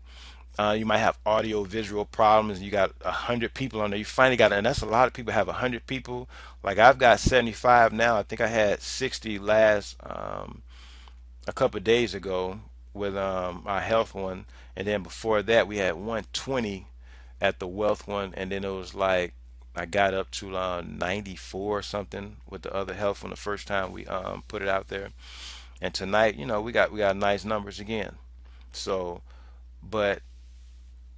You might have audio visual problems. You got 100 people on there. You finally got, and that's a lot of people have 100 people. Like I've got 75 now. I think I had 60 last a couple of days ago with our health one, and then before that we had 120 at the wealth one, and then it was like I got up to 94 or something with the other health one the first time we put it out there. And tonight, we got nice numbers again. So, but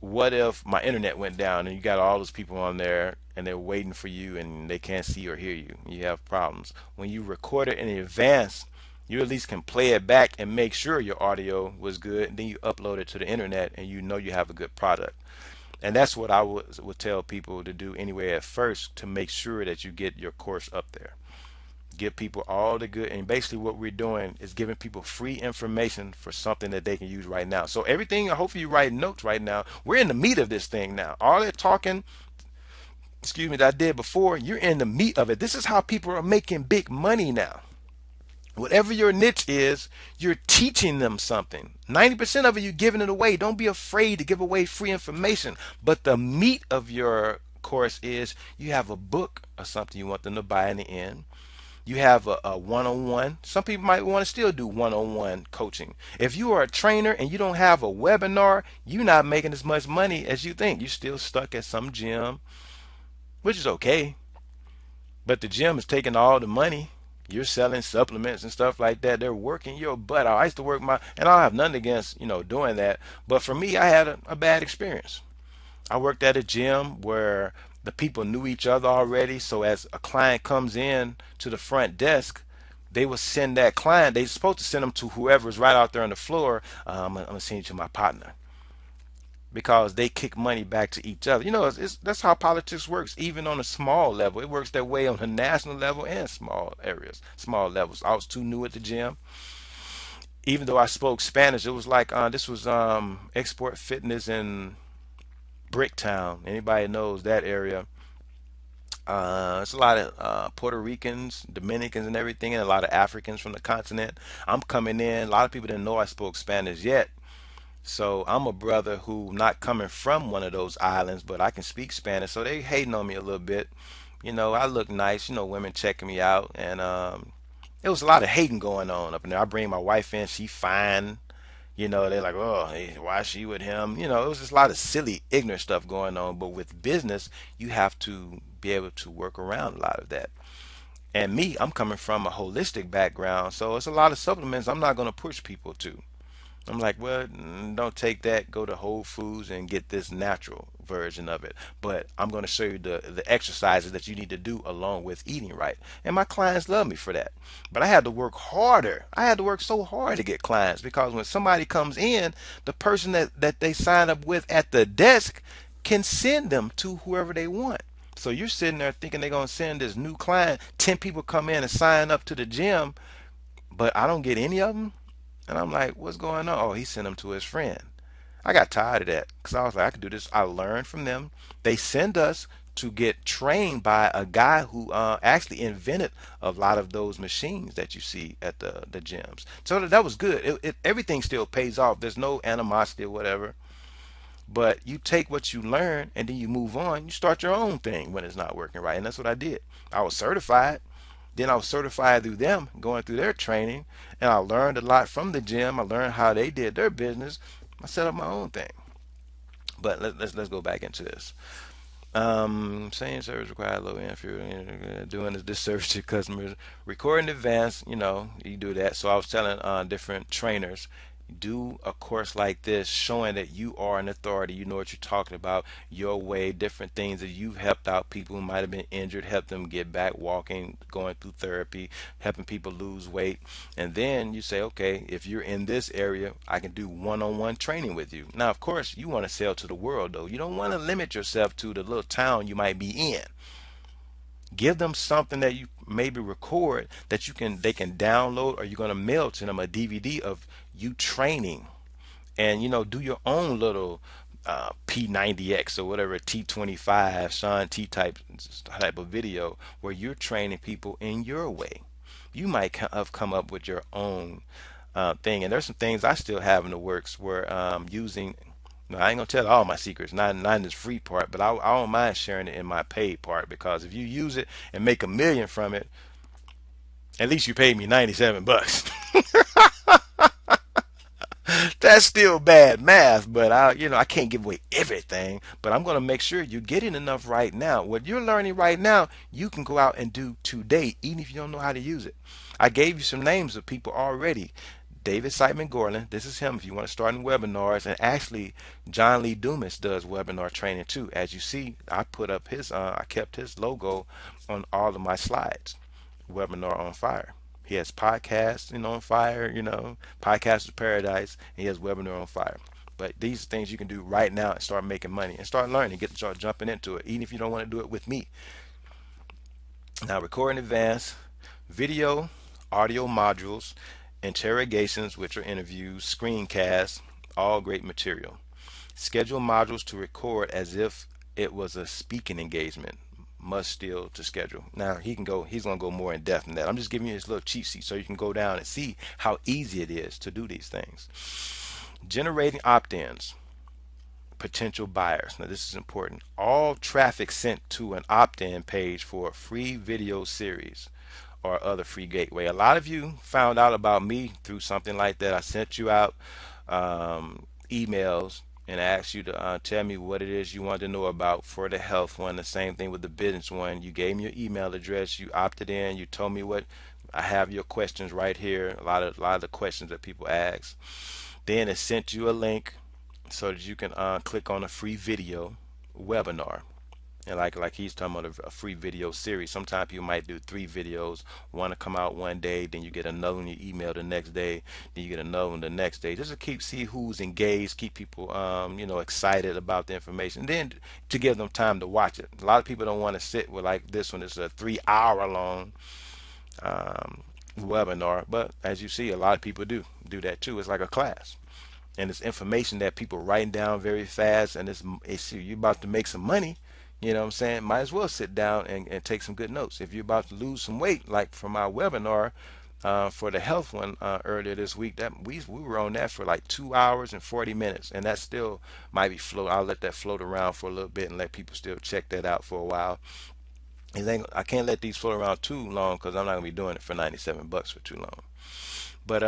what if my internet went down and you got all those people on there and they're waiting for you and they can't see or hear you? You have problems. When you record it in advance, you at least can play it back and make sure your audio was good. And then you upload it to the internet and you know you have a good product. And that's what I would tell people to do anyway at first to make sure that you get your course up there. Give people all the good, and basically what we're doing is giving people free information for something that they can use right now. So everything, hopefully you write notes right now. We're in the meat of this thing now. All that talking, excuse me, that I did before, you're in the meat of it. This is how people are making big money now. Whatever your niche is, you're teaching them something. 90% of it, you're giving it away. Don't be afraid to give away free information. But the meat of your course is you have a book or something you want them to buy in the end. You have a one-on-one. Some people might want to still do one-on-one coaching. If you are a trainer and you don't have a webinar, you're not making as much money as you think. You're still stuck at some gym, which is okay. But the gym is taking all the money. You're selling supplements and stuff like that. They're working your butt out. I used to work and I have nothing against, doing that. But for me, I had a bad experience. I worked at a gym where the people knew each other already. So as a client comes in to the front desk, they will send that client. They're supposed to send them to whoever's right out there on the floor. I'm gonna send you to my partner because they kick money back to each other. That's how politics works. Even on a small level, it works that way on a national level and small areas, small levels. I was too new at the gym. Even though I spoke Spanish, it was like this was Export Fitness in Bricktown. Anybody knows that area? It's a lot of Puerto Ricans, Dominicans, and everything, and a lot of Africans from the continent. I'm coming in. A lot of people didn't know I spoke Spanish yet. So I'm a brother who not coming from one of those islands, but I can speak Spanish. So they hating on me a little bit. I look nice. Women checking me out, and there was a lot of hating going on up in there. I bring my wife in. She fine. They're like, oh, hey, why is she with him? It was just a lot of silly, ignorant stuff going on. But with business, you have to be able to work around a lot of that. And me, I'm coming from a holistic background, so it's a lot of supplements I'm not going to push people to. I'm like, well, don't take that. Go to Whole Foods and get this natural version of it. But I'm going to show you the exercises that you need to do along with eating right. And my clients love me for that. But I had to work harder. I had to work so hard to get clients because when somebody comes in, the person that they sign up with at the desk can send them to whoever they want. So you're sitting there thinking they're going to send this new client. 10 people come in and sign up to the gym, but I don't get any of them. And I'm like, what's going on? Oh, he sent them to his friend. I got tired of that because I was like, I can do this. I learned from them. They send us to get trained by a guy who actually invented a lot of those machines that you see at the gyms. So that was good. Everything still pays off. There's no animosity or whatever. But you take what you learn and then you move on. You start your own thing when it's not working right. And that's what I did. I was certified. Then I was certified through them, going through their training, and I learned a lot from the gym. I learned how they did their business. I set up my own thing. But let's go back into this. Same service required low end fuel, doing this service to customers. Record in advance, you do that. So I was telling different trainers, do a course like this, showing that you are an authority. You know what you're talking about, your way, different things that you've helped out people who might have been injured, help them get back walking, going through therapy, helping people lose weight. And then you say, okay, if you're in this area, I can do one-on-one training with you. Now, of course, you want to sell to the world, though. You don't want to limit yourself to the little town you might be in. Give them something that you maybe record that they can download, or you're going to mail to them a DVD of you training, and do your own little P90X or whatever, T25 Sean T type of video where you're training people in your way. You might have come up with your own thing, and there's some things I still have in the works where using. No, I ain't gonna tell all my secrets, not in this free part, but I don't mind sharing it in my paid part, because if you use it and make 1 million from it, at least you paid me $97. That's still bad math, but I can't give away everything, but I'm going to make sure you're getting enough right now. What you're learning right now, you can go out and do today, even if you don't know how to use it. I gave you some names of people already. David Siteman Gorlin, this is him if you want to start in webinars, and actually John Lee Dumas does webinar training too. As you see, I put up I kept his logo on all of my slides. Webinar on Fire. He has podcasts, on fire, Podcast of Paradise, and he has Webinar on Fire. But these are things you can do right now and start making money and start learning, start jumping into it, even if you don't want to do it with me. Now, record in advance, video, audio modules, interrogations, which are interviews, screencasts, all great material. Schedule modules to record as if it was a speaking engagement. Must still to schedule. Now he's gonna go more in depth than that. I'm just giving you this little cheat sheet so you can go down and see how easy it is to do these things. Generating opt-ins, potential buyers. Now this is important. All traffic sent to an opt-in page for a free video series or other free gateway. A lot of you found out about me through something like that. I sent you out emails and asked you to tell me what it is you want to know about for the health one. The same thing with the business one. You gave me your email address. You opted in. You told me what. I have your questions right here. A lot of the questions that people ask. Then it sent you a link so that you can click on a free video. webinar. And like he's talking about a free video series. Sometimes you might do 3 videos. One to come out one day, then you get another one, you email the next day, then you get another one the next day. Just to see who's engaged, keep people excited about the information. And then to give them time to watch it. A lot of people don't want to sit with like this one. It's a 3 hour long um, webinar, but as you see, a lot of people do that too. It's like a class, and it's information that people writing down very fast, and it's you about to make some money. You know what I'm saying? Might as well sit down and take some good notes. If you're about to lose some weight, like from our webinar for the health one earlier this week, that we were on that for like 2 hours and 40 minutes, and that still might be float. I'll let that float around for a little bit and let people still check that out for a while. I can't let these float around too long because I'm not gonna be doing it for 97 bucks for too long. But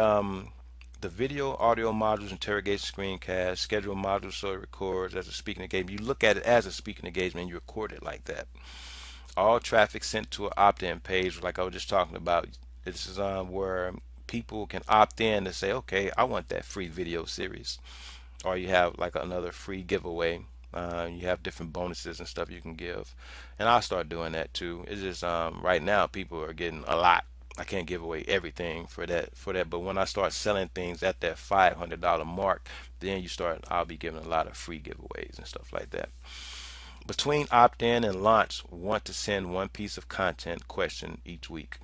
the video, audio modules, interrogation screencast, schedule modules so it records as a speaking engagement. You look at it as a speaking engagement and you record it like that. All traffic sent to an opt-in page, like I was just talking about. This is where people can opt in to say, okay, I want that free video series. Or you have like another free giveaway. You have different bonuses and stuff you can give, and I'll start doing that too. It's just right now people are getting a lot. I can't give away everything for that, but when I start selling things at that $500 mark, then I'll be giving a lot of free giveaways and stuff like that. Between opt-in and launch, want to send one piece of content question each week.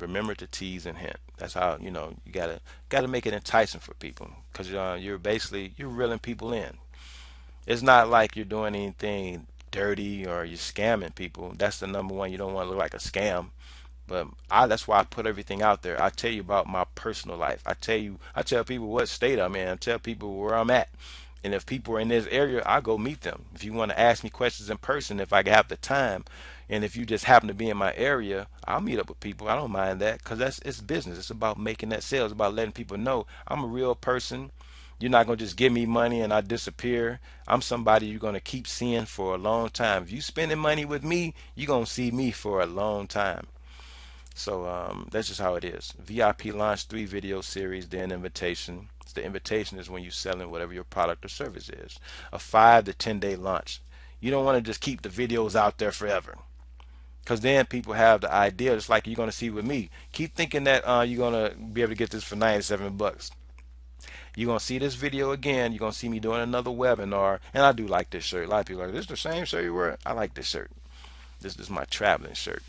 Remember to tease and hint. That's how you gotta make it enticing for people, because you're reeling people in. It's not like you're doing anything dirty or you're scamming people. That's the number one. You don't want to look like a scam. But that's why I put everything out there. I tell you about my personal life. I tell people what state I'm in. I tell people where I'm at. And if people are in this area, I go meet them. If you want to ask me questions in person, if I have the time, and if you just happen to be in my area, I'll meet up with people. I don't mind that, because it's business. It's about making that sales. It's about letting people know I'm a real person. You're not going to just give me money and I disappear. I'm somebody you're going to keep seeing for a long time. If you spending money with me, you're going to see me for a long time. So that's just how it is. VIP launch 3 video series, then invitation. The invitation is when you're selling whatever your product or service is. A 5 to 10 day launch. You don't want to just keep the videos out there forever, because then people have the idea, just like you're going to see with me. Keep thinking that you're going to be able to get this for 97 bucks. You're going to see this video again. You're going to see me doing another webinar. And I do like this shirt. A lot of people are like, this is the same shirt you wear? I like this shirt. This is my traveling shirt.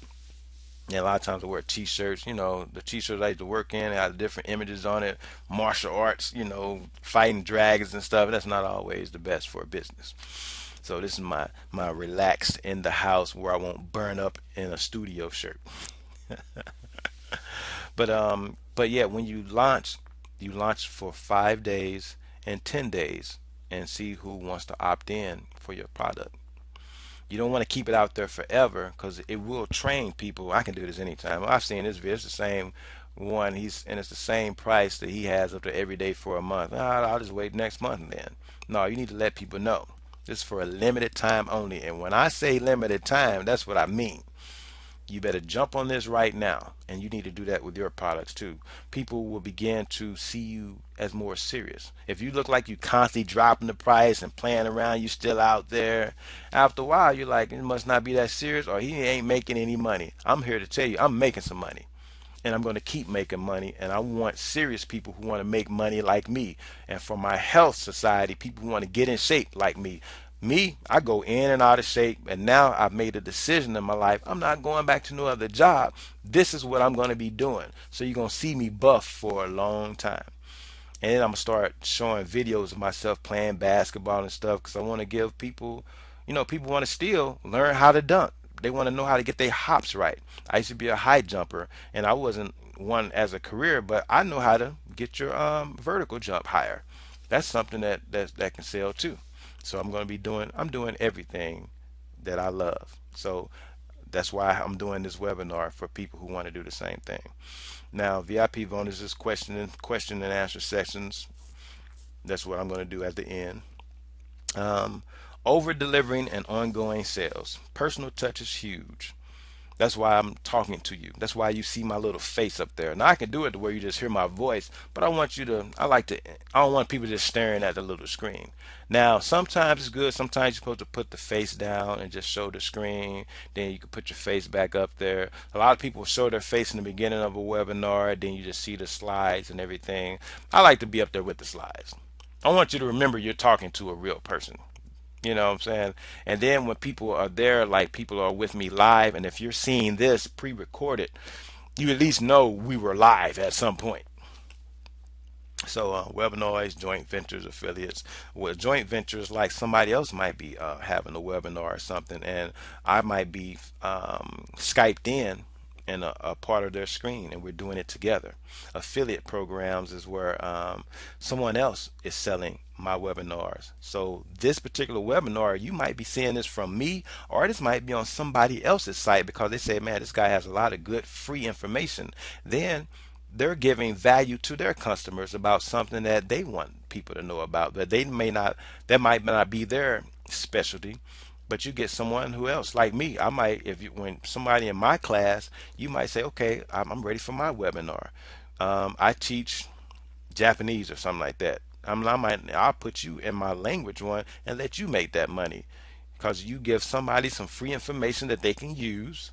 And a lot of times I wear t-shirts, the t-shirts I used to work in, it had different images on it, martial arts, fighting dragons and stuff. That's not always the best for a business. So this is my relaxed in the house where I won't burn up in a studio shirt. But yeah, when you launch for 5 days and 10 days and see who wants to opt in for your product. You don't want to keep it out there forever, because it will train people. I can do this anytime. I've seen this video. It's the same one. And it's the same price that he has up there every day for a month. I'll just wait next month then. No, you need to let people know. This is for a limited time only. And when I say limited time, that's what I mean. You better jump on this right now, and you need to do that with your products too. People will begin to see you as more serious. If you look like you constantly dropping the price and playing around, you still out there, after a while you're like, it must not be that serious, or he ain't making any money. I'm here to tell you, I'm making some money, and I'm going to keep making money, and I want serious people who want to make money like me. And for my health society, people who want to get in shape like me, I go in and out of shape, and now I've made a decision in my life. I'm not going back to no other job. This is what I'm going to be doing. So you're going to see me buff for a long time. And then I'm going to start showing videos of myself playing basketball and stuff, because I want to give people, people want to still learn how to dunk. They want to know how to get their hops right. I used to be a high jumper, and I wasn't one as a career, but I know how to get your vertical jump higher. That's something that can sell too. So I'm doing everything that I love. So that's why I'm doing this webinar for people who want to do the same thing. Now, VIP bonuses, question and answer sections. That's what I'm going to do at the end. Um, Over delivering and ongoing sales. Personal touch is huge. That's why I'm talking to you. That's why you see my little face up there. Now I can do it to where you just hear my voice, but I want you to, I don't want people just staring at the little screen. Now, sometimes it's good. Sometimes you're supposed to put the face down and just show the screen. Then you can put your face back up there. A lot of people show their face in the beginning of a webinar. Then you just see the slides and everything. I like to be up there with the slides. I want you to remember you're talking to a real person. You know what I'm saying? And then when people are there, like people are with me live, and if you're seeing this pre-recorded, you at least know we were live at some point. So webinars, joint ventures, affiliates. Well, joint ventures, like somebody else might be having a webinar or something, and I might be Skyped in a part of their screen, and we're doing it together. Affiliate programs is where someone else is selling my webinars. So this particular webinar, you might be seeing this from me, or this might be on somebody else's site because they say, man, this guy has a lot of good free information. Then they're giving value to their customers about something that they want people to know about, that they may not, that might not be their specialty. But you get someone who else, like me, I might, if you, when somebody in my class, you might say, okay, I'm ready for my webinar. I teach Japanese or something like that. I'll put you in my language one and let you make that money because you give somebody some free information that they can use.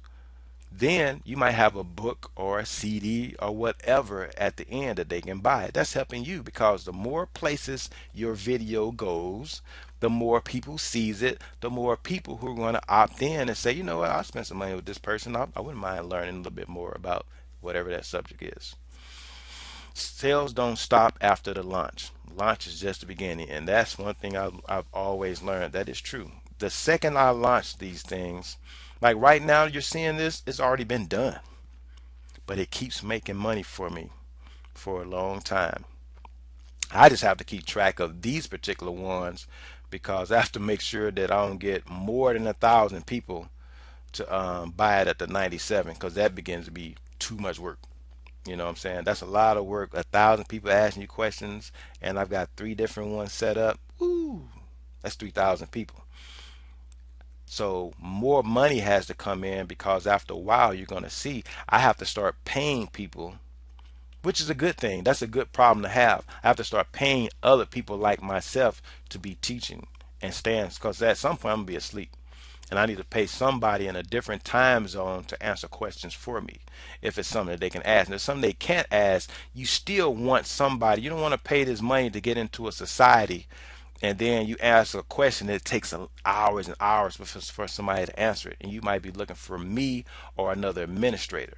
Then you might have a book or a CD or whatever at the end that they can buy. That's helping you because the more places your video goes, the more people sees it, the more people who are going to opt in and say, you know what, I'll spend some money with this person. I wouldn't mind learning a little bit more about whatever that subject is. Sales don't stop after the launch. Launch is just the beginning, and that's one thing I've always learned. That is true. The second I launch these things, like right now, you're seeing this, it's already been done, but it keeps making money for me for a long time. I just have to keep track of these particular ones because I have to make sure that I don't get more than 1,000 people to buy it at the 97 because that begins to be too much work. You know what I'm saying? That's a lot of work. 1,000 people asking you questions, and I've got three different ones set up. Ooh, that's 3,000 people. So more money has to come in because after a while, you're going to see I have to start paying people, which is a good thing. That's a good problem to have. I have to start paying other people like myself to be teaching and staying because at some point I'm going to be asleep and I need to pay somebody in a different time zone to answer questions for me. If it's something that they can ask, and if it's something they can't ask, you still want somebody. You don't want to pay this money to get into a society, and then you ask a question that takes hours and hours for somebody to answer it, and you might be looking for me or another administrator.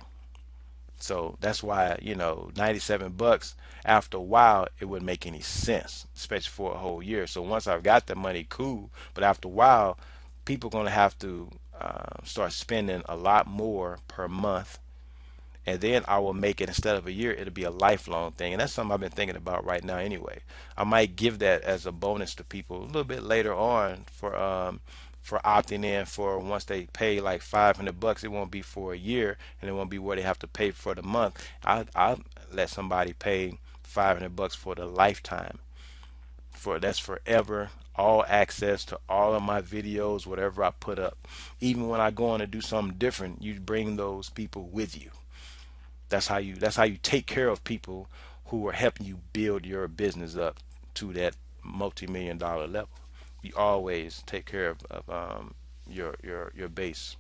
So that's why, 97 bucks after a while, it wouldn't make any sense, especially for a whole year. So once I've got the money, cool. But after a while, people are going to have to start spending a lot more per month. And then I will make it instead of a year, it'll be a lifelong thing. And that's something I've been thinking about right now anyway. I might give that as a bonus to people a little bit later on for opting in for once they pay like 500 bucks, it won't be for a year and it won't be where they have to pay for the month. I'll let somebody pay 500 bucks for the lifetime. For that's forever, all access to all of my videos, whatever I put up. Even when I go on to do something different, you bring those people with you. That's how you take care of people who are helping you build your business up to that multi-million dollar level. You always take care of your base.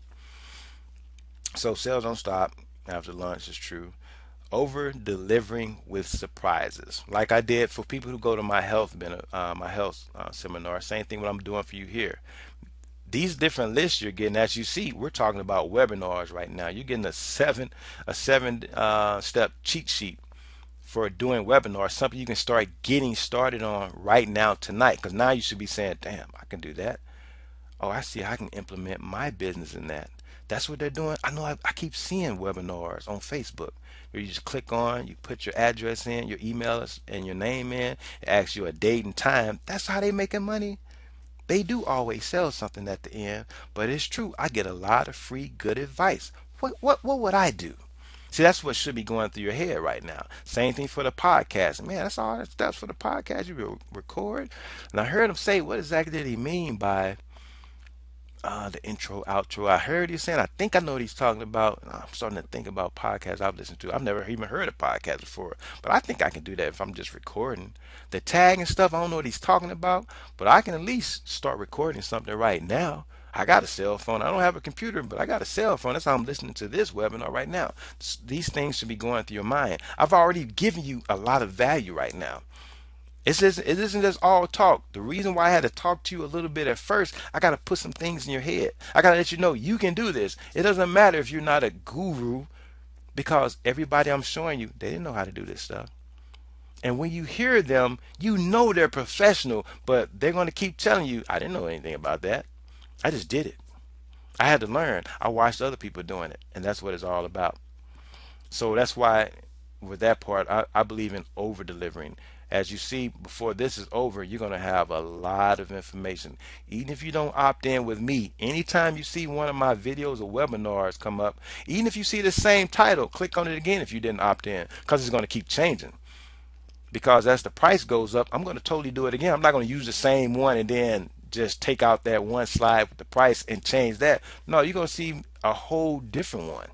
So sales don't stop after lunch is true. Over delivering with surprises, like I did for people who go to my health seminar. Same thing what I'm doing for you here. These different lists you're getting, as you see, we're talking about webinars right now. You're getting a seven step cheat sheet for doing webinars, something you can start getting started on right now tonight. Because now you should be saying, damn, I can do that. Oh, I see I can implement my business in that. That's what they're doing. I know I keep seeing webinars on Facebook where you just click on, you put your address in, your email and your name in, it asks you a date and time. That's how they making money. They do always sell something at the end, but it's true. I get a lot of free good advice. What would I do? See, that's what should be going through your head right now. Same thing for the podcast. Man, that's all that stuff for the podcast you record. And I heard him say, what exactly did he mean by The intro, outro. I heard you saying. I think I know what he's talking about. I'm starting to think about podcasts I've listened to. I've never even heard of podcasts before, but I think I can do that if I'm just recording. The tag and stuff, I don't know what he's talking about, but I can at least start recording something right now. I got a cell phone. I don't have a computer, but I got a cell phone. That's how I'm listening to this webinar right now. These things should be going through your mind. I've already given you a lot of value right now. It isn't just all talk. The reason why I had to talk to you a little bit at first, I got to put some things in your head. I got to let you know you can do this. It doesn't matter if you're not a guru, because everybody I'm showing you, they didn't know how to do this stuff. And when you hear them, you know they're professional, but they're going to keep telling you, I didn't know anything about that. I just did it. I had to learn. I watched other people doing it, and that's what it's all about. So that's why, with that part, I believe in over delivering. As you see, before this is over, you're going to have a lot of information. Even if you don't opt in with me, anytime you see one of my videos or webinars come up, even if you see the same title, click on it again if you didn't opt in, because it's going to keep changing. Because as the price goes up, I'm going to totally do it again. I'm not going to use the same one and then just take out that one slide with the price and change that. No, you're going to see a whole different one,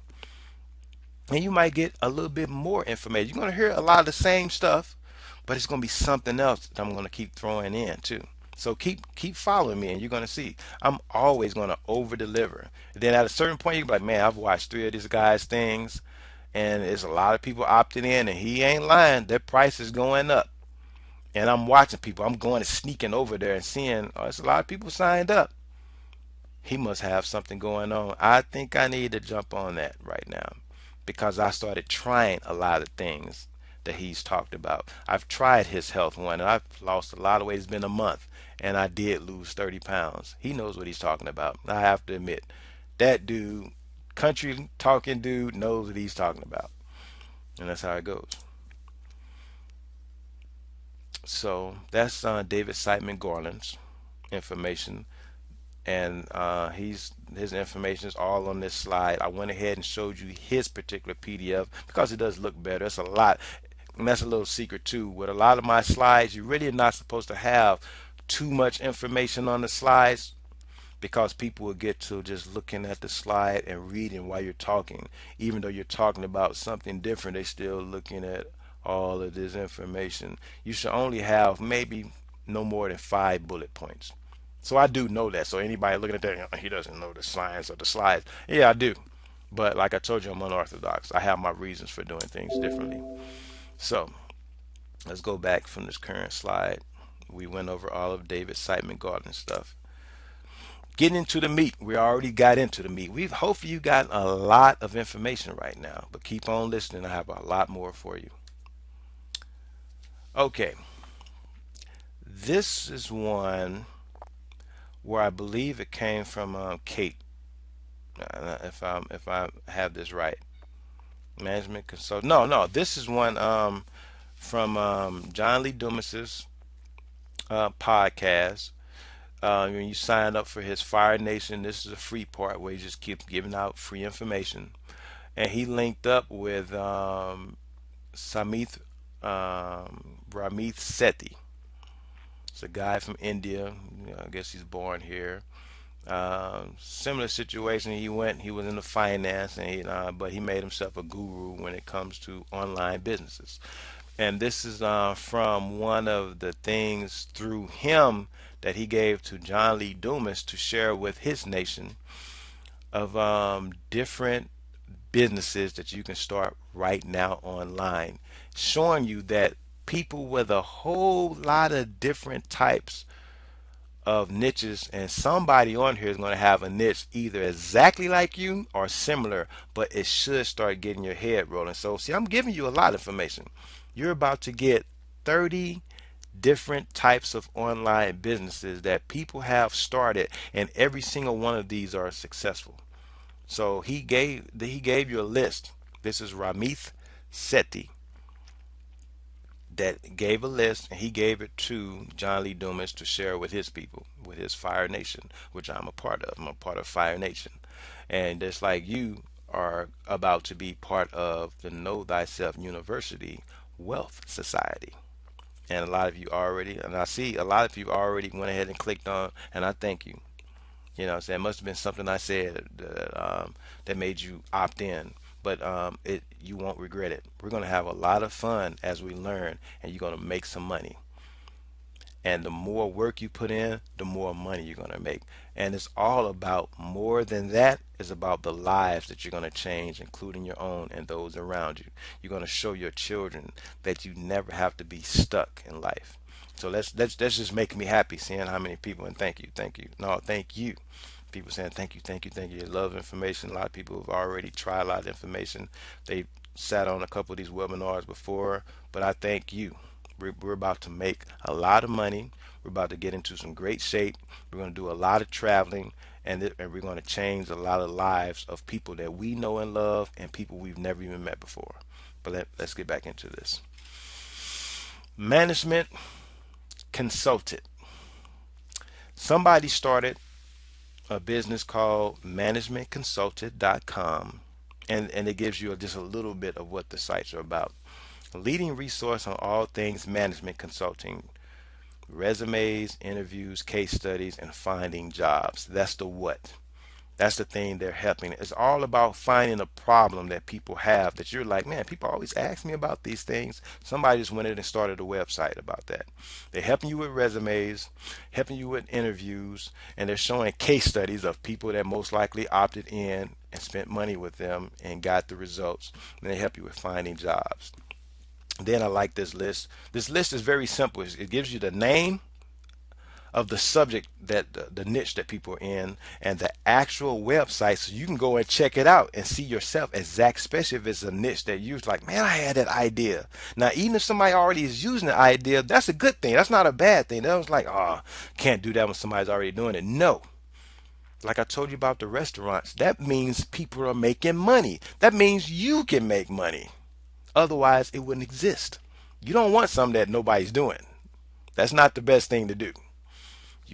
and you might get a little bit more information. You're going to hear a lot of the same stuff, but it's going to be something else that I'm going to keep throwing in too. So keep following me, and you're going to see I'm always going to over deliver. Then at a certain point, you can be like, man, I've watched three of these guys' things, and there's a lot of people opting in, and he ain't lying. Their price is going up, and I'm watching people. I'm going and sneaking over there and seeing, oh, there's a lot of people signed up. He must have something going on. I think I need to jump on that right now, because I started trying a lot of things that he's talked about. I've tried his health one, and I've lost a lot of weight. It's been a month, and I did lose 30 pounds. He knows what he's talking about. I have to admit, that dude, country talking dude, knows what he's talking about. And that's how it goes. So that's David Siteman Garland's information, and his information is all on this slide. I went ahead and showed you his particular PDF because it does look better. It's a lot, and that's a little secret too. With a lot of my slides, you really are not supposed to have too much information on the slides, because people will get to just looking at the slide and reading while you're talking. Even though you're talking about something different, they still looking at all of this information. You should only have maybe no more than 5 bullet points. So I do know that. So anybody looking at that, he doesn't know the science of the slides. Yeah, I do. But like I told you, I'm unorthodox. I have my reasons for doing things differently. So let's go back from this current slide. We went over all of David Siteman Garden stuff. Getting into the meat. We already got into the meat. We've hopefully you got a lot of information right now, but keep on listening. I have a lot more for you. Okay, this is one where I believe it came from Kate. If I have this right, management consult. No, no, this is one from John Lee Dumas's podcast. When you sign up for his Fire Nation, this is a free part where he just keeps giving out free information. And he linked up with Samith Ramith Sethi. It's a guy from India. I guess he's born here. Similar situation. He was in the finance, and but he made himself a guru when it comes to online businesses. And this is from one of the things through him that he gave to John Lee Dumas to share with his nation of different businesses that you can start right now online, showing you that people with a whole lot of different types of niches, and somebody on here is going to have a niche either exactly like you or similar, but it should start getting your head rolling. So see, I'm giving you a lot of information. You're about to get 30 different types of online businesses that people have started, and every single one of these are successful. So he gave you a list. This is Ramith Sethi that gave a list, and he gave it to John Lee Dumas to share with his people, with his Fire Nation, which I'm a part of. I'm a part of Fire Nation. And just like you are about to be part of the Know Thyself University Wealth Society. And a lot of you already, and I see a lot of you already went ahead and clicked on, and I thank you. You know what I'm saying? It must have been something I said that made you opt in. But you won't regret it. We're going to have a lot of fun as we learn, and you're going to make some money. And the more work you put in, the more money you're going to make. And it's all about more than that. It's about the lives that you're going to change, including your own and those around you. You're going to show your children that you never have to be stuck in life. So that's just making me happy seeing how many people, and thank you, thank you. No, thank you. People saying thank you, thank you, thank you. They love information. A lot of people have already tried a lot of information. They sat on a couple of these webinars before, but I thank you. We're about to make a lot of money. We're about to get into some great shape. We're going to do a lot of traveling, and we're going to change a lot of lives of people that we know and love and people we've never even met before. But let's get back into this. Management consulted. Somebody started a business called managementconsulted.com, and it gives you just a little bit of what the sites are about. A leading resource on all things management consulting, resumes, interviews, case studies, and finding jobs. That's the what. That's the thing they're helping. It's all about finding a problem that people have that you're like, man, people always ask me about these things. Somebody just went in and started a website about that. They're helping you with resumes, helping you with interviews, and they're showing case studies of people that most likely opted in and spent money with them and got the results. And they help you with finding jobs. Then I like this list. This list is very simple. It gives you the name of the subject that the niche that people are in and the actual website, so you can go and check it out and see yourself exact, especially if it's a niche that you're like, man, I had that idea. Now even if somebody already is using the idea, that's a good thing. That's not a bad thing. That was like, oh, can't do that when somebody's already doing it. No, like I told you about the restaurants, that means people are making money. That means you can make money. Otherwise it wouldn't exist. You don't want something that nobody's doing. That's not the best thing to do.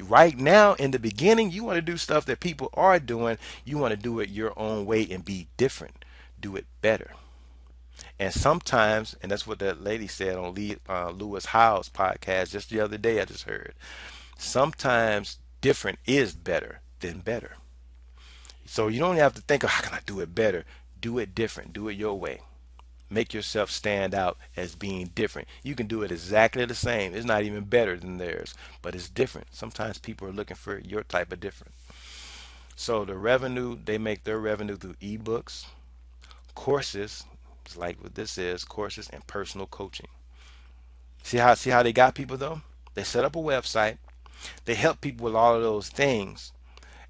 Right now in the beginning, you want to do stuff that people are doing. You want to do it your own way and be different. Do it better. And sometimes, and that's what that lady said on Lewis Howes podcast just the other day, I just heard, sometimes different is better than better. So you don't have to think of how can I do it better. Do it different. Do it your way. Make yourself stand out as being different. You can do it exactly the same. It's not even better than theirs, but it's different. Sometimes people are looking for your type of different. So the revenue, they make their revenue through ebooks, courses, it's like what this is, courses and personal coaching. See how they got people though? They set up a website. They help people with all of those things.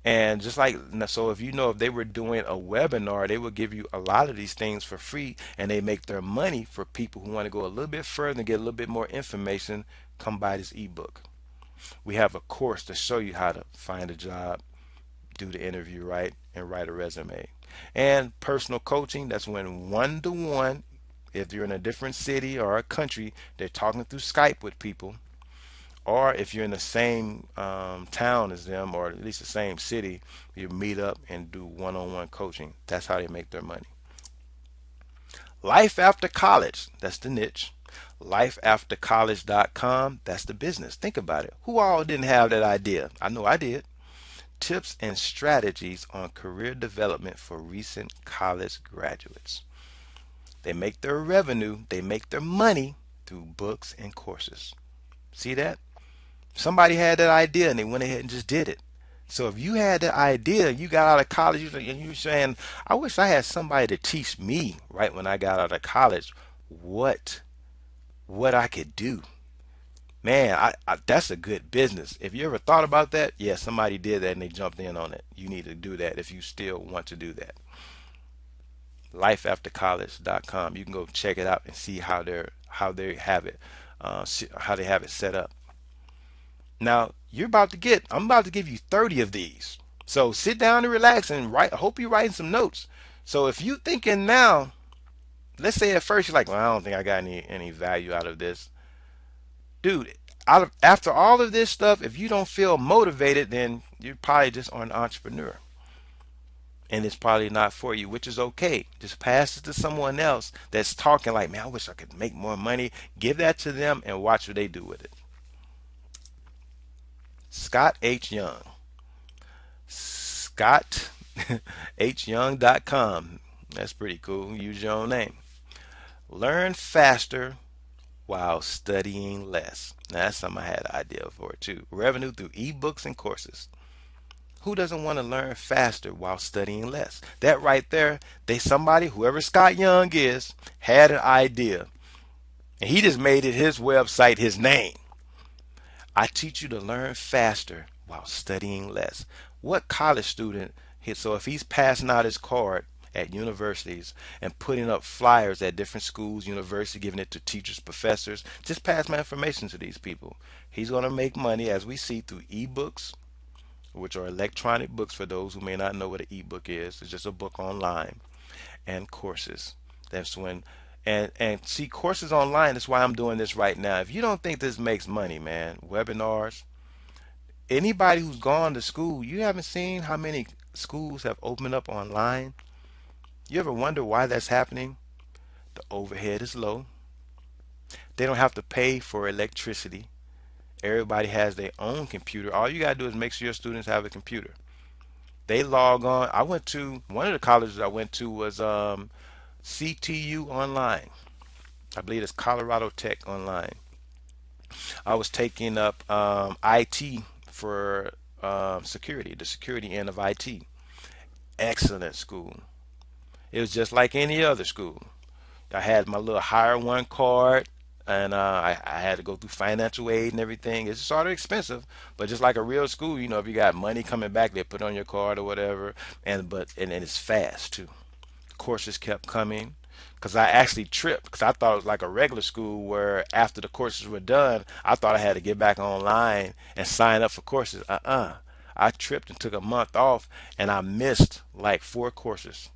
And just like, so if you know, if they were doing a webinar, they would give you a lot of these things for free, and they make their money for people who want to go a little bit further and get a little bit more information. Come buy this ebook. We have a course to show you how to find a job, do the interview right, and write a resume. And personal coaching, that's when one to one, if you're in a different city or a country, they're talking through Skype with people, or if you're in the same town as them, or at least the same city, you meet up and do one-on-one coaching. That's how they make their money. Life after college, that's the niche. Lifeaftercollege.com, that's the business. Think about it. Who all didn't have that idea? I know I did. Tips and strategies on career development for recent college graduates. They make their revenue, they make their money through books and courses. See that? Somebody had that idea and they went ahead and just did it. So if you had that idea, you got out of college, and you're saying, I wish I had somebody to teach me right when I got out of college what what I could do. Man, that's a good business. If you ever thought about that, yeah, somebody did that and they jumped in on it. You need to do that if you still want to do that. Lifeaftercollege.com. You can go check it out and see how they have it, how they have it set up. Now, I'm about to give you 30 of these. So sit down and relax and write. I hope you're writing some notes. So if you thinking now, let's say at first you're like, well, I don't think I got any value out of this. Dude, after all of this stuff, if you don't feel motivated, then you probably just are an entrepreneur. And it's probably not for you, which is okay. Just pass it to someone else that's talking like, man, I wish I could make more money. Give that to them and watch what they do with it. Scott H. Young. ScottHyoung.com. That's pretty cool. Use your own name. Learn faster while studying less. Now, that's something I had an idea for too. Revenue through ebooks and courses. Who doesn't want to learn faster while studying less? That right there, somebody, whoever Scott Young is, had an idea. And he just made it his website his name. I teach you to learn faster while studying less. What college student, so if he's passing out his card at universities and putting up flyers at different schools, universities, giving it to teachers, professors, just pass my information to these people. He's going to make money, as we see, through ebooks, which are electronic books for those who may not know what an ebook is. It's just a book online, and courses. That's when and see, courses online. That's why I'm doing this right now. If you don't think this makes money, man, webinars. Anybody who's gone to school, you haven't seen how many schools have opened up online. You ever wonder why that's happening? The overhead is low. They don't have to pay for electricity. Everybody has their own computer. All you gotta do is make sure your students have a computer. They log on. I went to one of the colleges I went to was CTU Online. I believe it's Colorado Tech Online. I was taking up IT for security, the security end of IT. Excellent school. It was just like any other school. I had my little Hire One card, and I had to go through financial aid and everything. It's sort of expensive, but just like a real school, if you got money coming back, they put on your card or whatever. And it's fast too. Courses kept coming because I actually tripped because I thought it was like a regular school where after the courses were done, I thought I had to get back online and sign up for courses. I tripped and took a month off and I missed like 4 courses.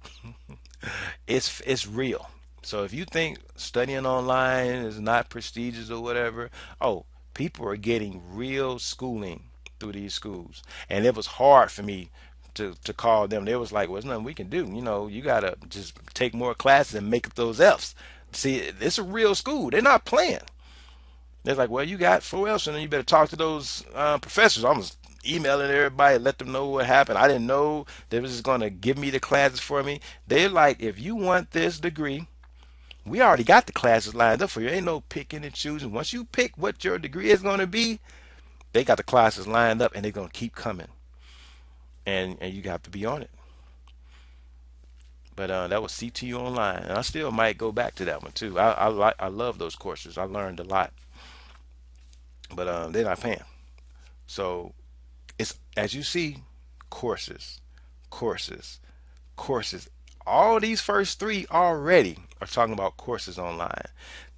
It's real. So if you think studying online is not prestigious or whatever, oh, people are getting real schooling through these schools. And it was hard for me to call them. They was like, well, there's nothing we can do. You gotta just take more classes and make up those F's. See, it's a real school. They're not playing. They're like, well, you got 4 F's, and then you better talk to those professors. I was emailing everybody, let them know what happened. I didn't know they was just gonna give me the classes for me. They're like, if you want this degree, we already got the classes lined up for you. Ain't no picking and choosing. Once you pick what your degree is gonna be, they got the classes lined up, and they're gonna keep coming. And you have to be on it. But that was CTU Online, and I still might go back to that one too. I love those courses. I learned a lot, but they're not paying. So it's, as you see, courses, courses, courses. All these first three already are talking about courses online.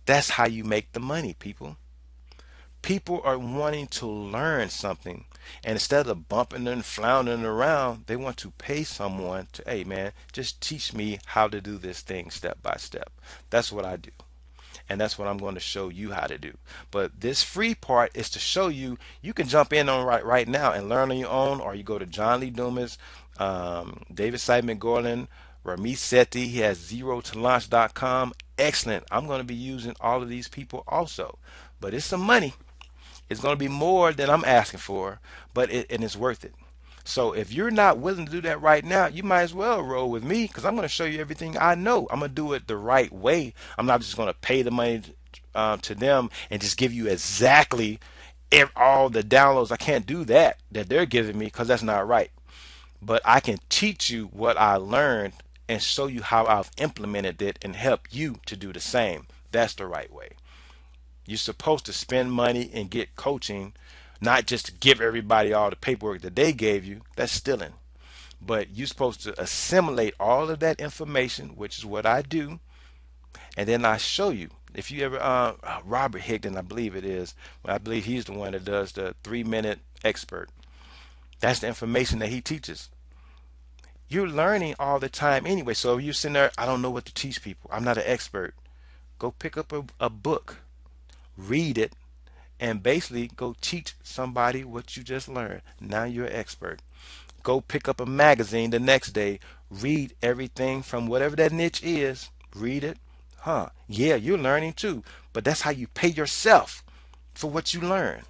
That's how you make the money, people. People are wanting to learn something, and instead of bumping and floundering around, they want to pay someone to, hey man, just teach me how to do this thing step by step. That's what I do, and that's what I'm going to show you how to do. But this free part is to show you you can jump in on right now and learn on your own, or you go to John Lee Dumas, David Simon Gorlin, Ramesh Sethi. He has zero to launch.com. Excellent. I'm going to be using all of these people also, but it's some money. It's going to be more than I'm asking for, but and it's worth it. So if you're not willing to do that right now, you might as well roll with me because I'm going to show you everything I know. I'm going to do it the right way. I'm not just going to pay the money to them and just give you exactly all the downloads. I can't do that they're giving me because that's not right. But I can teach you what I learned and show you how I've implemented it and help you to do the same. That's the right way. You're supposed to spend money and get coaching, not just to give everybody all the paperwork that they gave you. That's stealing. But you're supposed to assimilate all of that information, which is what I do, and then I show you. If you ever, Robert Higdon, I believe it is. I believe he's the one that does the 3 minute expert. That's the information that he teaches. You're learning all the time anyway. So if you're sitting there, I don't know what to teach people. I'm not an expert. Go pick up a book, read it, and basically go teach somebody what you just learned. Now you're an expert. Go pick up a magazine the next day, read everything from whatever that niche is, read it. Yeah, you're learning too, but that's how you pay yourself for what you learn.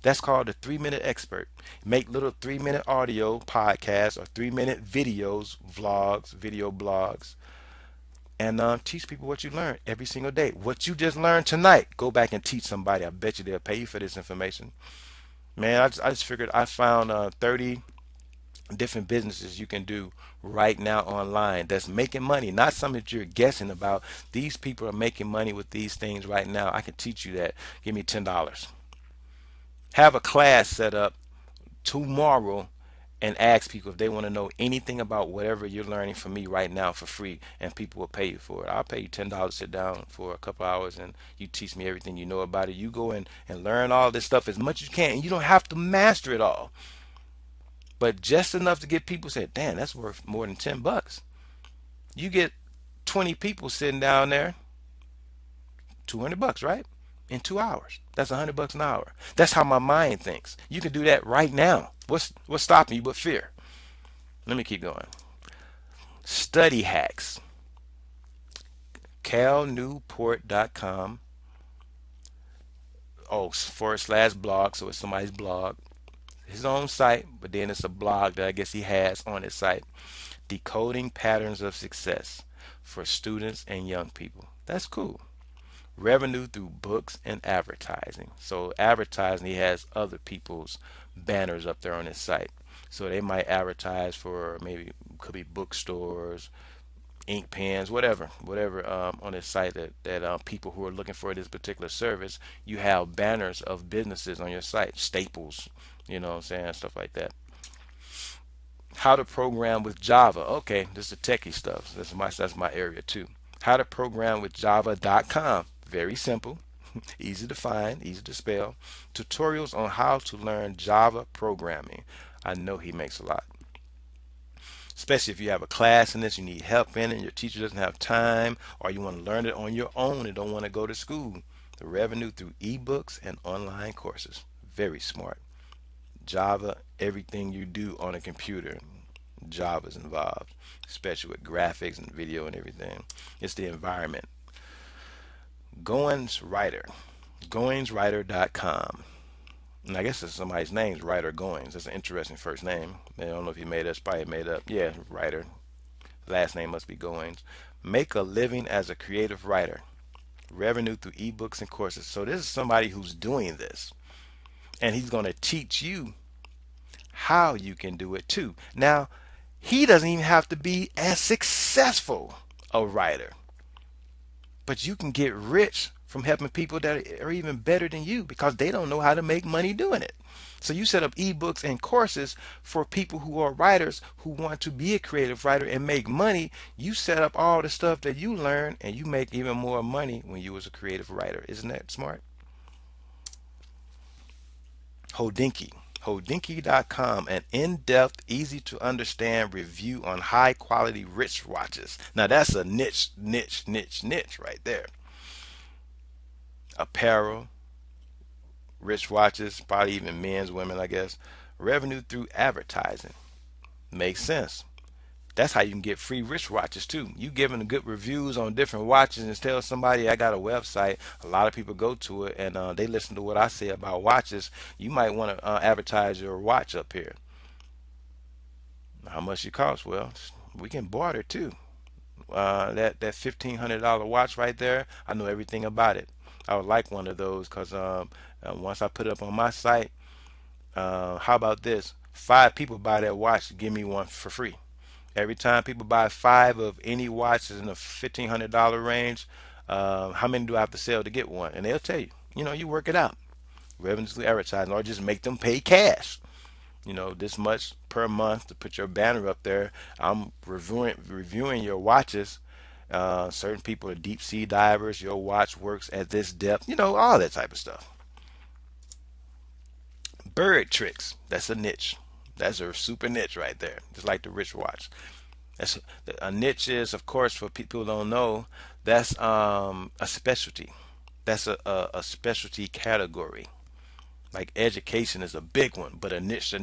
That's called the 3 minute expert. Make little 3 minute audio podcasts or 3 minute videos, vlogs, video blogs, and teach people what you learned every single day. What you just learned tonight, go back and teach somebody. I bet you they'll pay you for this information. Man, I just figured I found 30 different businesses you can do right now online that's making money, not something that you're guessing about. These people are making money with these things right now. I can teach you that. Give me $10. Have a class set up tomorrow and ask people if they want to know anything about whatever you're learning from me right now for free, and people will pay you for it. I'll pay you $10 to sit down for a couple hours and you teach me everything you know about it. You go in and learn all this stuff as much as you can, and you don't have to master it all, but just enough to get people say, damn, that's worth more than $10. You get 20 people sitting down there, $200, right? In 2 hours. That's $100 an hour. That's how my mind thinks. You can do that right now. What's stopping you but fear? Let me keep going. Study hacks. calnewport.com. Oh, / blog. So it's somebody's blog. His own site, but then it's a blog that I guess he has on his site. Decoding patterns of success for students and young people. That's cool. Revenue through books and advertising. So advertising, he has other people's banners up there on his site. So they might advertise for, maybe could be bookstores, ink pens, whatever on his site that people who are looking for this particular service. You have banners of businesses on your site, Staples, what I'm saying, stuff like that. How to program with Java. Okay, this is the techie stuff. That's my area too. How to program with Java.com. Very simple, easy to find, easy to spell. Tutorials on how to learn Java programming. I know he makes a lot. Especially if you have a class in this, you need help in it, and your teacher doesn't have time, or you want to learn it on your own and don't want to go to school. The revenue through ebooks and online courses. Very smart. Java, everything you do on a computer, Java's involved, especially with graphics and video and everything. It's the environment. Goins Writer, goinswriter.com. And I guess it's somebody's name's Writer Goins. That's an interesting first name. I don't know if he made it. It's probably made up. Yeah, Writer. Last name must be Goins. Make a living as a creative writer. Revenue through ebooks and courses. So this is somebody who's doing this, and he's going to teach you how you can do it too. Now, he doesn't even have to be as successful a writer, but you can get rich from helping people that are even better than you because they don't know how to make money doing it. So you set up ebooks and courses for people who are writers who want to be a creative writer and make money. You set up all the stuff that you learn, and you make even more money when you was a creative writer. Isn't that smart? Hodinkee. Hodinkee.com, an in-depth, easy to understand review on high quality wristwatches. Now that's a niche right there. Apparel, wristwatches, probably even men's, women, I guess. Revenue through advertising. Makes sense. That's how you can get free wristwatches too. You giving good reviews on different watches and tell somebody I got a website. A lot of people go to it and they listen to what I say about watches. You might want to advertise your watch up here. How much it costs? Well, we can barter too. That $1,500 watch right there, I know everything about it. I would like one of those because once I put it up on my site, how about this? 5 people buy that watch, give me one for free. Every time people buy 5 of any watches in the $1,500 range, how many do I have to sell to get one? And they'll tell you. You work it out. Revenue through advertising, or just make them pay cash. This much per month to put your banner up there. I'm reviewing your watches. Certain people are deep sea divers. Your watch works at this depth. All that type of stuff. Bird tricks. That's a niche. That's a super niche right there. Just like the wristwatch. That's a niche is, of course, for people who don't know, that's a specialty. That's a specialty category. Like education is a big one, but a niche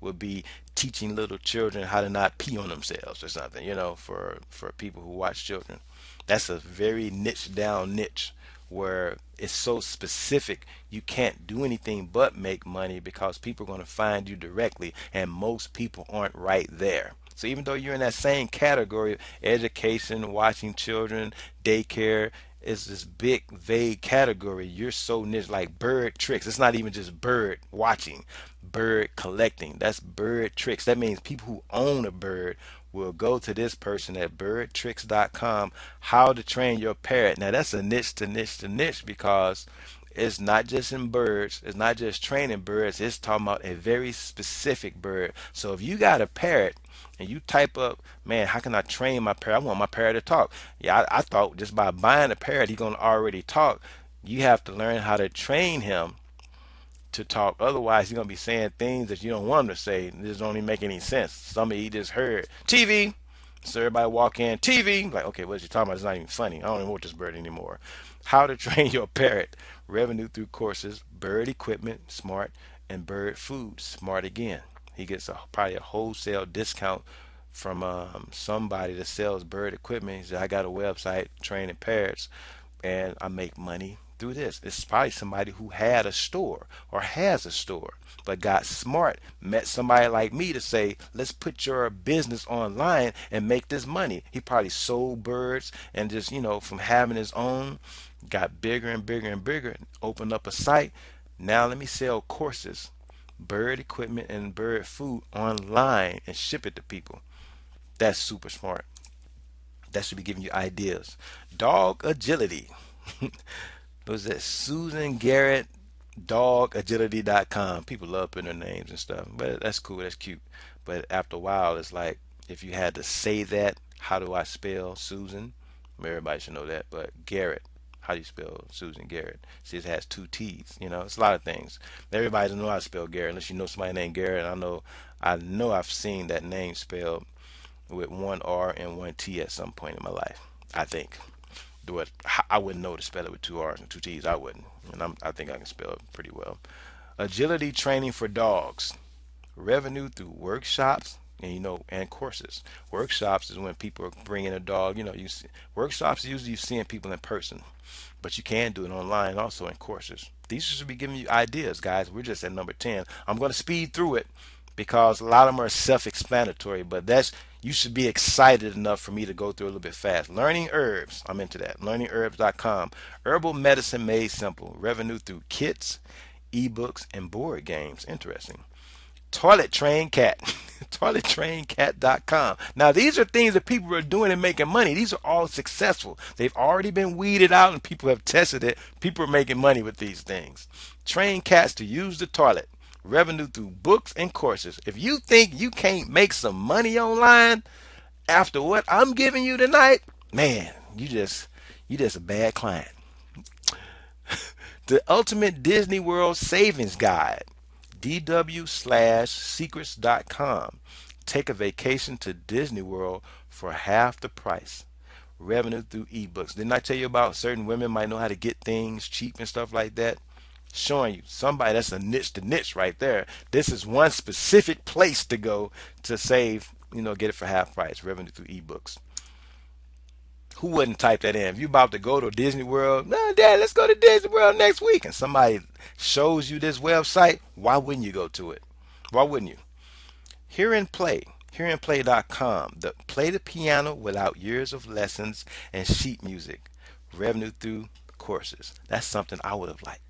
would be teaching little children how to not pee on themselves or something, for people who watch children. That's a very niche down niche. where it's so specific you can't do anything but make money because people are going to find you directly, and most people aren't right there. So even though you're in that same category, education, watching children, daycare, is this big vague category. You're so niche, like bird tricks. It's not even just bird watching, bird collecting. That's bird tricks. That means people who own a bird will go to this person at birdtricks.com, how to train your parrot. Now that's a niche to niche to niche, because it's not just in birds, it's not just training birds, it's talking about a very specific bird. So if you got a parrot and you type up, man, how can I train my parrot? I want my parrot to talk. Yeah, I thought just by buying a parrot, he's gonna already talk. You have to learn how to train him to talk. Otherwise, he's gonna be saying things that you don't want him to say. This don't even make any sense. Somebody he just heard TV. So everybody walk in, TV. Like, okay, what you talking about? It's not even funny. I don't even want this bird anymore. How to train your parrot. Revenue through courses, bird equipment, smart, and bird food, smart again. He gets probably a wholesale discount from somebody that sells bird equipment. He said, I got a website training parrots, and I make money through this. It's probably somebody who had a store or has a store, but got smart, met somebody like me to say, let's put your business online and make this money. He probably sold birds and just, from having his own, got bigger and bigger and bigger, opened up a site. Now let me sell courses, bird equipment and bird food online and ship it to people. That's super smart. That should be giving you ideas. Dog agility. Was that Susan Garrett, dogagility.com. People love putting their names and stuff, but that's cool, that's cute. But after a while, it's like, if you had to say that, how do I spell Susan? Everybody should know that, but Garrett, how do you spell Susan Garrett? See, it has two T's. It's a lot of things. Everybody doesn't know how to spell Garrett unless you know somebody named Garrett. I know I've seen that name spelled with one R and one T at some point in my life. I think. Do it. I wouldn't know to spell it with two R's and two T's. I wouldn't, and I think I can spell it pretty well. Agility training for dogs. Revenue through workshops and courses. Workshops is when people are bringing a dog. You see, workshops usually you seeing people in person, but you can do it online also in courses. These should be giving you ideas, guys. We're just at number 10. I'm going to speed through it because a lot of them are self-explanatory, but you should be excited enough for me to go through a little bit fast. Learning herbs, I'm into that. Learningherbs.com. Herbal medicine made simple. Revenue through kits, ebooks, and board games. Interesting. Toilet train cat. Toilettraincat.com. Now these are things that people are doing and making money. These are all successful. They've already been weeded out and people have tested it. People are making money with these things. Train cats to use the toilet. Revenue through books and courses. If you think you can't make some money online after what I'm giving you tonight, man, you just a bad client. The Ultimate Disney World Savings Guide. dw/secrets.com. Take a vacation to Disney World for half the price. Revenue through ebooks. Didn't I tell you about certain women might know how to get things cheap and stuff like that? Showing you somebody that's a niche to niche right there. This is one specific place to go to save, get it for half price. Revenue through ebooks. Who wouldn't type that in? If you about to go to Disney World, no, Dad, let's go to Disney World next week, and somebody shows you this website, why wouldn't you go to it? Why wouldn't you? Hear and Play. HearandPlay.com. Play the piano without years of lessons and sheet music. Revenue through courses. That's something I would have liked.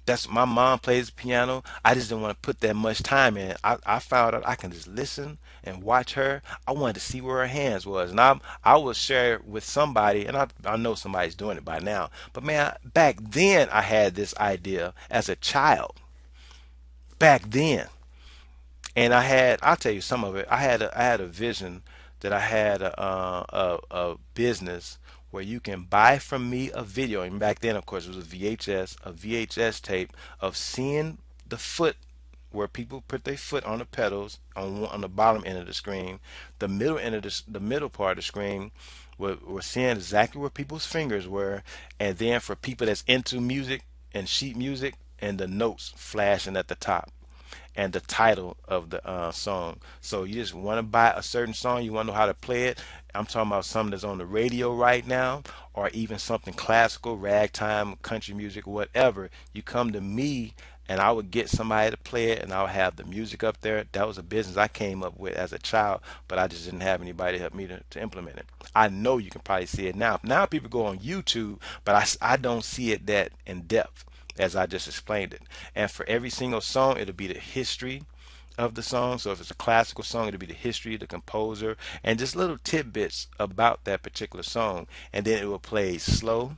That's my mom plays the piano. I just didn't want to put that much time in. I found out I can just listen and watch her. I wanted to see where her hands was, and I will share it with somebody, and I know somebody's doing it by now. But man, back then I had this idea as a child. Back then, and I'll tell you some of it. I had a vision that I had a business where you can buy from me a video. And back then, of course, it was a VHS tape of seeing the foot where people put their foot on the pedals on the bottom end of the screen. The middle end of the middle part of the screen, we're seeing exactly where people's fingers were, and then for people that's into music and sheet music, and the notes flashing at the top. and the title of the song. So you just want to buy a certain song, you want to know how to play it. I'm talking about something that's on the radio right now, or even something classical, ragtime, country music, whatever. You come to me and I would get somebody to play it and I would have the music up there. That was a business I came up with as a child, but I just didn't have anybody to help me to implement it. I know you can probably see it now. Now people go on YouTube, but I don't see it that in depth as I just explained it. And for every single song, it'll be the history of the song. So if it's a classical song, it'll be the history, the composer, and just little tidbits about that particular song. And then it will play slow.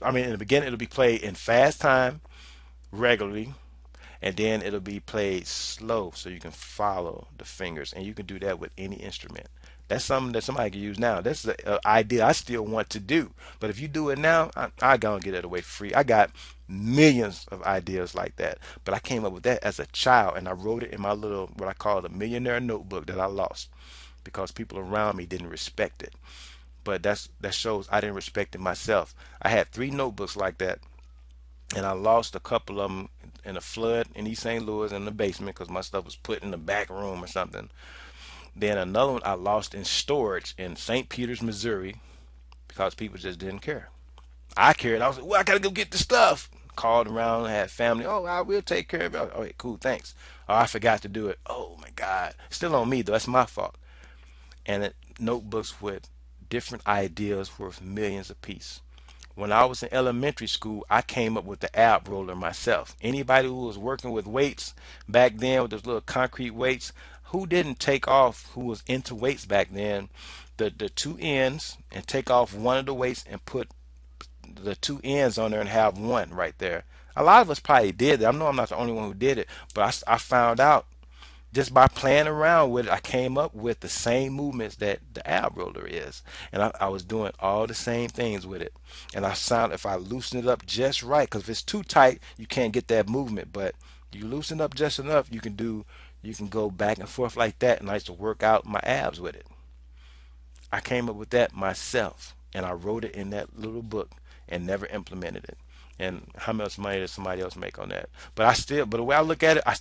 I mean, in the beginning, it'll be played in fast time regularly, and then it'll be played slow so you can follow the fingers, and you can do that with any instrument. That's something that somebody can use now. That's the idea I still want to do. But if you do it now, I gonna get it away free. I got millions of ideas like that. But I came up with that as a child, and I wrote it in my little, what I call the millionaire notebook that I lost because people around me didn't respect it. But that shows I didn't respect it myself. I had 3 notebooks like that, and I lost a couple of them in a flood in East St. Louis in the basement because my stuff was put in the back room or something. Then another one I lost in storage in St. Peters, Missouri, because people just didn't care. I cared. I was like, well, I gotta go get the stuff. Called around, had family. Oh, I will take care of it. Oh, okay, cool, thanks. Oh, I forgot to do it. Oh my God, still on me though. That's my fault. And notebooks with different ideas worth millions apiece. When I was in elementary school, I came up with the ab roller myself. Anybody who was working with weights back then with those little concrete weights, who didn't take off, who was into weights back then, the 2 ends and take off one of the weights and put the 2 ends on there and have one right there. A lot of us probably did that. I know I'm not the only one who did it, but I found out just by playing around with it, I came up with the same movements that the ab roller is. And I was doing all the same things with it. And I found if I loosen it up just right, because if it's too tight, you can't get that movement. But you loosen up just enough, you can go back and forth like that. And I used to work out my abs with it. I came up with that myself. And I wrote it in that little book and never implemented it. And how much money does somebody else make on that? But the way I look at it, I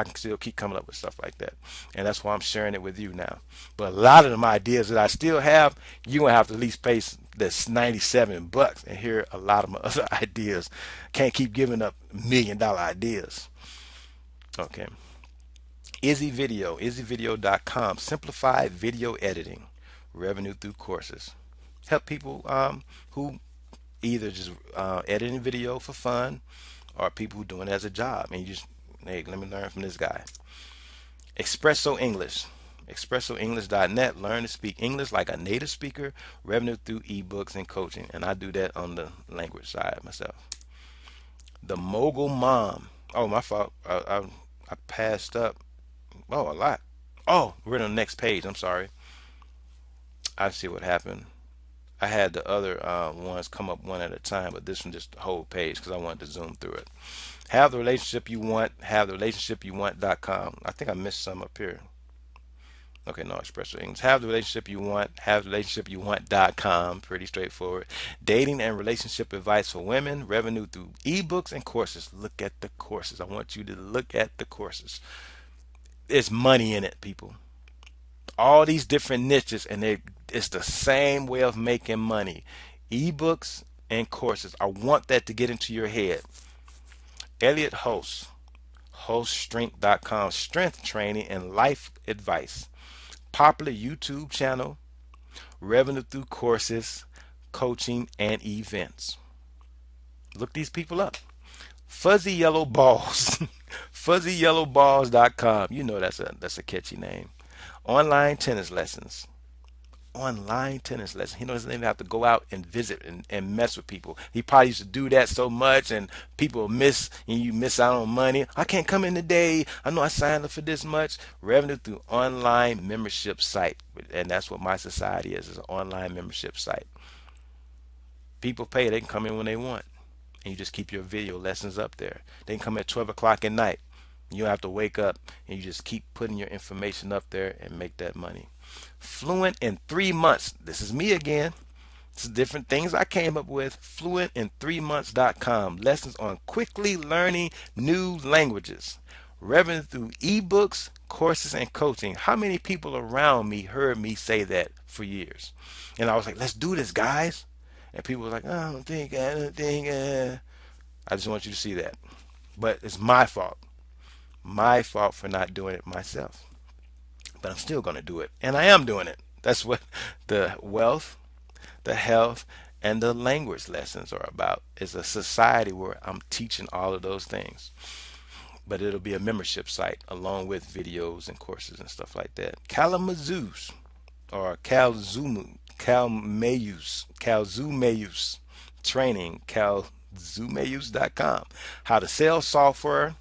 can still keep coming up with stuff like that. And that's why I'm sharing it with you now. But a lot of them ideas that I still have, you're going to have to at least pay this $97 and hear a lot of my other ideas. Can't keep giving up $1 million ideas. Okay. Izzy Video, izzyvideo.com. Simplified video editing, revenue through courses. Help people who either just editing video for fun or people who doing it as a job. And you just, hey, let me learn from this guy. Espresso English. ExpressoEnglish.net. Learn to speak English like a native speaker. Revenue through ebooks and coaching. And I do that on the language side myself. The Mogul Mom. Oh, my fault. I passed up. Oh, a lot. Oh, we're on the next page. I'm sorry. I see what happened. I had the other ones come up one at a time, but this one just the whole page because I wanted to zoom through it. Have the relationship you want, have the relationship you want.com. I think I missed some up here. Okay, no, Espresso English. Have the relationship you want, have the relationship you want.com. Pretty straightforward. Dating and relationship advice for women, revenue through ebooks and courses. Look at the courses. I want you to look at the courses. There's money in it, people. All these different niches, and it's the same way of making money. Ebooks and courses. I want that to get into your head. Elliot Host, hoststrength.com, strength training and life advice. Popular YouTube channel, revenue through courses, coaching, and events. Look these people up. Fuzzy Yellow Balls, fuzzyyellowballs.com. You know that's a catchy name. Online tennis lessons. Online tennis lessons. He doesn't even have to go out and visit and mess with people. He probably used to do that so much, and people miss, and you miss out on money. I can't come in today. I know I signed up for this much. Revenue through online membership site. And that's what my society is an online membership site. People pay. They can come in when they want. And you just keep your video lessons up there. They can come at 12 o'clock at night. You don't have to wake up, and you just keep putting your information up there and make that money. Fluent in 3 months. This is me again. This is different things I came up with. Fluentin3months.com. Lessons on quickly learning new languages. Revenue through ebooks, courses, and coaching. How many people around me heard me say that for years? And I was like, let's do this, guys. And people were like, I don't think. I just want you to see that. But it's my fault. My fault for not doing it myself. But I'm still going to do it. And I am doing it. That's what the wealth, the health, and the language lessons are about. It's a society where I'm teaching all of those things. But it'll be a membership site along with videos and courses and stuff like that. Kalamazoo's or Calzumeus training, calzumeus.com. How to sell software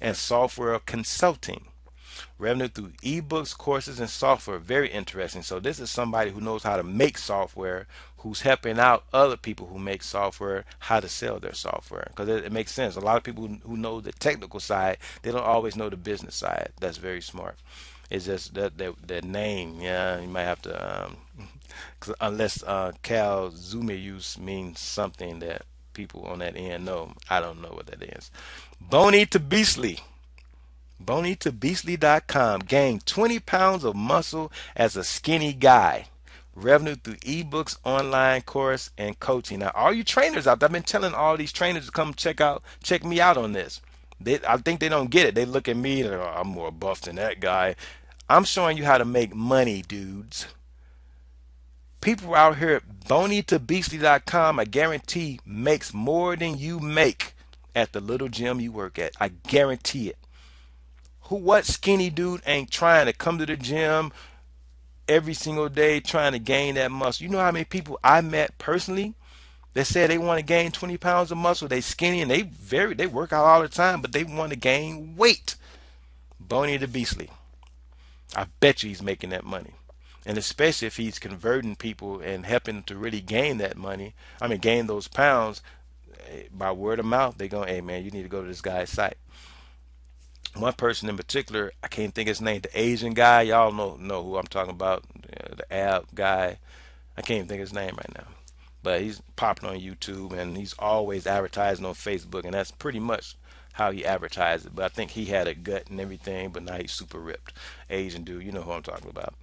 and software consulting. Revenue through ebooks, courses, and software. Very interesting. So this is somebody who knows how to make software, who's helping out other people who make software how to sell their software. Because it makes sense. A lot of people who know the technical side, they don't always know the business side. That's very smart. It's just that name. Yeah, you might have to, unless Cal Zumeus means something that people on that end know. I don't know what that is. Boney to Beastly. BoneyToBeastly.com. Gain 20 pounds of muscle as a skinny guy. Revenue through ebooks, online course, and coaching. Now, all you trainers out there, I've been telling all these trainers to come check me out on this. I think they don't get it. They look at me and oh, I'm more buff than that guy. I'm showing you how to make money, dudes. People out here at BoneyToBeastly.com, I guarantee, makes more than you make at the little gym you work at. I guarantee it. What skinny dude ain't trying to come to the gym every single day trying to gain that muscle? You know how many people I met personally that said they want to gain 20 pounds of muscle? They skinny and they work out all the time, but they want to gain weight. Boney the Beastly. I bet you he's making that money. And especially if he's converting people and helping to really gain that money, gain those pounds by word of mouth, they're going, hey man, you need to go to this guy's site. One person in particular, I can't think his name, the Asian guy. Y'all know who I'm talking about, the ab guy. I can't even think his name right now. But he's popular on YouTube and he's always advertising on Facebook, and that's pretty much how he advertised it. But I think he had a gut and everything, but now he's super ripped. Asian dude, you know who I'm talking about.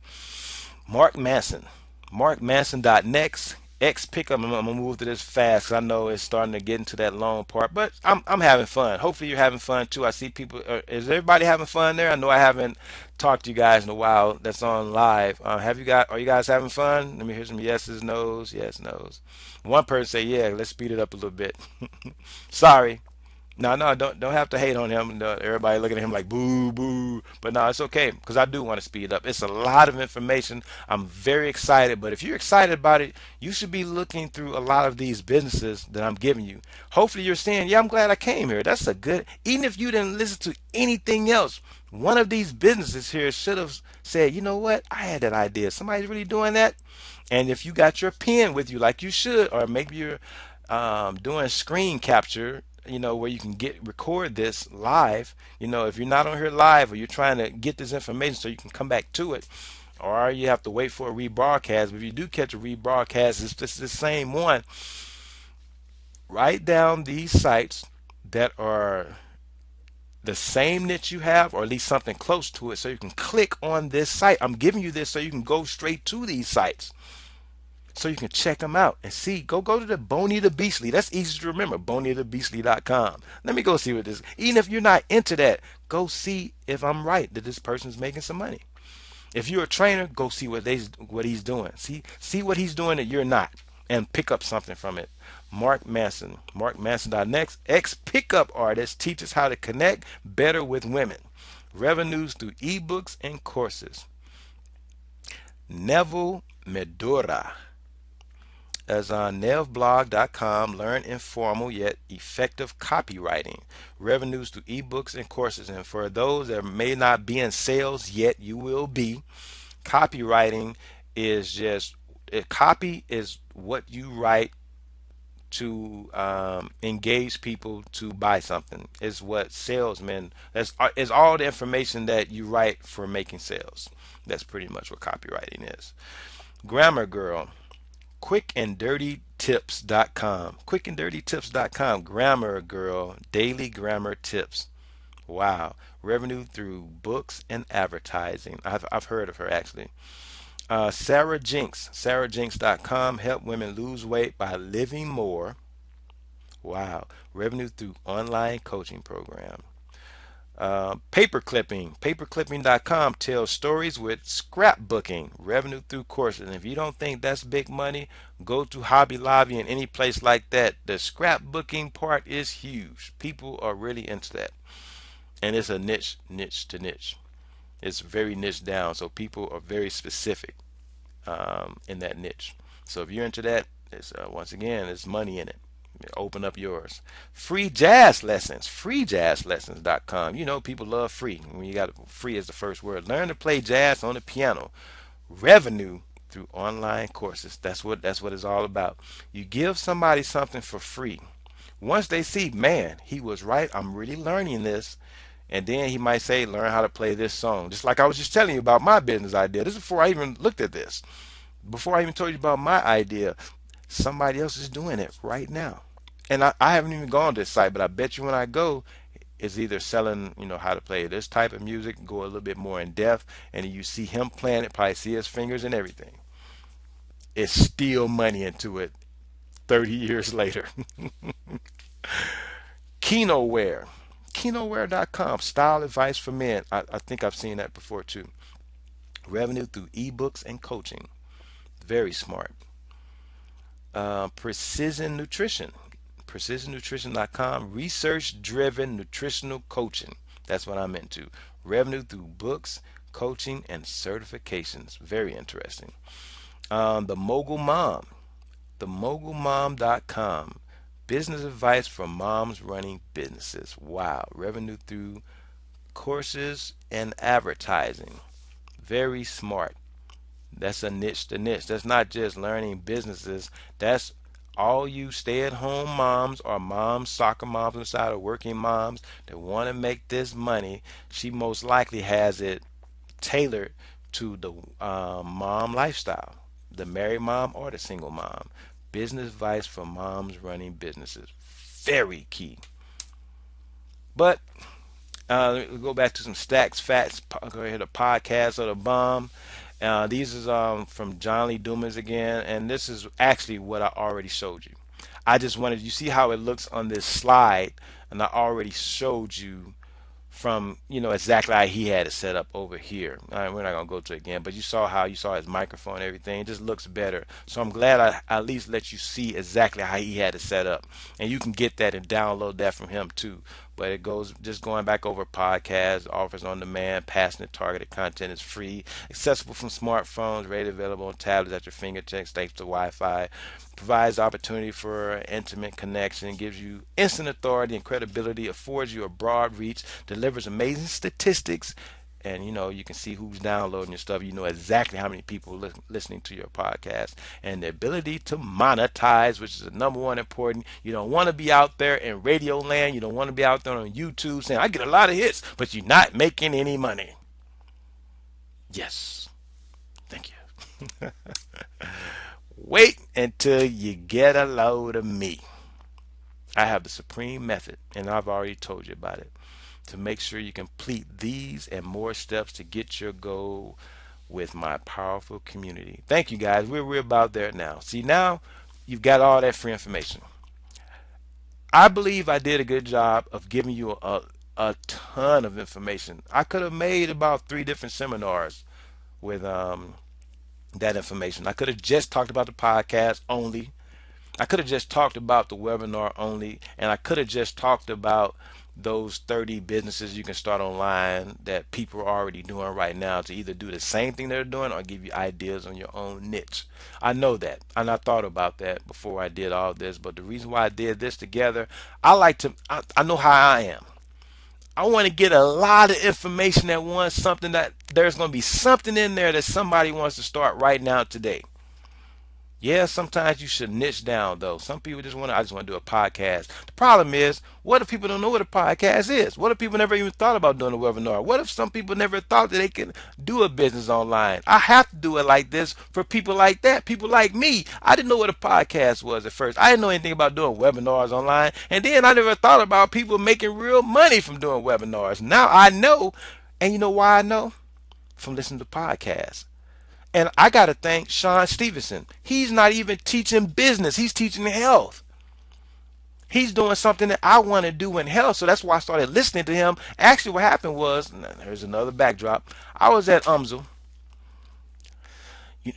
Mark Manson. MarkManson.next. X pickup. I'm gonna move to this fast because I know it's starting to get into that long part, but I'm having fun. Hopefully you're having fun too. I see people. Is everybody having fun there? I know I haven't talked to you guys in a while. That's on live. Are you guys having fun? Let me hear some yeses, nos, yes, nos. One person say yeah. Let's speed it up a little bit. Sorry. No, don't have to hate on him. No, everybody looking at him like boo, boo. But no, it's okay because I do want to speed up. It's a lot of information. I'm very excited. But if you're excited about it, you should be looking through a lot of these businesses that I'm giving you. Hopefully, you're saying, "Yeah, I'm glad I came here." That's a good. Even if you didn't listen to anything else, one of these businesses here should have said, "You know what? I had that idea. Somebody's really doing that." And if you got your pen with you, like you should, or maybe you're doing screen capture, where you can record this live. If you're not on here live or you're trying to get this information so you can come back to it, or you have to wait for a rebroadcast. But if you do catch a rebroadcast, it's just the same one. Write down these sites that are the same niche you have, or at least something close to it, so you can click on this site. I'm giving you this so you can go straight to these sites, so you can check them out and see. Go to the Boney the Beastly. That's easy to remember. BoneyToBeastly.com. Let me go see what this. Even if you're not into that, go see if I'm right that this person's making some money. If you're a trainer, go see what he's doing. See what he's doing that you're not, and pick up something from it. Mark Manson. MarkManson.next. Ex pickup artist teaches how to connect better with women. Revenues through ebooks and courses. Neville Medora. As on nevblog.com, learn informal yet effective copywriting. Revenues through ebooks and courses. And for those that may not be in sales yet, you will be. Copywriting is copy is what you write to engage people to buy something. Is what salesmen, is all the information that you write for making sales. That's pretty much what copywriting is. Grammar Girl. Quickanddirtytips.com. Quickanddirtytips.com. Grammar Girl daily grammar tips. Wow. revenue through books and advertising. I've heard of her actually. Sarah Jinks, sarahjinks.com, help women lose weight by living more. Wow. Revenue through online coaching program. Paperclipping.com tells stories with scrapbooking, revenue through courses. And if you don't think that's big money, go to Hobby Lobby and any place like that. The scrapbooking part is huge. People are really into that. And it's a niche to niche. It's very niche down, so people are very specific in that niche. So if you're into that, it's once again, there's money in it. Open up yours. Free jazz lessons, freejazzlessons.com. You know, people love free. When you got free as the first word. Learn to play jazz on the piano. Revenue through online courses. That's what it's all about. You give somebody something for free. Once they see, man, he was right. I'm really learning this. And then he might say, learn how to play this song. Just like I was just telling you about my business idea. This is before I even looked at this. Before I even told you about my idea, somebody else is doing it right now. And I haven't even gone to this site, but I bet you when I go, it's either selling, how to play this type of music, go a little bit more in depth, and you see him playing it, probably see his fingers and everything. It's still money into it 30 years later. Kinoware. Kinoware.com. Style advice for men. I think I've seen that before too. Revenue through ebooks and coaching. Very smart. Precision Nutrition. PrecisionNutrition.com. Research driven nutritional coaching. That's what I'm into. Revenue through books, coaching, and certifications. Very interesting. The Mogul Mom. TheMogulMom.com. Business advice for moms running businesses. Wow. Revenue through courses and advertising. Very smart. That's a niche to niche. That's not just learning businesses. That's all you stay-at-home moms or moms, soccer moms inside, or working moms that want to make this money. She most likely has it tailored to the mom lifestyle, the married mom or the single mom. Business advice for moms running businesses. Very key. But we'll go back to some stacks, facts. Go ahead, a podcast of the bomb. These is from John Lee Dumas again, and this is actually what I already showed you. I just wanted you see how it looks on this slide, and I already showed you from exactly how he had it set up over here. We're not gonna go to it again, but you saw how you saw his microphone and everything. It just looks better. So I'm glad I at least let you see exactly how he had it set up, and you can get that and download that from him too. But it goes just going back over podcasts, offers on demand, passionate targeted content is free, accessible from smartphones, readily available on tablets at your fingertips thanks to Wi-Fi. Provides opportunity for intimate connection, gives you instant authority and credibility, affords you a broad reach, delivers amazing statistics, and you can see who's downloading your stuff. You know exactly how many people listening to your podcast, and the ability to monetize, which is the number one important. You don't want to be out there in radio land. You don't want to be out there on YouTube saying I get a lot of hits, but you're not making any money. Yes, thank you. Wait until you get a load of me. I have the supreme method, and I've already told you about it, to make sure you complete these and more steps to get your goal with my powerful community. Thank you, guys. We're about there now. See, now you've got all that free information. I believe I did a good job of giving you a ton of information. I could have made about 3 different seminars with that information. I could have just talked about the podcast only. I could have just talked about the webinar only, and I could have just talked about those 30 businesses you can start online that people are already doing right now to either do the same thing they're doing or give you ideas on your own niche. I know that, and I thought about that before I did all this, but the reason why I did this together, I know how I am. I want to get a lot of information at once, something that there's going to be something in there that somebody wants to start right now today. Yeah, sometimes you should niche down though. Some people just want to, I just want to do a podcast. The problem is, what if people don't know what a podcast is? What if people never even thought about doing a webinar? What if some people never thought that they could do a business online? I have to do it like this for people like that, people like me. I didn't know what a podcast was at first. I didn't know anything about doing webinars online. And then I never thought about people making real money from doing webinars. Now I know. And you know why I know? From listening to podcasts. And I got to thank Sean Stevenson. He's not even teaching business, he's teaching health. He's doing something that I want to do in health. So that's why I started listening to him. Actually, what happened was, here's another backdrop. I was at UMSL,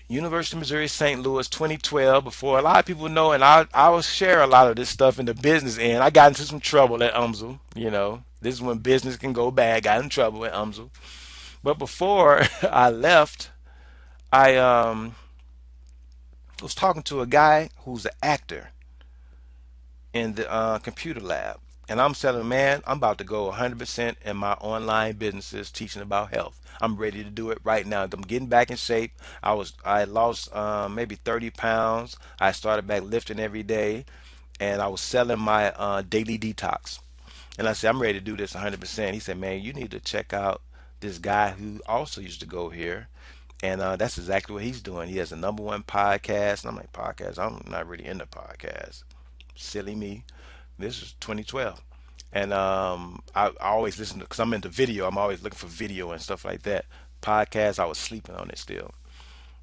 University of Missouri St. Louis, 2012, before a lot of people know, and I will share a lot of this stuff in the business end. I got into some trouble at UMSL. This is when business can go bad. Got in trouble at UMSL. But before I left, I was talking to a guy who's an actor in the computer lab. And I'm telling him, man, I'm about to go 100% in my online businesses teaching about health. I'm ready to do it right now. I'm getting back in shape. I lost maybe 30 pounds. I started back lifting every day, and I was selling my daily detox. And I said, I'm ready to do this 100%. He said, man, you need to check out this guy who also used to go here. And that's exactly what he's doing. He has a number one podcast. And I'm like, podcast? I'm not really into podcasts. Silly me. This is 2012. And I always listen to, because I'm into video. I'm always looking for video and stuff like that. Podcasts, I was sleeping on it still.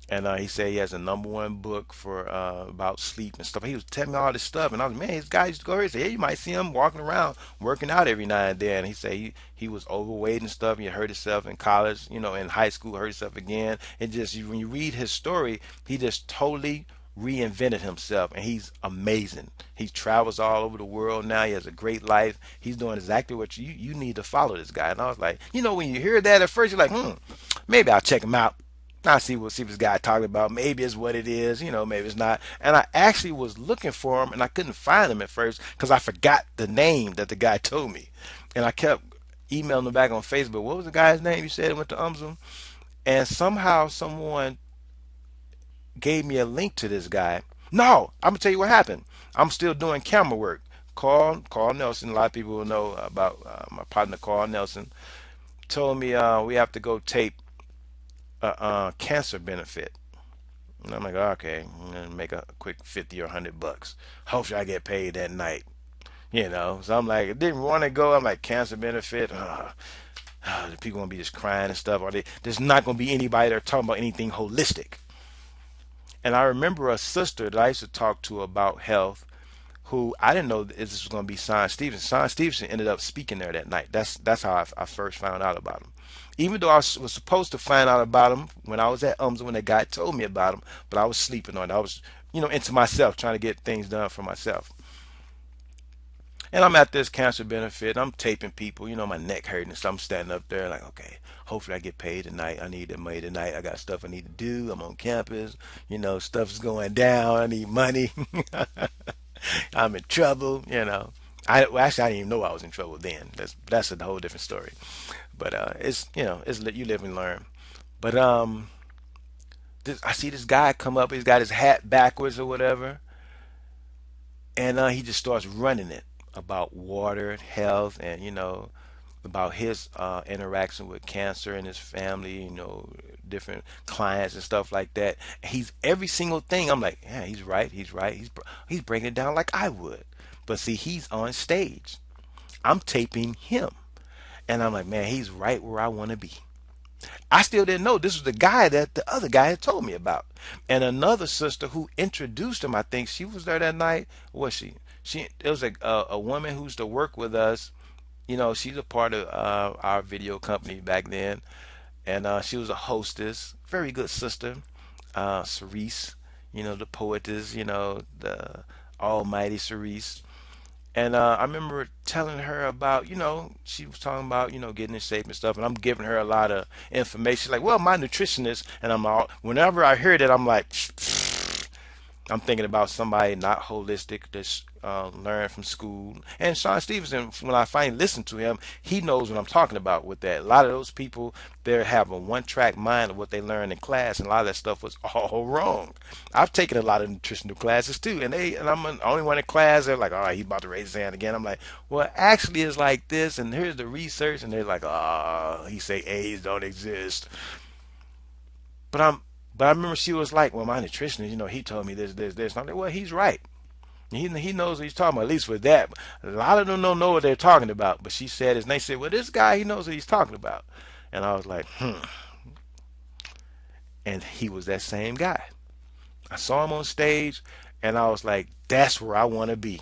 And he said he has a number one book for about sleep and stuff. He was telling me all this stuff, and I was, man, this guy used to go here. He said, yeah, you might see him walking around, working out every now and then. And he said he was overweight and stuff. And he hurt himself in college, in high school, hurt himself again. And just when you read his story, he just totally reinvented himself, and he's amazing. He travels all over the world now. He has a great life. He's doing exactly what you need to follow this guy. And I was like, when you hear that at first, you're like, maybe I'll check him out. I see what this guy talking about. Maybe it's what it is, maybe it's not. And I actually was looking for him, and I couldn't find him at first because I forgot the name that the guy told me. And I kept emailing him back on Facebook. What was the guy's name? You said it went to UMSL. And somehow someone gave me a link to this guy. No, I'm gonna tell you what happened. I'm still doing camera work. Carl Nelson. A lot of people will know about my partner Carl Nelson. Told me we have to go tape a cancer benefit. And I'm like, okay, I'm gonna make a quick 50 or $100. Hopefully, I get paid that night. So I'm like, I didn't want to go. I'm like, cancer benefit. The people gonna be just crying and stuff. There's not gonna be anybody there talking about anything holistic. And I remember a sister that I used to talk to about health, who I didn't know that this was going to be Sean Stevenson. Sean Stevenson ended up speaking there that night. That's how I first found out about him. Even though I was supposed to find out about him when I was at UMSL, when the guy told me about him, but I was sleeping on it. I was, into myself, trying to get things done for myself. And I'm at this cancer benefit. I'm taping people. My neck hurting. So I'm standing up there like, okay, hopefully I get paid tonight. I need that money tonight. I got stuff I need to do. I'm on campus. Stuff's going down. I need money. I'm in trouble. Actually, I didn't even know I was in trouble then. That's a whole different story. But it's you live and learn. But I see this guy come up. He's got his hat backwards or whatever, and he just starts running it about water, health, and about his interaction with cancer and his family, different clients and stuff like that. He's every single thing. I'm like, yeah, he's right. He's right. He's breaking it down like I would. But see, he's on stage. I'm taping him, and I'm like, man, he's right where I want to be. I still didn't know this was the guy that the other guy had told me about. And another sister who introduced him, I think she was there that night. Was she? It was a woman who used to work with us. She's a part of our video company back then, and she was a hostess. Very good sister, Cerise. The poetess. The almighty Cerise. And I remember telling her about, she was talking about, getting in shape and stuff, and I'm giving her a lot of information. Like, well, my nutritionist, and whenever I hear that, I'm like, I'm thinking about somebody not holistic, just learn from school. And Sean Stevenson, when I finally listened to him, he knows what I'm talking about with that. A lot of those people, they have a one-track mind of what they learn in class, and a lot of that stuff was all wrong. I've taken a lot of nutritional classes too, and I'm the only one in class. They're like, all right, he's about to raise his hand again. I'm like, well, actually, it's like this, and here's the research, and they're like, he say A's don't exist. But but I remember she was like, well, my nutritionist, he told me this. And I'm like, well, he's right. He knows what he's talking about, at least with that. A lot of them don't know what they're talking about. But she said, and they said, well, this guy, he knows what he's talking about. And I was like, And he was that same guy. I saw him on stage, and I was like, that's where I want to be.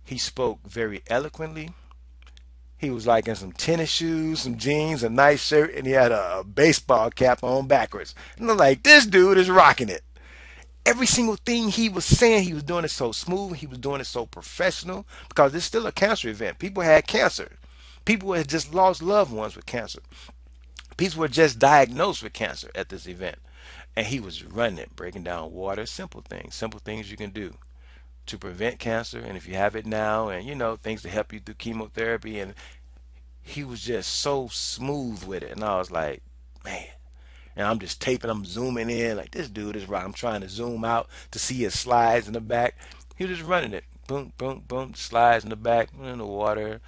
He spoke very eloquently. He was like in some tennis shoes, some jeans, a nice shirt, and he had a baseball cap on backwards. And I'm like, this dude is rocking it. Every single thing he was saying, he was doing it so smooth. He was doing it so professional because it's still a cancer event. People had cancer. People had just lost loved ones with cancer. People were just diagnosed with cancer at this event. And he was running it, breaking down water, simple things you can do to prevent cancer. And if you have it now, and things to help you through chemotherapy. And he was just so smooth with it. And I was like, man. And I'm just taping, I'm zooming in, like this dude is right. I'm trying to zoom out to see his slides in the back. He was just running it. Boom, boom, boom, slides in the back, in the water,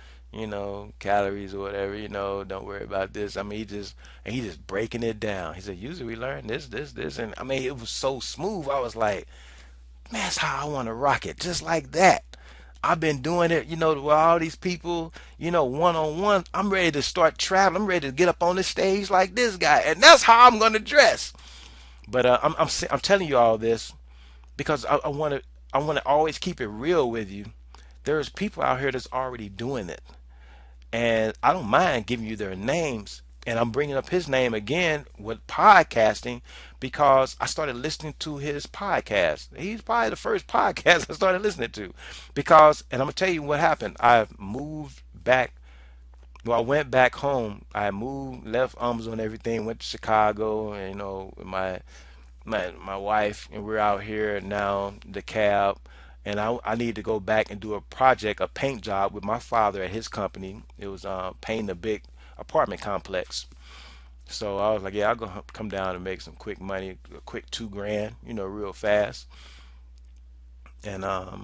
calories or whatever, don't worry about this. I mean, he just breaking it down. He said, usually we learn this. And I mean, it was so smooth. I was like, man, that's how I want to rock it. Just like that. I've been doing it, with all these people, one on one. I'm ready to start traveling. I'm ready to get up on the stage like this guy, and that's how I'm going to dress. But I'm telling you all this because I want to always keep it real with you. There's people out here that's already doing it, and I don't mind giving you their names. And I'm bringing up his name again with podcasting because I started listening to his podcast. He's probably the first podcast I started listening to because, and I'm going to tell you what happened. I moved back. Well, I went back home. I moved, left UMSL and everything, went to Chicago, and, with my wife, and we're out here now, the cab. And I need to go back and do a project, a paint job with my father at his company. It was painting a big apartment complex. So I was like, yeah, I'll go come down and make some quick money, a quick 2 grand, real fast. And I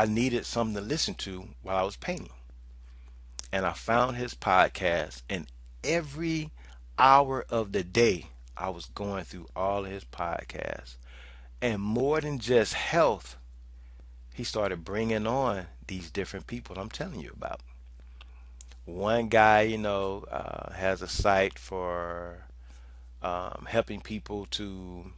needed something to listen to while I was painting. And I found his podcast, and every hour of the day I was going through all of his podcasts. And more than just health, he started bringing on these different people I'm telling you about. One guy, has a site for helping people to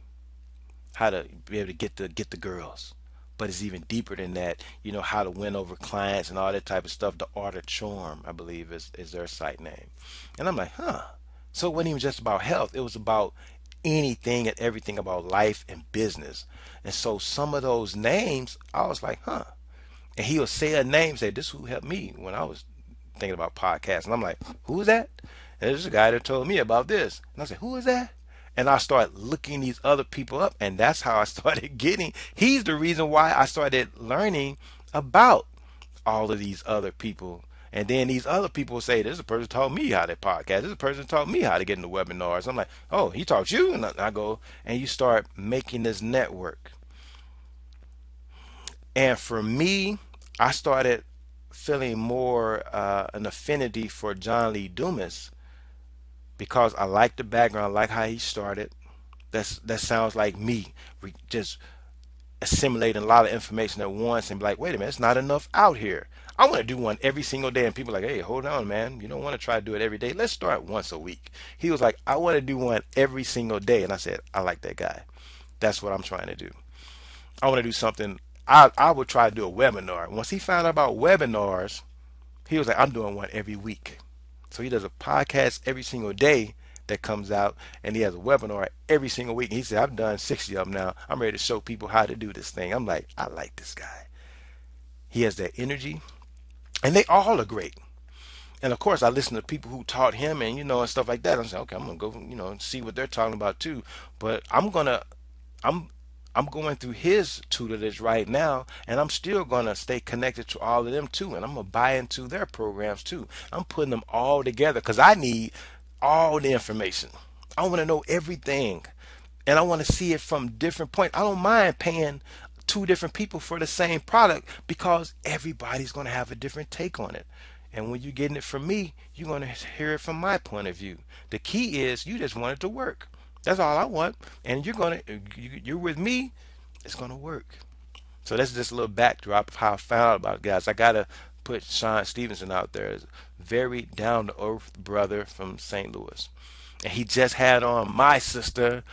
how to be able to get the girls. But it's even deeper than that. How to win over clients and all that type of stuff. The Art of Charm, I believe, is their site name. And I'm like, huh. So it wasn't even just about health. It was about anything and everything about life and business. And so some of those names, I was like, huh. And he'll say a name, say, this who helped me when I was thinking about podcasts. And I'm like, who is that? And there's a guy that told me about this. And I said, who is that? And I started looking these other people up. And that's how I started getting, he's the reason why I started learning about all of these other people. And then these other people say, this is a person taught me how to podcast. This is a person taught me how to get into webinars. I'm like, oh, he taught you? And I go, and you start making this network. And for me, I started feeling more an affinity for John Lee Dumas because I like the background, I like how he started. That sounds like me, just assimilating a lot of information at once and be like, wait a minute, it's not enough out here. I want to do one every single day. And people are like, hey, hold on, man. You don't want to try to do it every day. Let's start once a week. He was like, I want to do one every single day. And I said, I like that guy. That's what I'm trying to do. I want to do something. I would try to do a webinar. Once he found out about webinars, he was like, I'm doing one every week. So he does a podcast every single day that comes out, and he has a webinar every single week. And he said, I've done 60 of them now. I'm ready to show people how to do this thing. I'm like, I like this guy. He has that energy, and they all are great. And of course, I listen to people who taught him, and and stuff like that. I'm saying, okay, I'm gonna go, see what they're talking about too. But I'm I'm going through his tutelage right now, and I'm still going to stay connected to all of them too. And I'm going to buy into their programs too. I'm putting them all together because I need all the information. I want to know everything, and I want to see it from different points. I don't mind paying two different people for the same product because everybody's going to have a different take on it. And when you're getting it from me, you're going to hear it from my point of view. The key is you just want it to work. That's all I want. And you're with me, it's going to work. So that's just a little backdrop of how I found out about it, guys. I got to put Sean Stevenson out there as a very down to earth brother from St. Louis. And he just had on my sister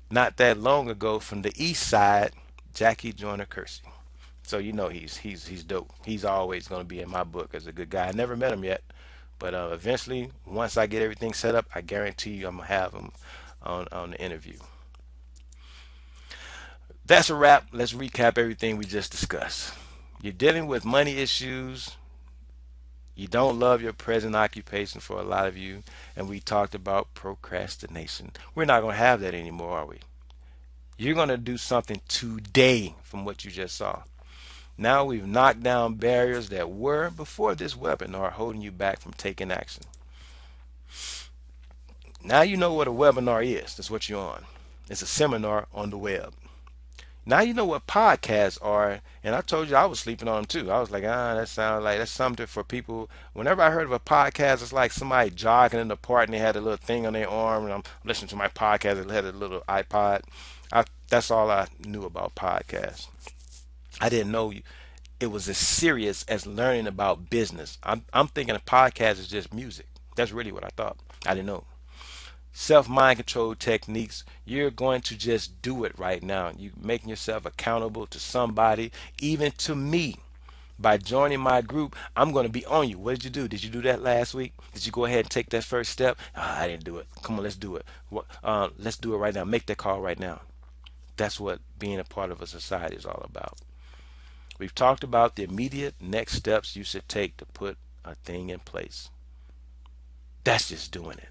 not that long ago from the east side, Jackie Joyner Kersey. So you know he's dope. He's always going to be in my book as a good guy. I never met him yet, but eventually, once I get everything set up, I guarantee you I'm gonna have him on the interview. That's a wrap. Let's recap everything we just discussed. You're dealing with money issues. You don't love your present occupation for a lot of you, and we talked about procrastination. We're not going to have that anymore, are we? You're going to do something today from what you just saw. Now we've knocked down barriers that were, before this webinar, holding you back from taking action. Now you know what a webinar is. That's what you're on. It's a seminar on the web. Now you know what podcasts are, and I told you I was sleeping on them too. I was like, that sounds like that's something for people. Whenever I heard of a podcast, it's like somebody jogging in the park and they had a little thing on their arm, and I'm listening to my podcast. It had a little iPod. That's all I knew about podcasts. I didn't know it was as serious as learning about business. I'm thinking a podcast is just music. That's really what I thought. I didn't know. Self mind control techniques. You're going to just do it right now. You making yourself accountable to somebody, even to me. By joining my group, I'm going to be on you. What did you do? Did you do that last week? Did you go ahead and take that first step? I didn't do it. Come on, let's do it. Let's do it right now. Make that call right now. That's what being a part of a society is all about. We've talked about the immediate next steps you should take to put a thing in place. That's just doing it.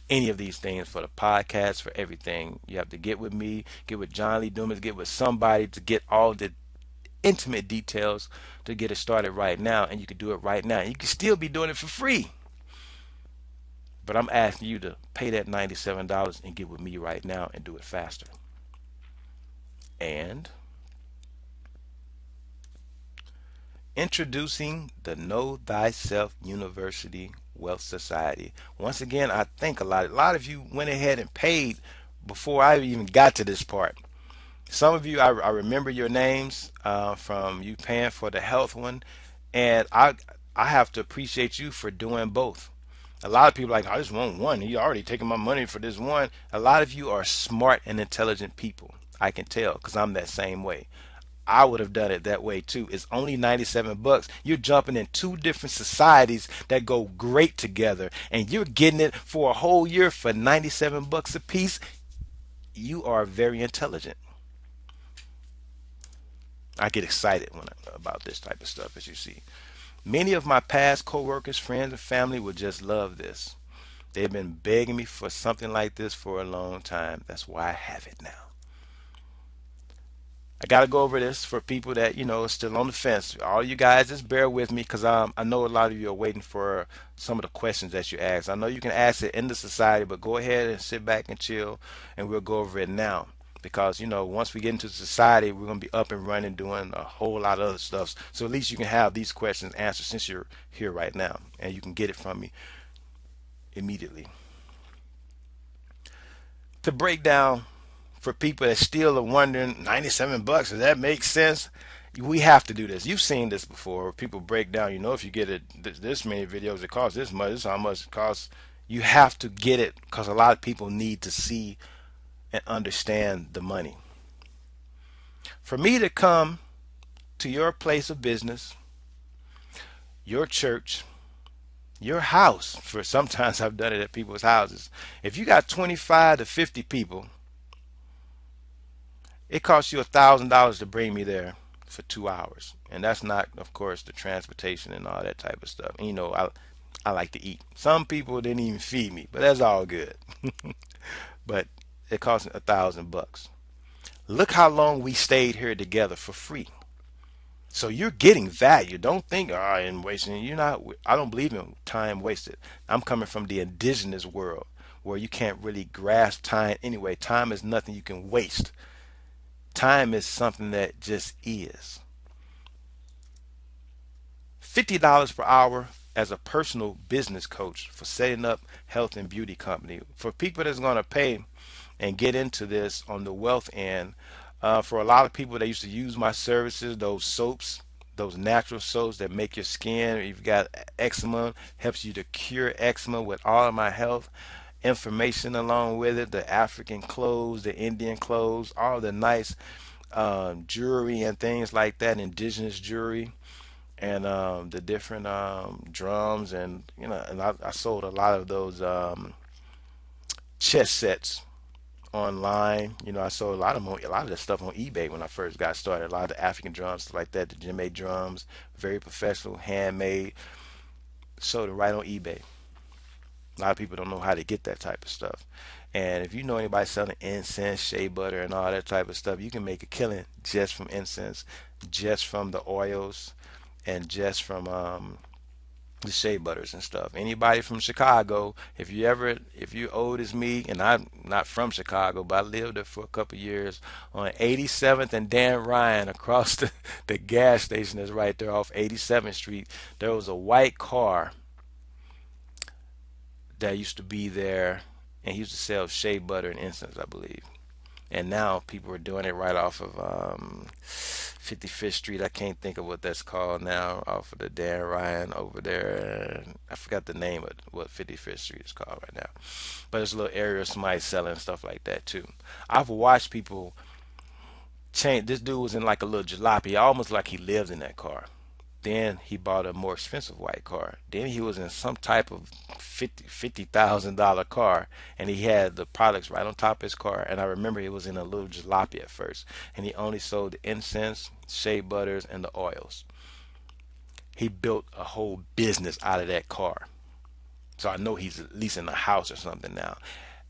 Any of these things for the podcast, for everything. You have to get with me, get with John Lee Dumas, get with somebody to get all the intimate details to get it started right now. And you can do it right now. And you can still be doing it for free. But I'm asking you to pay that $97 and get with me right now and do it faster. And introducing the Know Thyself University Wealth Society. Once again, I think a lot of you went ahead and paid before I even got to this part. Some of you, I remember your names from you paying for the health one, and I have to appreciate you for doing both. A lot of people are like, I just want one. He already taking my money for this one. A lot of you are smart and intelligent people. I can tell because I'm that same way. I would have done it that way too. It's only $97. You're jumping in two different societies that go great together, and you're getting it for a whole year for $97 a piece. You are very intelligent. I get excited about this type of stuff, as you see. Many of my past coworkers, friends, and family would just love this. They've been begging me for something like this for a long time. That's why I have it now. I got to go over this for people that, are still on the fence. All you guys, just bear with me because I know a lot of you are waiting for some of the questions that you ask. I know you can ask it in the society, but go ahead and sit back and chill, and we'll go over it now. Because, once we get into society, we're going to be up and running doing a whole lot of other stuff. So at least you can have these questions answered since you're here right now, and you can get it from me immediately. To break down, for people that still are wondering, $97, does that make sense? We have to do this. You've seen this before. People break down, if you get it this many videos, it costs this much. This is how much it costs. You have to get it because a lot of people need to see and understand the money. For me to come to your place of business, your church, your house, for sometimes I've done it at people's houses. If you got 25 to 50 people, it costs you $1,000 to bring me there for 2 hours. And that's not, of course, the transportation and all that type of stuff. And, I like to eat. Some people didn't even feed me, but that's all good. But it costs $1,000. Look how long we stayed here together for free. So you're getting value. Don't think, oh, I'm wasting. You're not. I don't believe in time wasted. I'm coming from the indigenous world where you can't really grasp time anyway. Time is nothing you can waste. Time is something that just is. $50 per hour as a personal business coach for setting up health and beauty company. For people that's going to pay and get into this on the wealth end, for a lot of people that used to use my services, those soaps, those natural soaps that make your skin, you've got eczema, helps you to cure eczema with all of my health information along with it, the African clothes, the Indian clothes, all the nice jewelry and things like that, indigenous jewelry, and the different drums, and and I sold a lot of those chess sets online. I sold a lot of the stuff on eBay when I first got started. A lot of the African drums, stuff like that, the djembe drums, very professional, handmade. Sold it right on eBay. A lot of people don't know how to get that type of stuff. And if you know anybody selling incense, shea butter, and all that type of stuff, you can make a killing just from incense, just from the oils, and just from the shea butters and stuff. Anybody from Chicago, if you old as me, and I'm not from Chicago, but I lived there for a couple years on 87th and Dan Ryan across the gas station that's right there off 87th Street. There was a white car that used to be there, and he used to sell shea butter and incense, I believe. And now people are doing it right off of 55th Street. I can't think of what that's called now, off of the Dan Ryan over there. I forgot the name of what 55th Street is called right now. But there's a little area of somebody selling stuff like that too. I've watched people change. This dude was in like a little jalopy, almost like he lived in that car. Then he bought a more expensive white car. Then he was in some type of $50,000 car, and he had the products right on top of his car. And I remember he was in a little jalopy at first, and he only sold the incense, shea butters, and the oils. He built a whole business out of that car. So I know he's at least in a house or something now.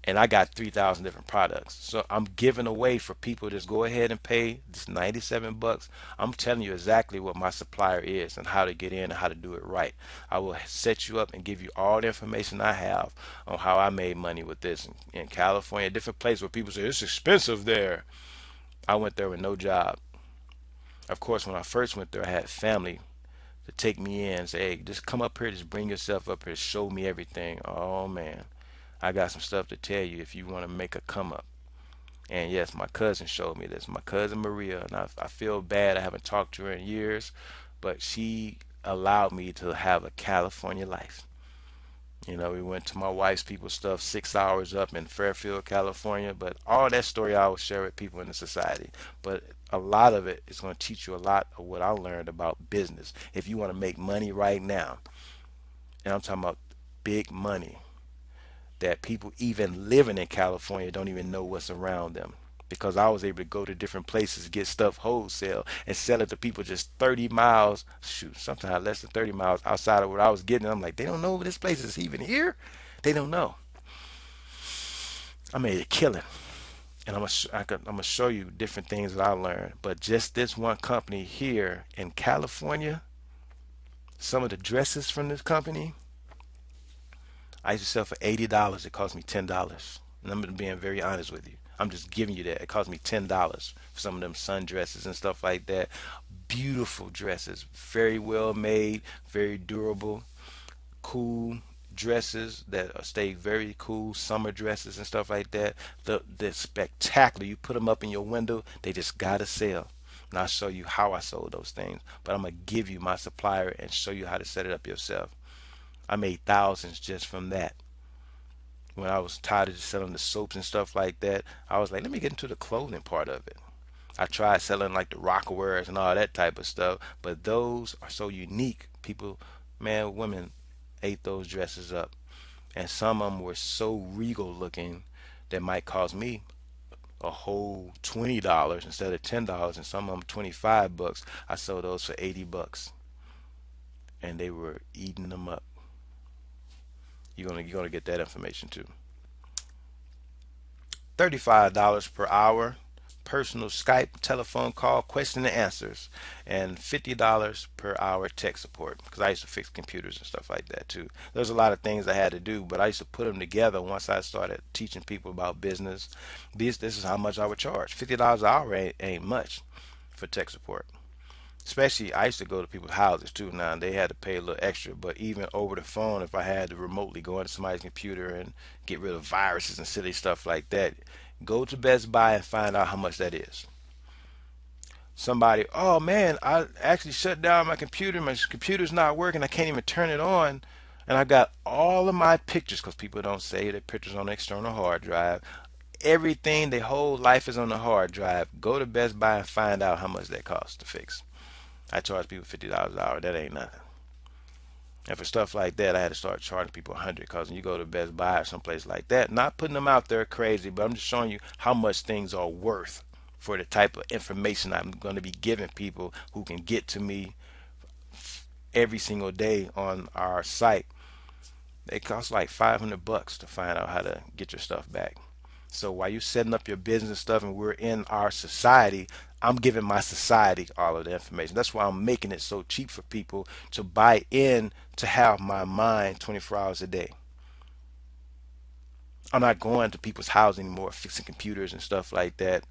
And I got 3,000 different products. So I'm giving away for people, just go ahead and pay this 97 bucks. I'm telling you exactly what my supplier is and how to get in and how to do it right. I will set you up and give you all the information I have on how I made money with this in California, different places where people say it's expensive there. I went there with no job. Of course, when I first went there, I had family to take me in and say, hey, just come up here, just bring yourself up here, show me everything. Oh man, I got some stuff to tell you if you want to make a come up. And yes, my cousin showed me this, my cousin Maria, and I feel bad I haven't talked to her in years, but she allowed me to have a California life. We went to my wife's people stuff 6 hours up in Fairfield, California. But all that story I will share with people in the society. But a lot of it is going to teach you a lot of what I learned about business. If you want to make money right now, and I'm talking about big money, that people even living in California don't even know what's around them. Because I was able to go to different places, get stuff wholesale, and sell it to people just 30 miles, shoot, sometimes less than 30 miles outside of what I was getting. I'm like, they don't know this place is even here. They don't know. I made a killing, and I'm gonna show you different things that I learned. But just this one company here in California, some of the dresses from this company, I used to sell for $80. It cost me $10. And I'm being very honest with you. I'm just giving you that. It cost me $10 for some of them sundresses and stuff like that. Beautiful dresses, very well made, very durable, cool dresses that stay very cool, summer dresses and stuff like that. They're spectacular. You put them up in your window, they just gotta sell. And I'll show you how I sold those things. But I'm gonna give you my supplier and show you how to set it up yourself. I made thousands just from that. When I was tired of just selling the soaps and stuff like that, I was like, let me get into the clothing part of it. I tried selling like the Rockaware and all that type of stuff, but those are so unique. People, man, women ate those dresses up. And some of them were so regal looking that might cost me a whole $20 instead of $10, and some of them 25 bucks. I sold those for 80 bucks, and they were eating them up. You're gonna get that information too. $35 per hour personal Skype telephone call, question and answers, and $50 per hour tech support. Because I used to fix computers and stuff like that too. There's a lot of things I had to do, but I used to put them together once I started teaching people about business. This is how much I would charge. $50 an hour ain't much for tech support. Especially, I used to go to people's houses too. Now they had to pay a little extra, but even over the phone, if I had to remotely go into somebody's computer and get rid of viruses and silly stuff like that, go to Best Buy and find out how much that is. Somebody, oh man, I actually shut down my computer. My computer's not working. I can't even turn it on. And I got all of my pictures because people don't save their pictures on the external hard drive. Everything, their whole life is on the hard drive. Go to Best Buy and find out how much that costs to fix. I charge people $50 an hour. That ain't nothing. And for stuff like that, I had to start charging people 100 because when you go to Best Buy or someplace like that, not putting them out there crazy, but I'm just showing you how much things are worth for the type of information I'm going to be giving people who can get to me every single day on our site. It costs like $500 to find out how to get your stuff back. So while you're setting up your business stuff and we're in our society, I'm giving my society all of the information. That's why I'm making it so cheap for people to buy in to have my mind 24 hours a day. I'm not going to people's houses anymore, fixing computers and stuff like that.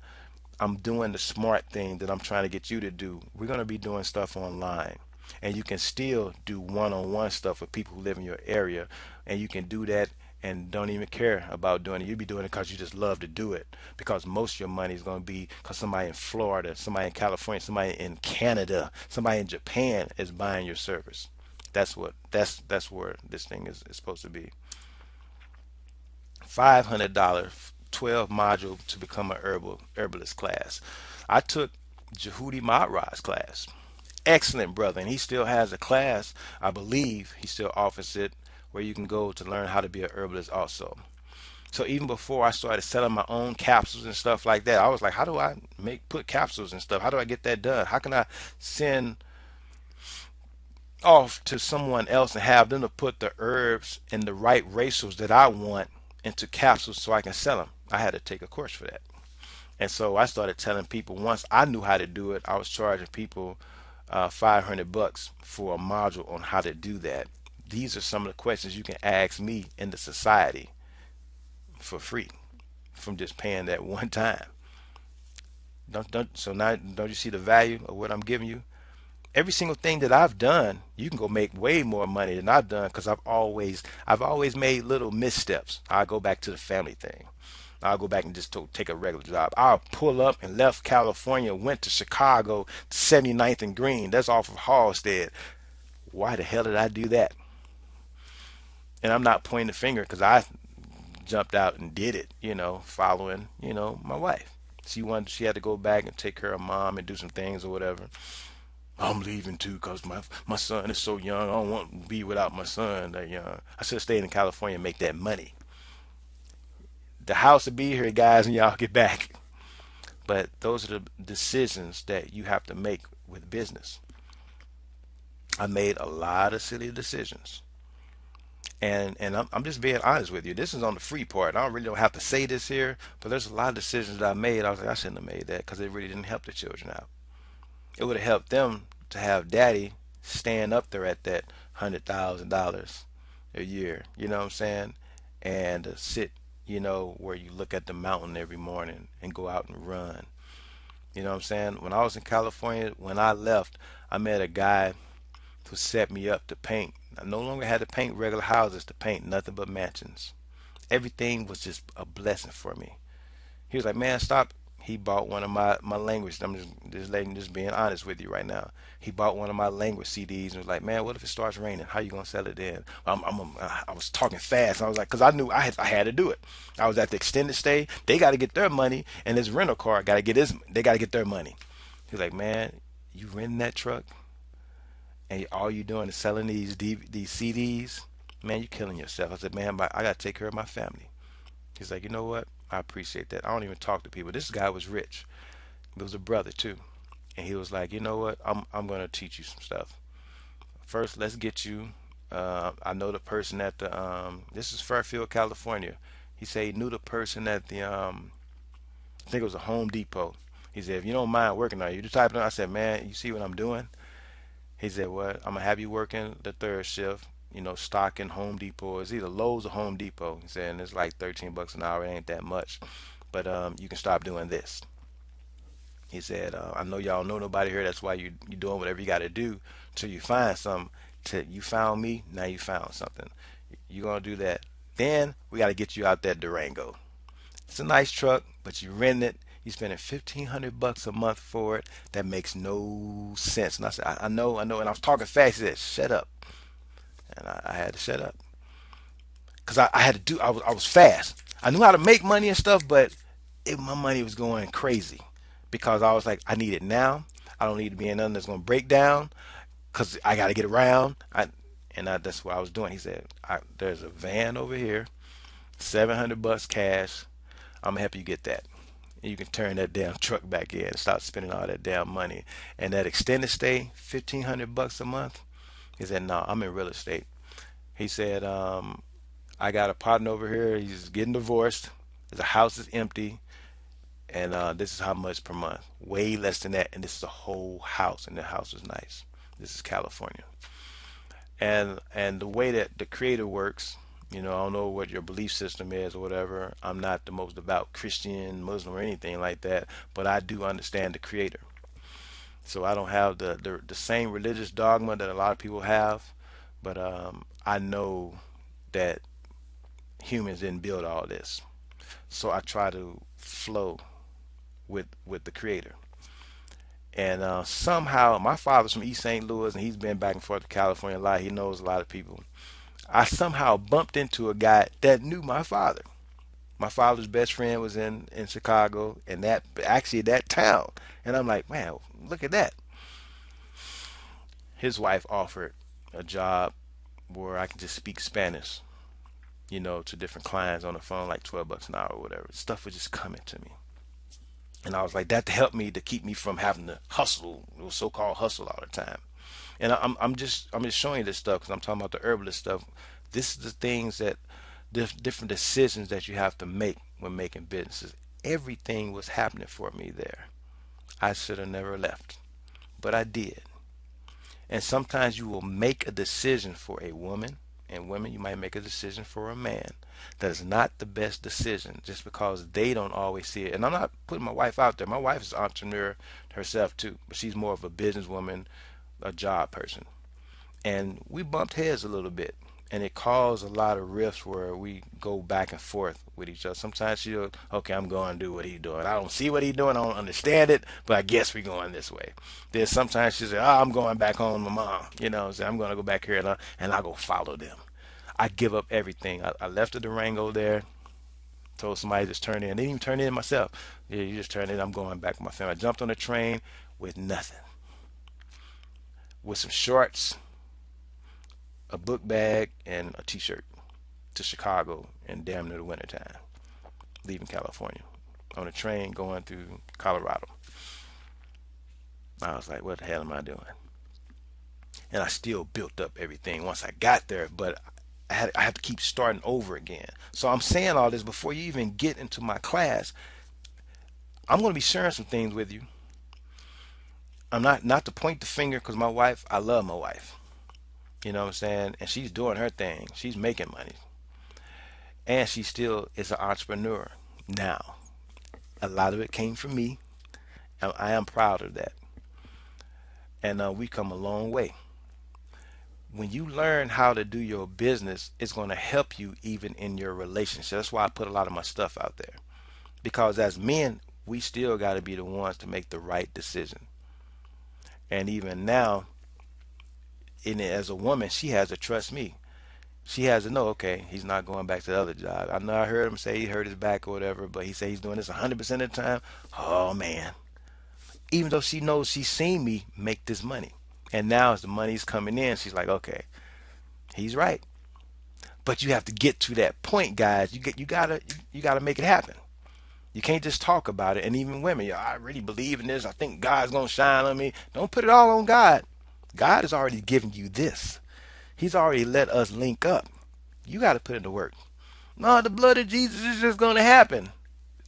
I'm doing the smart thing that I'm trying to get you to do. We're going to be doing stuff online. And you can still do one-on-one stuff with people who live in your area. And you can do that and don't even care about doing it. You'll be doing it because you just love to do it. Because most of your money is going to be because somebody in Florida, somebody in California, somebody in Canada, somebody in Japan is buying your service. That's where this thing is supposed to be. $500, 12 module to become a herbalist class. I took Jehudi Maharaj's class. Excellent brother, and he still has a class. I believe he still offers it where you can go to learn how to be a herbalist also. So even before I started selling my own capsules and stuff like that, I was like, how do I put capsules and stuff? How do I get that done? How can I send off to someone else and have them to put the herbs and the right ratios that I want into capsules so I can sell them? I had to take a course for that. And so I started telling people once I knew how to do it, I was charging people $500 for a module on how to do that. These are some of the questions you can ask me in the society for free from just paying that one time. So now don't you see the value of what I'm giving you? Every single thing that I've done, you can go make way more money than I've done because I've always made little missteps. I go back to the family thing. I'll go back and just take a regular job. I'll pull up and left California, went to Chicago, 79th and Green. That's off of Halstead. Why the hell did I do that? And I'm not pointing the finger because I jumped out and did it, following, my wife. She had to go back and take care of mom and do some things or whatever. I'm leaving too because my son is so young. I don't want to be without my son that young. I should have stayed in California and make that money. The house will be here, guys, and y'all get back. But those are the decisions that you have to make with business. I made a lot of silly decisions. And I'm just being honest with you. This is on the free part. I don't have to say this here, but there's a lot of decisions that I made. I was like, I shouldn't have made that because it really didn't help the children out. It would have helped them to have daddy stand up there at that $100,000 a year. You know what I'm saying? And sit, where you look at the mountain every morning and go out and run. You know what I'm saying? When I was in California, when I left, I met a guy who set me up to paint. I no longer had to paint regular houses, to paint nothing but mansions. Everything was just a blessing for me. He was like, man, stop. He bought one of my language. I'm just being honest with you right now. He bought one of my language CDs and was like, man, what if it starts raining? How you gonna sell it then? I was talking fast. I was like, cause I knew I had to do it. I was at the extended stay. They got to get their money, and this rental car got to get his. They got to get their money. He was like, man, you renting that truck, and all you doing is selling these CDs. Man, you killing yourself. I said, man, I got to take care of my family. He's like, you know what? I appreciate that. I don't even talk to people. This guy was rich. He was a brother too. And he was like, you know what? I'm gonna teach you some stuff. First, let's get you. I know the person at the this is Fairfield, California. He said he knew the person at the I think it was a Home Depot. He said, if you don't mind working on it, you the type of, I said, man, you see what I'm doing? He said, what? I'm gonna have you working the third shift, stocking Home Depot. It's either Lowe's or Home Depot. He said, and it's like 13 bucks an hour. It ain't that much. But you can stop doing this. He said, I know y'all know nobody here. That's why you doing whatever you got to do till you find something. Till you found me, now you found something. You gonna do that. Then we got to get you out that Durango. It's a nice truck, but you rent it. You spending 1,500 bucks a month for it. That makes no sense. And I said, I know, I know. And I was talking fast. He said, shut up. And I had to shut up because I had to do. I was fast. I knew how to make money and stuff, but my money was going crazy because I was like, I need it now. I don't need to be in nothing that's gonna break down because I got to get around. That's what I was doing. He said, there's a van over here, 700 bucks cash. I'm gonna help you get that. And you can turn that damn truck back in and stop spending all that damn money. And that extended stay, 1,500 bucks a month. He said, no, I'm in real estate. He said, I got a partner over here. He's getting divorced. The house is empty, and this is how much per month. Way less than that, and this is a whole house, and the house is nice. This is California, and the way that the creator works. I don't know what your belief system is or whatever. I'm not the most devout Christian, Muslim, or anything like that, but I do understand the creator. So I don't have the same religious dogma that a lot of people have, but I know that humans didn't build all this. So I try to flow with the creator. And somehow my father's from East St. Louis, and he's been back and forth to California a lot. He knows a lot of people. I somehow bumped into a guy that knew my father. My father's best friend was in Chicago, and that actually that town. And I'm like, man, look at that. His wife offered a job where I can just speak Spanish, to different clients on the phone, like 12 bucks an hour or whatever. Stuff was just coming to me. And I was like, that helped me to keep me from having to hustle, so-called hustle all the time. And I'm just showing you this stuff because I'm talking about the herbalist stuff. This is the things that different decisions that you have to make when making businesses. Everything was happening for me there. I should have never left, but I did. And sometimes you will make a decision for a woman, and women, you might make a decision for a man that is not the best decision just because they don't always see it. And I'm not putting my wife out there. My wife is an entrepreneur herself too, but she's more of a businesswoman, a job person. And we bumped heads a little bit. And it caused a lot of rifts where we go back and forth with each other. Sometimes she'll, okay, I'm going to do what he's doing. I don't see what he's doing. I don't understand it, but I guess we're going this way. Then sometimes she'll say, oh, I'm going back home to mom. So I'm going to go back here and I go follow them. I give up everything. I left the Durango there, told somebody to just turn in. They didn't even turn in myself. Yeah, you just turn in. I'm going back with my family. I jumped on the train with nothing, with some shorts, a book bag, and a t-shirt to Chicago in damn near the wintertime, leaving California on a train going through Colorado. I was like, what the hell am I doing? And I still built up everything once I got there, but I had to keep starting over again. So I'm saying all this before you even get into my class. I'm going to be sharing some things with you. I'm not to point the finger because my wife, I love my wife. You know what I'm saying? And she's doing her thing. She's making money. And she still is an entrepreneur. Now, a lot of it came from me. I am proud of that. And we come a long way. When you learn how to do your business, it's going to help you even in your relationship. That's why I put a lot of my stuff out there. Because as men, we still got to be the ones to make the right decision. And even now, as a woman, she has to trust me. She has to know, okay, he's not going back to the other job. I know I heard him say he hurt his back or whatever, but he said he's doing this 100% of the time. Oh, man. Even though she knows she's seen me make this money. And now as the money's coming in, she's like, okay, he's right. But you have to get to that point, guys. You gotta make it happen. You can't just talk about it. And even women, I really believe in this. I think God's gonna shine on me. Don't put it all on God. God has already given you this. He's already let us link up. You got to put it to work. No, the blood of Jesus is just going to happen.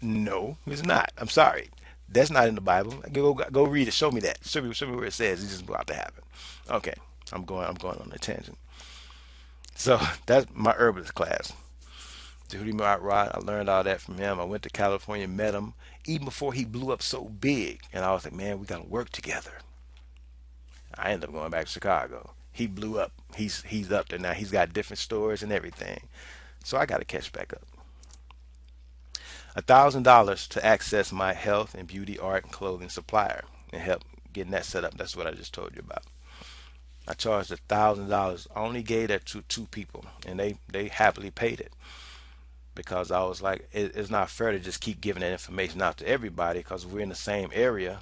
No, it's not. I'm sorry. That's not in the Bible. Go read it. Show me that. Show me where it says it's just about to happen. Okay, I'm going on a tangent. So that's my herbalist class. Judy Rod, I learned all that from him. I went to California, met him even before he blew up so big, and I was like, man, we gotta work together. I ended up going back to Chicago. He blew up. He's up there now. He's got different stores and everything. So I got to catch back up. $1,000 to access my health and beauty, art, and clothing supplier and help getting that set up. That's what I just told you about. I charged $1,000. I only gave that to two people, and they happily paid it because I was like, it's not fair to just keep giving that information out to everybody because we're in the same area.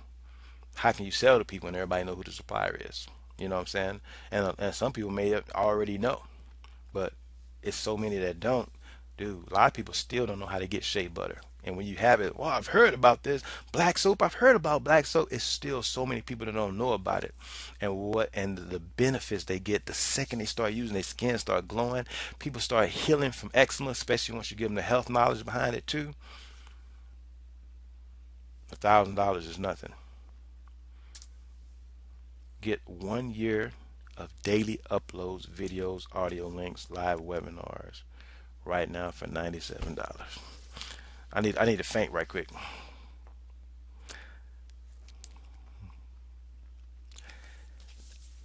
How can you sell to people and everybody know who the supplier is? You know what I'm saying? And some people may already know, but it's so many that don't. Dude, a lot of people still don't know how to get shea butter. And when you have it, well, I've heard about this black soap. I've heard about black soap. It's still so many people that don't know about it, and the benefits they get the second they start using. Their skin start glowing. People start healing from eczema, especially once you give them the health knowledge behind it too. $1,000 is nothing. Get 1 year of daily uploads, videos, audio links, live webinars right now for $97. I need to faint right quick.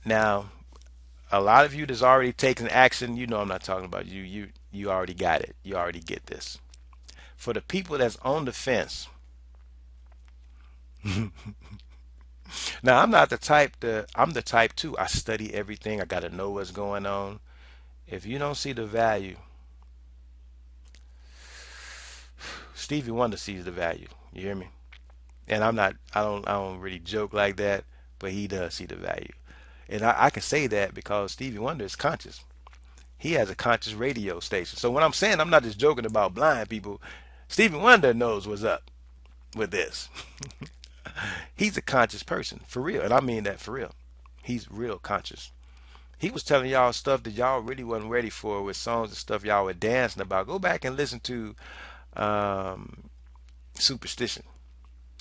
Now, a lot of you that's already taken action, you know I'm not talking about you. You already got it. You already get this. For the people that's on the fence, now I'm the type too. I study everything. I got to know what's going on. If you don't see the value, Stevie Wonder sees the value. You hear me? And I don't really joke like that, but he does see the value. And I can say that because Stevie Wonder is conscious. He has a conscious radio station. So when I'm saying I'm not just joking about blind people, Stevie Wonder knows what's up with this. He's a conscious person, for real. And I mean that for real. He's real conscious. He was telling y'all stuff that y'all really wasn't ready for with songs and stuff y'all were dancing about. Go back and listen to um, Superstition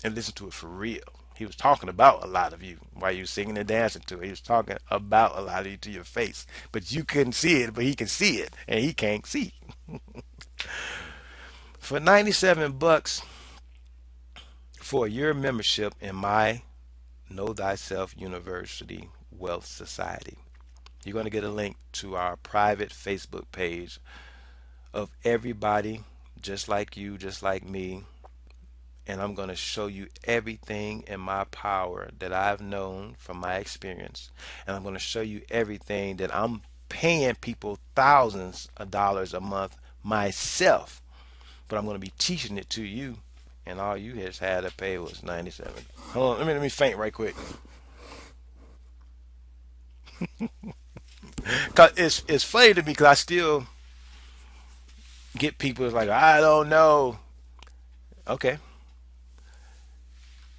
and listen to it for real. He was talking about a lot of you while you were singing and dancing to it. He was talking about a lot of you to your face, but you couldn't see it, but he can see it, and he can't see. For 97 bucks for your membership in my Know Thyself University Wealth Society, you're going to get a link to our private Facebook page of everybody just like you, just like me, and I'm going to show you everything in my power that I've known from my experience. And I'm going to show you everything that I'm paying people thousands of dollars a month myself. But I'm going to be teaching it to you. And all you just had to pay was 97. Hold on, let me faint right quick. Cause it's funny to me because I still get people like I don't know. Okay,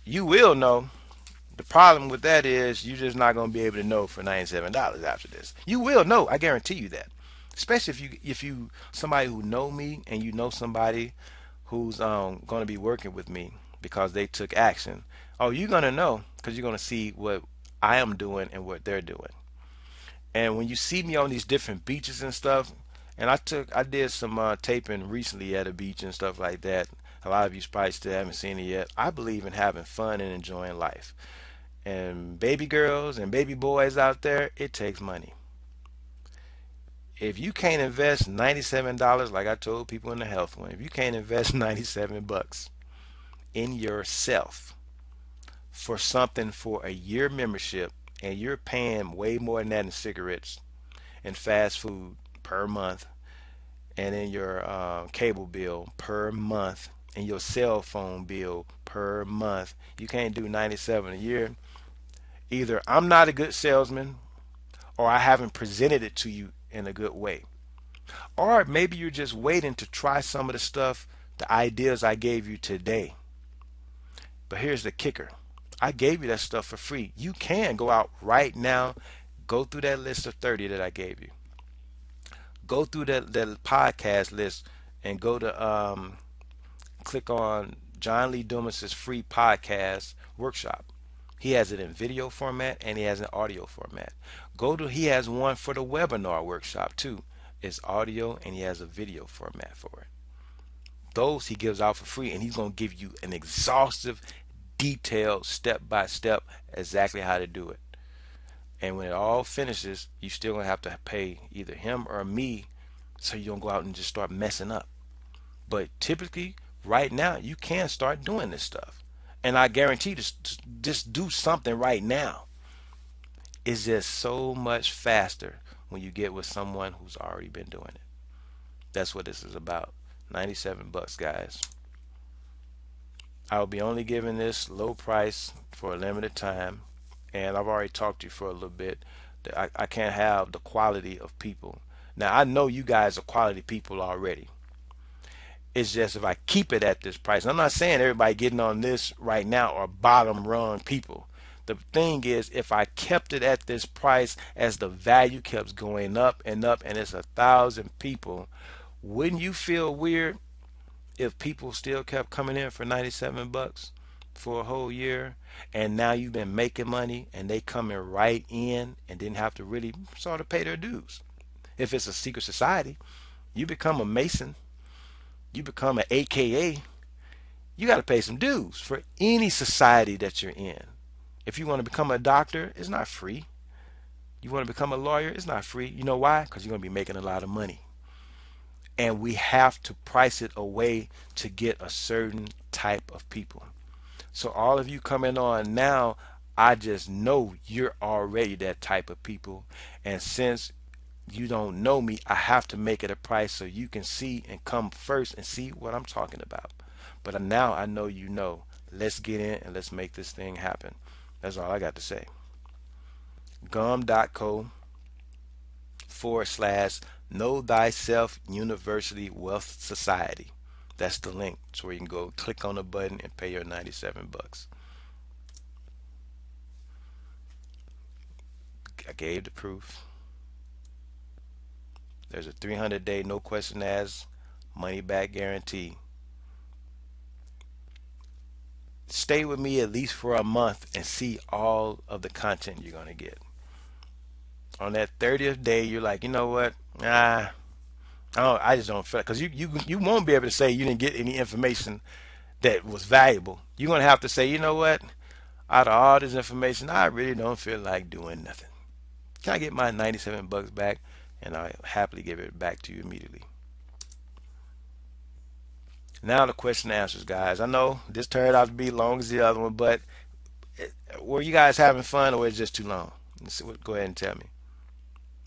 you will know. The problem with that is you're just not going to be able to know for $97 after this. You will know, I guarantee you that. Especially if you somebody who know me and you know somebody who's going to be working with me because they took action. Oh, you're going to know because you're going to see what I am doing and what they're doing. And when you see me on these different beaches and stuff, and I did some taping recently at a beach and stuff like that. A lot of you probably still haven't seen it yet. I believe in having fun and enjoying life. And baby girls and baby boys out there, it takes money. If you can't invest $97, like I told people in the health one, if you can't invest 97 bucks in yourself for something for a year membership, and you're paying way more than that in cigarettes and fast food per month, and in your cable bill per month, and your cell phone bill per month, you can't do 97 a year. Either I'm not a good salesman or I haven't presented it to you in a good way. Or maybe you're just waiting to try some of the stuff, the ideas I gave you today. But here's the kicker. I gave you that stuff for free. You can go out right now, go through that list of 30 that I gave you. Go through that podcast list and go to click on John Lee Dumas's free podcast workshop. He has it in video format and he has an audio format. He has one for the webinar workshop too. It's audio and he has a video format for it. Those he gives out for free, and he's going to give you an exhaustive, detailed, step by step exactly how to do it. And when it all finishes, you still going to have to pay either him or me so you don't go out and just start messing up. But typically, right now, you can start doing this stuff. And I guarantee to just do something right now. It's just so much faster when you get with someone who's already been doing it. That's what this is about. 97 bucks, guys. I'll be only giving this low price for a limited time. And I've already talked to you for a little bit. I can't have the quality of people. Now, I know you guys are quality people already. It's just if I keep it at this price. I'm not saying everybody getting on this right now are bottom rung people. The thing is, if I kept it at this price as the value kept going up and up, and it's 1,000 people, wouldn't you feel weird if people still kept coming in for 97 bucks for a whole year, and now you've been making money and they coming right in and didn't have to really sort of pay their dues? If it's a secret society, you become a Mason, you become an AKA, you got to pay some dues for any society that you're in. If you want to become a doctor, it's not free. You want to become a lawyer, it's not free. You know why? Because you're going to be making a lot of money. And we have to price it away to get a certain type of people. So all of you coming on now, I just know you're already that type of people. And since you don't know me, I have to make it a price so you can see and come first and see what I'm talking about. But now I know you know. Let's get in and let's make this thing happen. That's all I got to say. gum.co/Know Thyself University Wealth Society. That's the link. It's where you can go click on the button and pay your 97 bucks. I gave the proof. There's a 300-day no question asked money back guarantee. Stay with me at least for a month and see all of the content you're going to get. On that 30th day, you're like, you know what? I just don't feel it. Because you won't be able to say you didn't get any information that was valuable. You're going to have to say, you know what? Out of all this information, I really don't feel like doing nothing. Can I get my 97 bucks back? And I'll happily give it back to you immediately. Now the question and answers, guys. I know this turned out to be long as the other one, but were you guys having fun or was it just too long? Go ahead and tell me.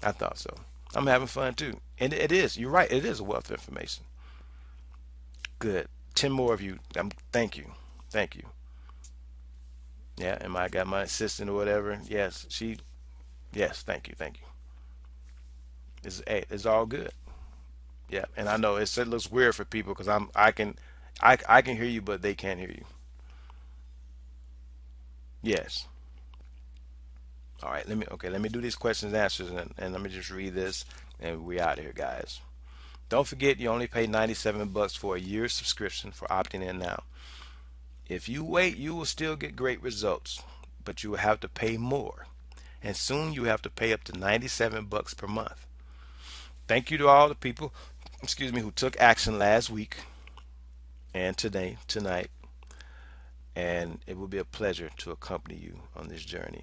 I thought so. I'm having fun too. And it is. You're right. It is a wealth of information. Good. 10 more of you. Thank you. Thank you. Yeah, and I got my assistant or whatever. Yes, yes, thank you. Thank you. It's all good. Yeah, and I know it looks weird for people because I can hear you, but they can't hear you. Yes. All right. Let me do these questions and answers, and let me just read this, and we out of here, guys. Don't forget, you only pay 97 bucks for a year's subscription for opting in now. If you wait, you will still get great results, but you will have to pay more, and soon you have to pay up to 97 bucks per month. Thank you to all the people, excuse me, who took action last week and tonight, and it will be a pleasure to accompany you on this journey.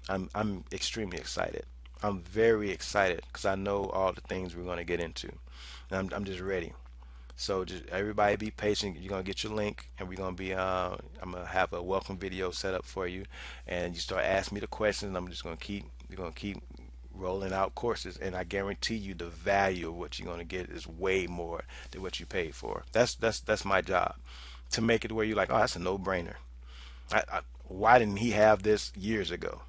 I'm extremely excited. I'm very excited because I know all the things we're going to get into. And I'm just ready. So just everybody be patient. You're gonna get your link, and I'm gonna have a welcome video set up for you, and you start asking me the questions. And I'm just we're gonna keep rolling out courses, and I guarantee you the value of what you're gonna get is way more than what you paid for. That's my job, to make it where you're like, oh, that's a no-brainer. Why didn't he have this years ago?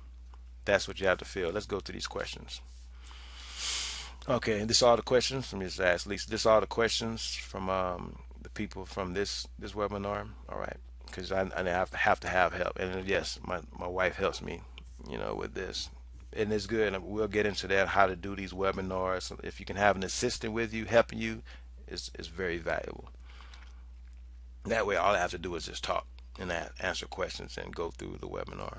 That's what you have to feel. Let's go to these questions. Okay, this all the questions. Let me just ask Lisa. This all the questions from the people from this webinar. All right, because I have to have help, and yes, my wife helps me, with this, and it's good. And we'll get into that, how to do these webinars. If you can have an assistant with you helping you, is very valuable. That way, all I have to do is just talk and answer questions and go through the webinar.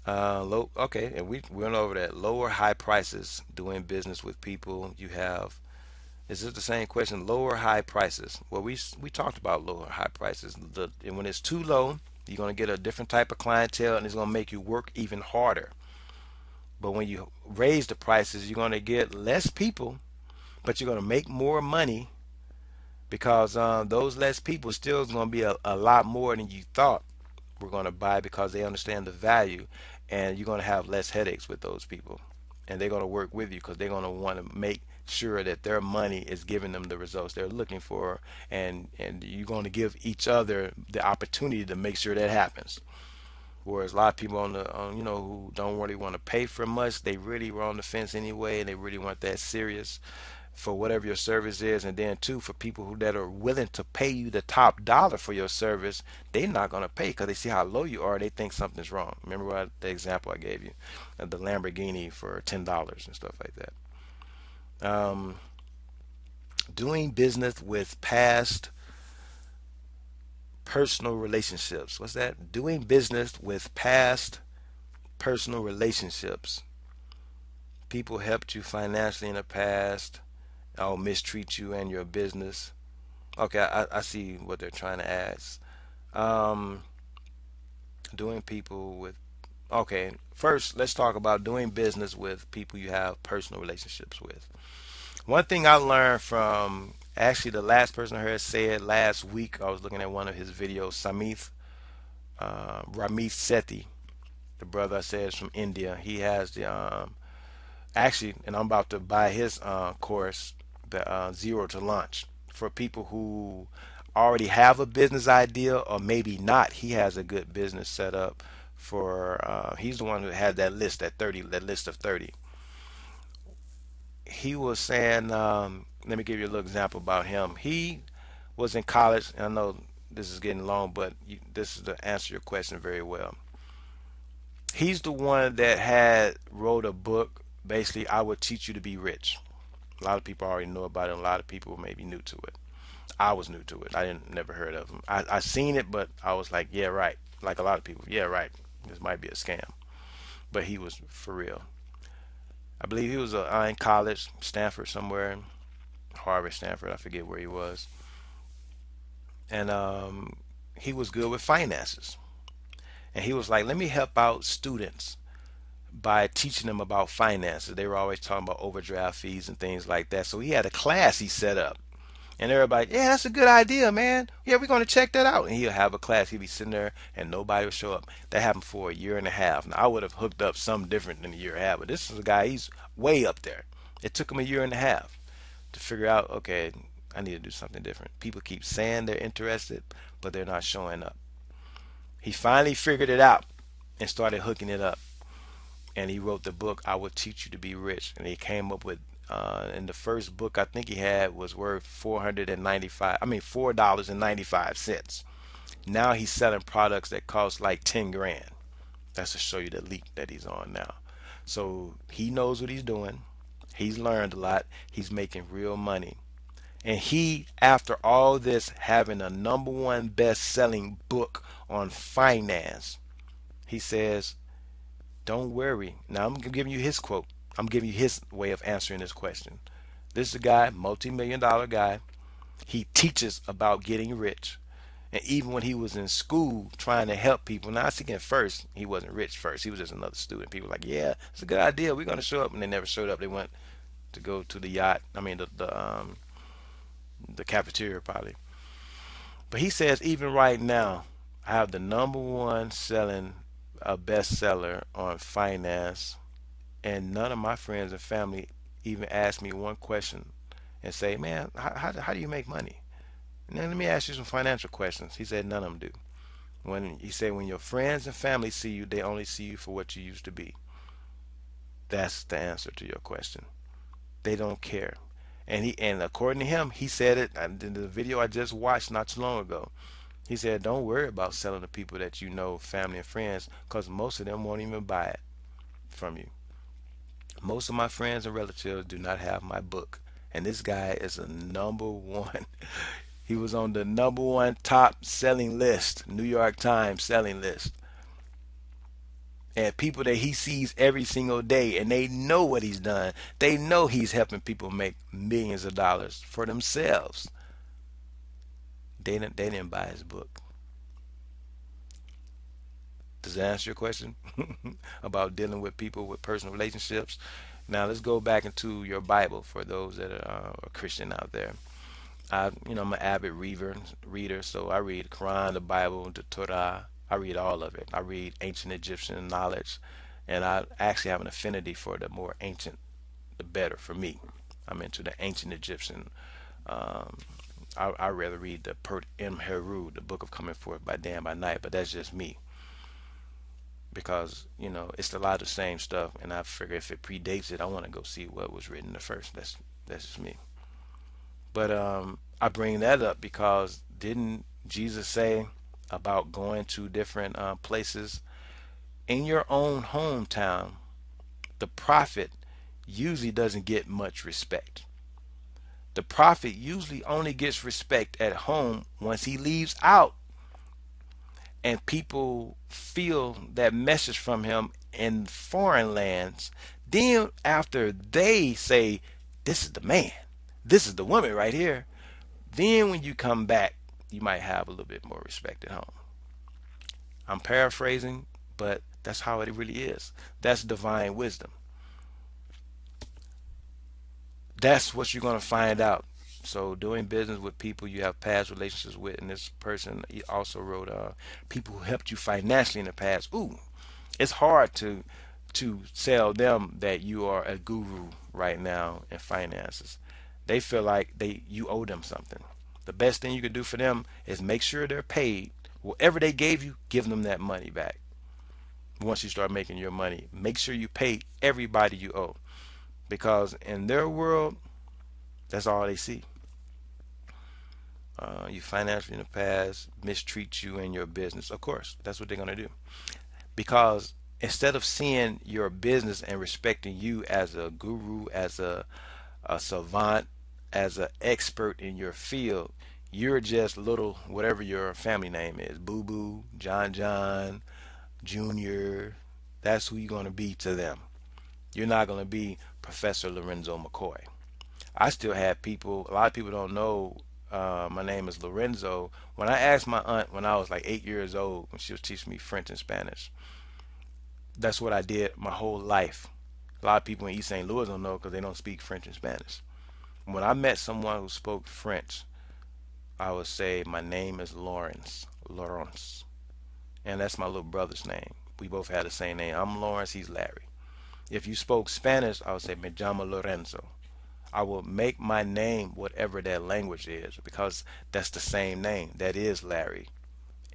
Low, okay, and we went over that. Lower high prices, doing business with people you have. Is this the same question? Lower high prices. Well, we talked about lower high prices. And when it's too low, you're gonna get a different type of clientele, and it's gonna make you work even harder. But when you raise the prices, you're gonna get less people, but you're gonna make more money because those less people still is gonna be a lot more than you thought we're going to buy because they understand the value, and you're going to have less headaches with those people, and they're going to work with you because they're going to want to make sure that their money is giving them the results they're looking for, and you're going to give each other the opportunity to make sure that happens. Whereas a lot of people who don't really want to pay for much, they really were on the fence anyway, and they really want that serious for whatever your service is. And then too, for people who that are willing to pay you the top dollar for your service, they're not going to pay because they see how low you are. They think something's wrong. Remember the example I gave you, the Lamborghini for $10 and stuff like that. Um, Doing business with past personal relationships. What's that? Doing business with past personal relationships. People helped you financially in the past, or mistreat you and your business. Okay, I see what they're trying to ask. Um, Doing people with, okay, first let's talk about doing business with people you have personal relationships with. One thing I learned from actually the last person I heard say it last week, I was looking at one of his videos, Ramit Sethi, the brother I said is from India. He has the actually, and I'm about to buy his course, the Zero to Launch, for people who already have a business idea or maybe not. He has a good business set up for. He's the one who had that list, that list of 30. He was saying, let me give you a little example about him. He was in college, and I know this is getting long, but this is to answer your question very well. He's the one that had wrote a book. Basically, I would teach you to be rich. A lot of people already know about it. And a lot of people may be new to it. I was new to it. I didn't never heard of him. I seen it, but I was like, yeah, right. Like a lot of people, yeah, right. This might be a scam, but he was for real. I believe he was in college, Stanford somewhere, Harvard, Stanford. I forget where he was, and he was good with finances. And he was like, let me help out students by teaching them about finances. They were always talking about overdraft fees and things like that. So he had a class he set up. And everybody, yeah, that's a good idea, man. Yeah, we're going to check that out. And he'll have a class. He'll be sitting there and nobody will show up. That happened for a year and a half. Now, I would have hooked up something different than a year and a half, but this is a guy, he's way up there. It took him a year and a half to figure out, okay, I need to do something different. People keep saying they're interested, but they're not showing up. He finally figured it out and started hooking it up. And he wrote the book, I Will Teach You to Be Rich. And he came up with, in the first book I think he had was worth 495, I mean $4.95. Now he's selling products that cost like 10 grand. That's to show you the leap that he's on now. So he knows what he's doing. He's learned a lot. He's making real money. And he, after all this, having a number one best selling book on finance, he says, don't worry. Now I'm giving you his quote. I'm giving you his way of answering this question. This is a guy, multi-million dollar guy. He teaches about getting rich. And even when he was in school trying to help people, now I think at first he wasn't rich first. He was just another student. People were like, yeah, it's a good idea. We're going to show up. And they never showed up. They went to go to the yacht. I mean, the cafeteria probably. But he says, even right now, I have the number one selling a bestseller on finance, and none of my friends and family even ask me one question and say, man, how do you make money? And then let me ask you some financial questions. He said, none of them do. When he said, when your friends and family see you, they only see you for what you used to be. That's the answer to your question. They don't care. And according to him, he said it in the video I just watched not too long ago. He said, don't worry about selling to people that you know, family and friends, because most of them won't even buy it from you. Most of my friends and relatives do not have my book. And this guy is a number one He was on the number one top selling list, New York Times selling list. And people that he sees every single day, and they know what he's done. They know he's helping people make millions of dollars for themselves. They didn't buy his book. Does that answer your question about dealing with people with personal relationships? Now let's go back into your Bible for those that are a Christian out there. I'm an avid reader, so I read the Quran, the Bible, the Torah. I read all of it. I read ancient Egyptian knowledge, and I actually have an affinity for the more ancient, the better for me. I'm into the ancient Egyptian. Um, I rather read the Pert M. Heru, the Book of Coming Forth by Day and by Night, but that's just me because it's a lot of the same stuff, and I figure if it predates it, I want to go see what was written the first. That's just me. But I bring that up because didn't Jesus say about going to different places in your own hometown? The prophet usually doesn't get much respect. The prophet usually only gets respect at home once he leaves out and people feel that message from him in foreign lands. Then after they say, this is the man, this is the woman right here, then when you come back, you might have a little bit more respect at home. I'm paraphrasing, but that's how it really is. That's divine wisdom. That's what you're going to find out. So doing business with people you have past relationships with, and this person he also wrote people who helped you financially in the past. Ooh, it's hard to sell them that you are a guru right now in finances. They feel like you owe them something. The best thing you could do for them is make sure they're paid. Whatever they gave you, give them that money back. Once you start making your money, make sure you pay everybody you owe. Because in their world, that's all they see. You financially in the past mistreat you in your business. Of course, that's what they're going to do. Because instead of seeing your business and respecting you as a guru, as a savant, as an expert in your field, you're just little whatever your family name is, Boo Boo, John John, Junior. That's who you're going to be to them. You're not going to be Professor Lorenzo McCoy. I still have people, a lot of people don't know my name is Lorenzo. When I asked my aunt when I was like 8 years old, when she was teaching me French and Spanish, that's what I did my whole life. A lot of people in East St. Louis don't know because they don't speak French and Spanish. When I met someone who spoke French, I would say, my name is Lawrence. Lawrence. And that's my little brother's name. We both had the same name. I'm Lawrence, he's Larry. If you spoke Spanish, I would say, Me llamo Lorenzo. I will make my name whatever that language is because that's the same name. That is Larry.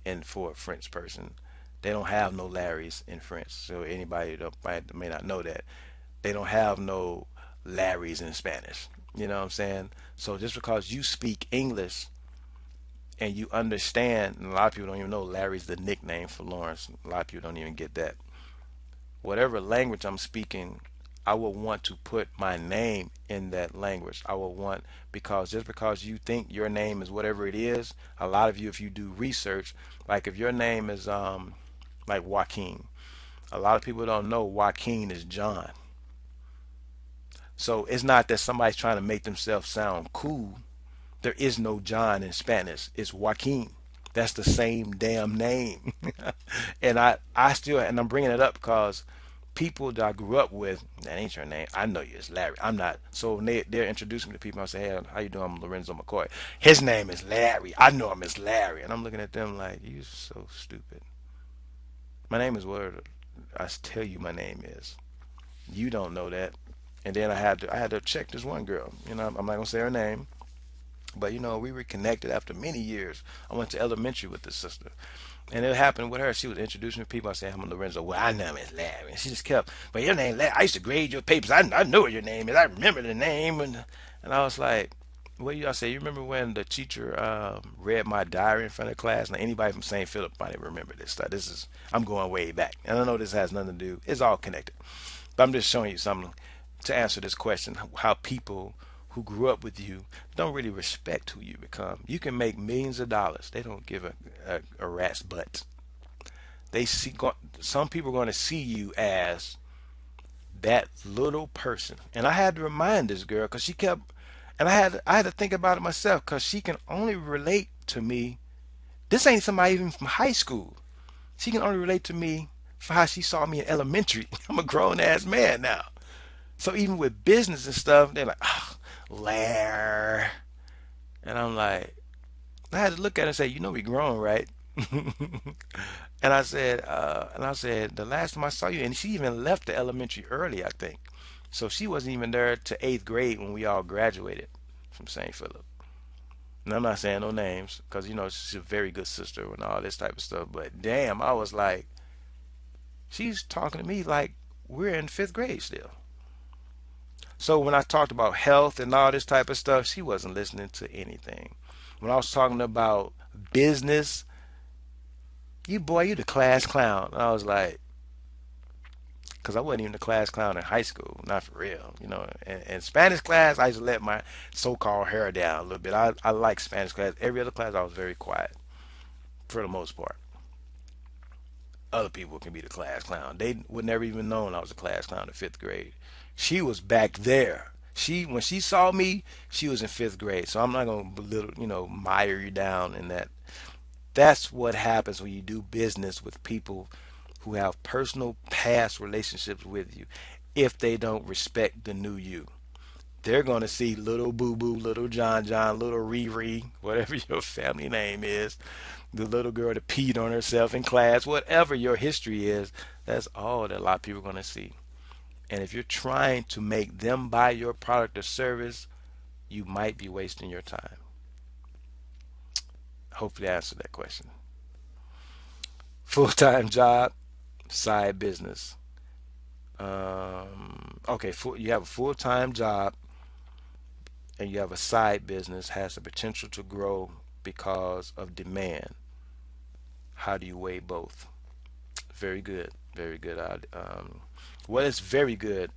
And for a French person, they don't have no Larrys in French. So anybody that may not know that, they don't have no Larrys in Spanish. You know what I'm saying? So just because you speak English and you understand, and a lot of people don't even know Larry's the nickname for Lawrence. A lot of people don't even get that. Whatever language I'm speaking, I will want to put my name in that language. I will want, because just because you think your name is whatever it is, a lot of you, if you do research, like if your name is like Joaquin, a lot of people don't know Joaquin is John. So it's not that somebody's trying to make themselves sound cool. There is no John in Spanish. It's Joaquin. That's the same damn name. And I still, and I'm bringing it up because people that I grew up with, that ain't your name. I know you as Larry. I'm not. So when they're introducing me to people, I say, hey, how you doing? I'm Lorenzo McCoy. His name is Larry. I know him as Larry. And I'm looking at them like, you so stupid. My name is what I tell you my name is. You don't know that. And then I had to check this one girl. I'm not gonna say her name, but we were connected after many years. I went to elementary with this sister. And it happened with her. She was introducing me to people. I said, I'm Lorenzo. Well, I know Miss Larry. And she just kept, but your name, Larry. I used to grade your papers. I know what your name is. I remember the name. And I was like, what do you, I say, you remember when the teacher read my diary in front of class? Now, anybody from St. Philip might remember this stuff. I'm going way back. And I know this has nothing to do, it's all connected. But I'm just showing you something to answer this question, how people who grew up with you don't really respect who you become. You can make millions of dollars. They don't give a rat's butt. They see some people are going to see you as that little person. And I had to remind this girl because she kept, and I had to think about it myself because she can only relate to me. This ain't somebody even from high school. She can only relate to me for how she saw me in elementary. I'm a grown ass man now. So even with business and stuff, they're like, oh, Lair. And I'm like, I had to look at her and say, you know we grown, right? And I said, the last time I saw you, and she even left the elementary early, I think. So she wasn't even there to eighth grade when we all graduated from St. Philip. And I'm not saying no names because she's a very good sister and all this type of stuff. But damn, I was like, she's talking to me like we're in fifth grade still. So when I talked about health and all this type of stuff, she wasn't listening to anything. When I was talking about business, you the class clown. And I was like, because I wasn't even the class clown in high school, not for real. In Spanish class, I used to let my so-called hair down a little bit. I like Spanish class. Every other class, I was very quiet for the most part. Other people can be the class clown. They would never even known I was a class clown in fifth grade. She was back there. When she saw me, she was in fifth grade. So I'm not gonna belittle, mire you down in that. That's what happens when you do business with people who have personal past relationships with you. If they don't respect the new you, they're going to see little Boo Boo, little John John, little Riri, whatever your family name is, the little girl that peed on herself in class, whatever your history is. That's all that a lot of people are going to see. And if you're trying to make them buy your product or service, you might be wasting your time. Hopefully, I answered that question. Full time job, side business. Okay, you have a full time job and you have a side business has the potential to grow because of demand. How do you weigh both? Very good, very good. Well, it's very good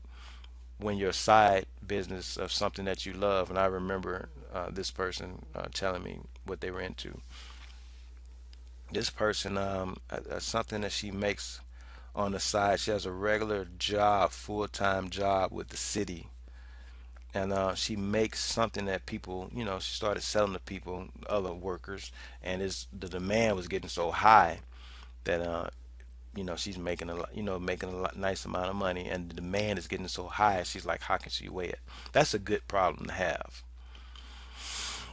when your side business of something that you love. And I remember this person telling me what they were into. This person, something that she makes on the side. She has a regular job, full-time job with the city, and she makes something that people, she started selling to people, other workers, and the demand was getting so high that she's making making a lot, nice amount of money, and the demand is getting so high. She's like, how can she weigh it? That's a good problem to have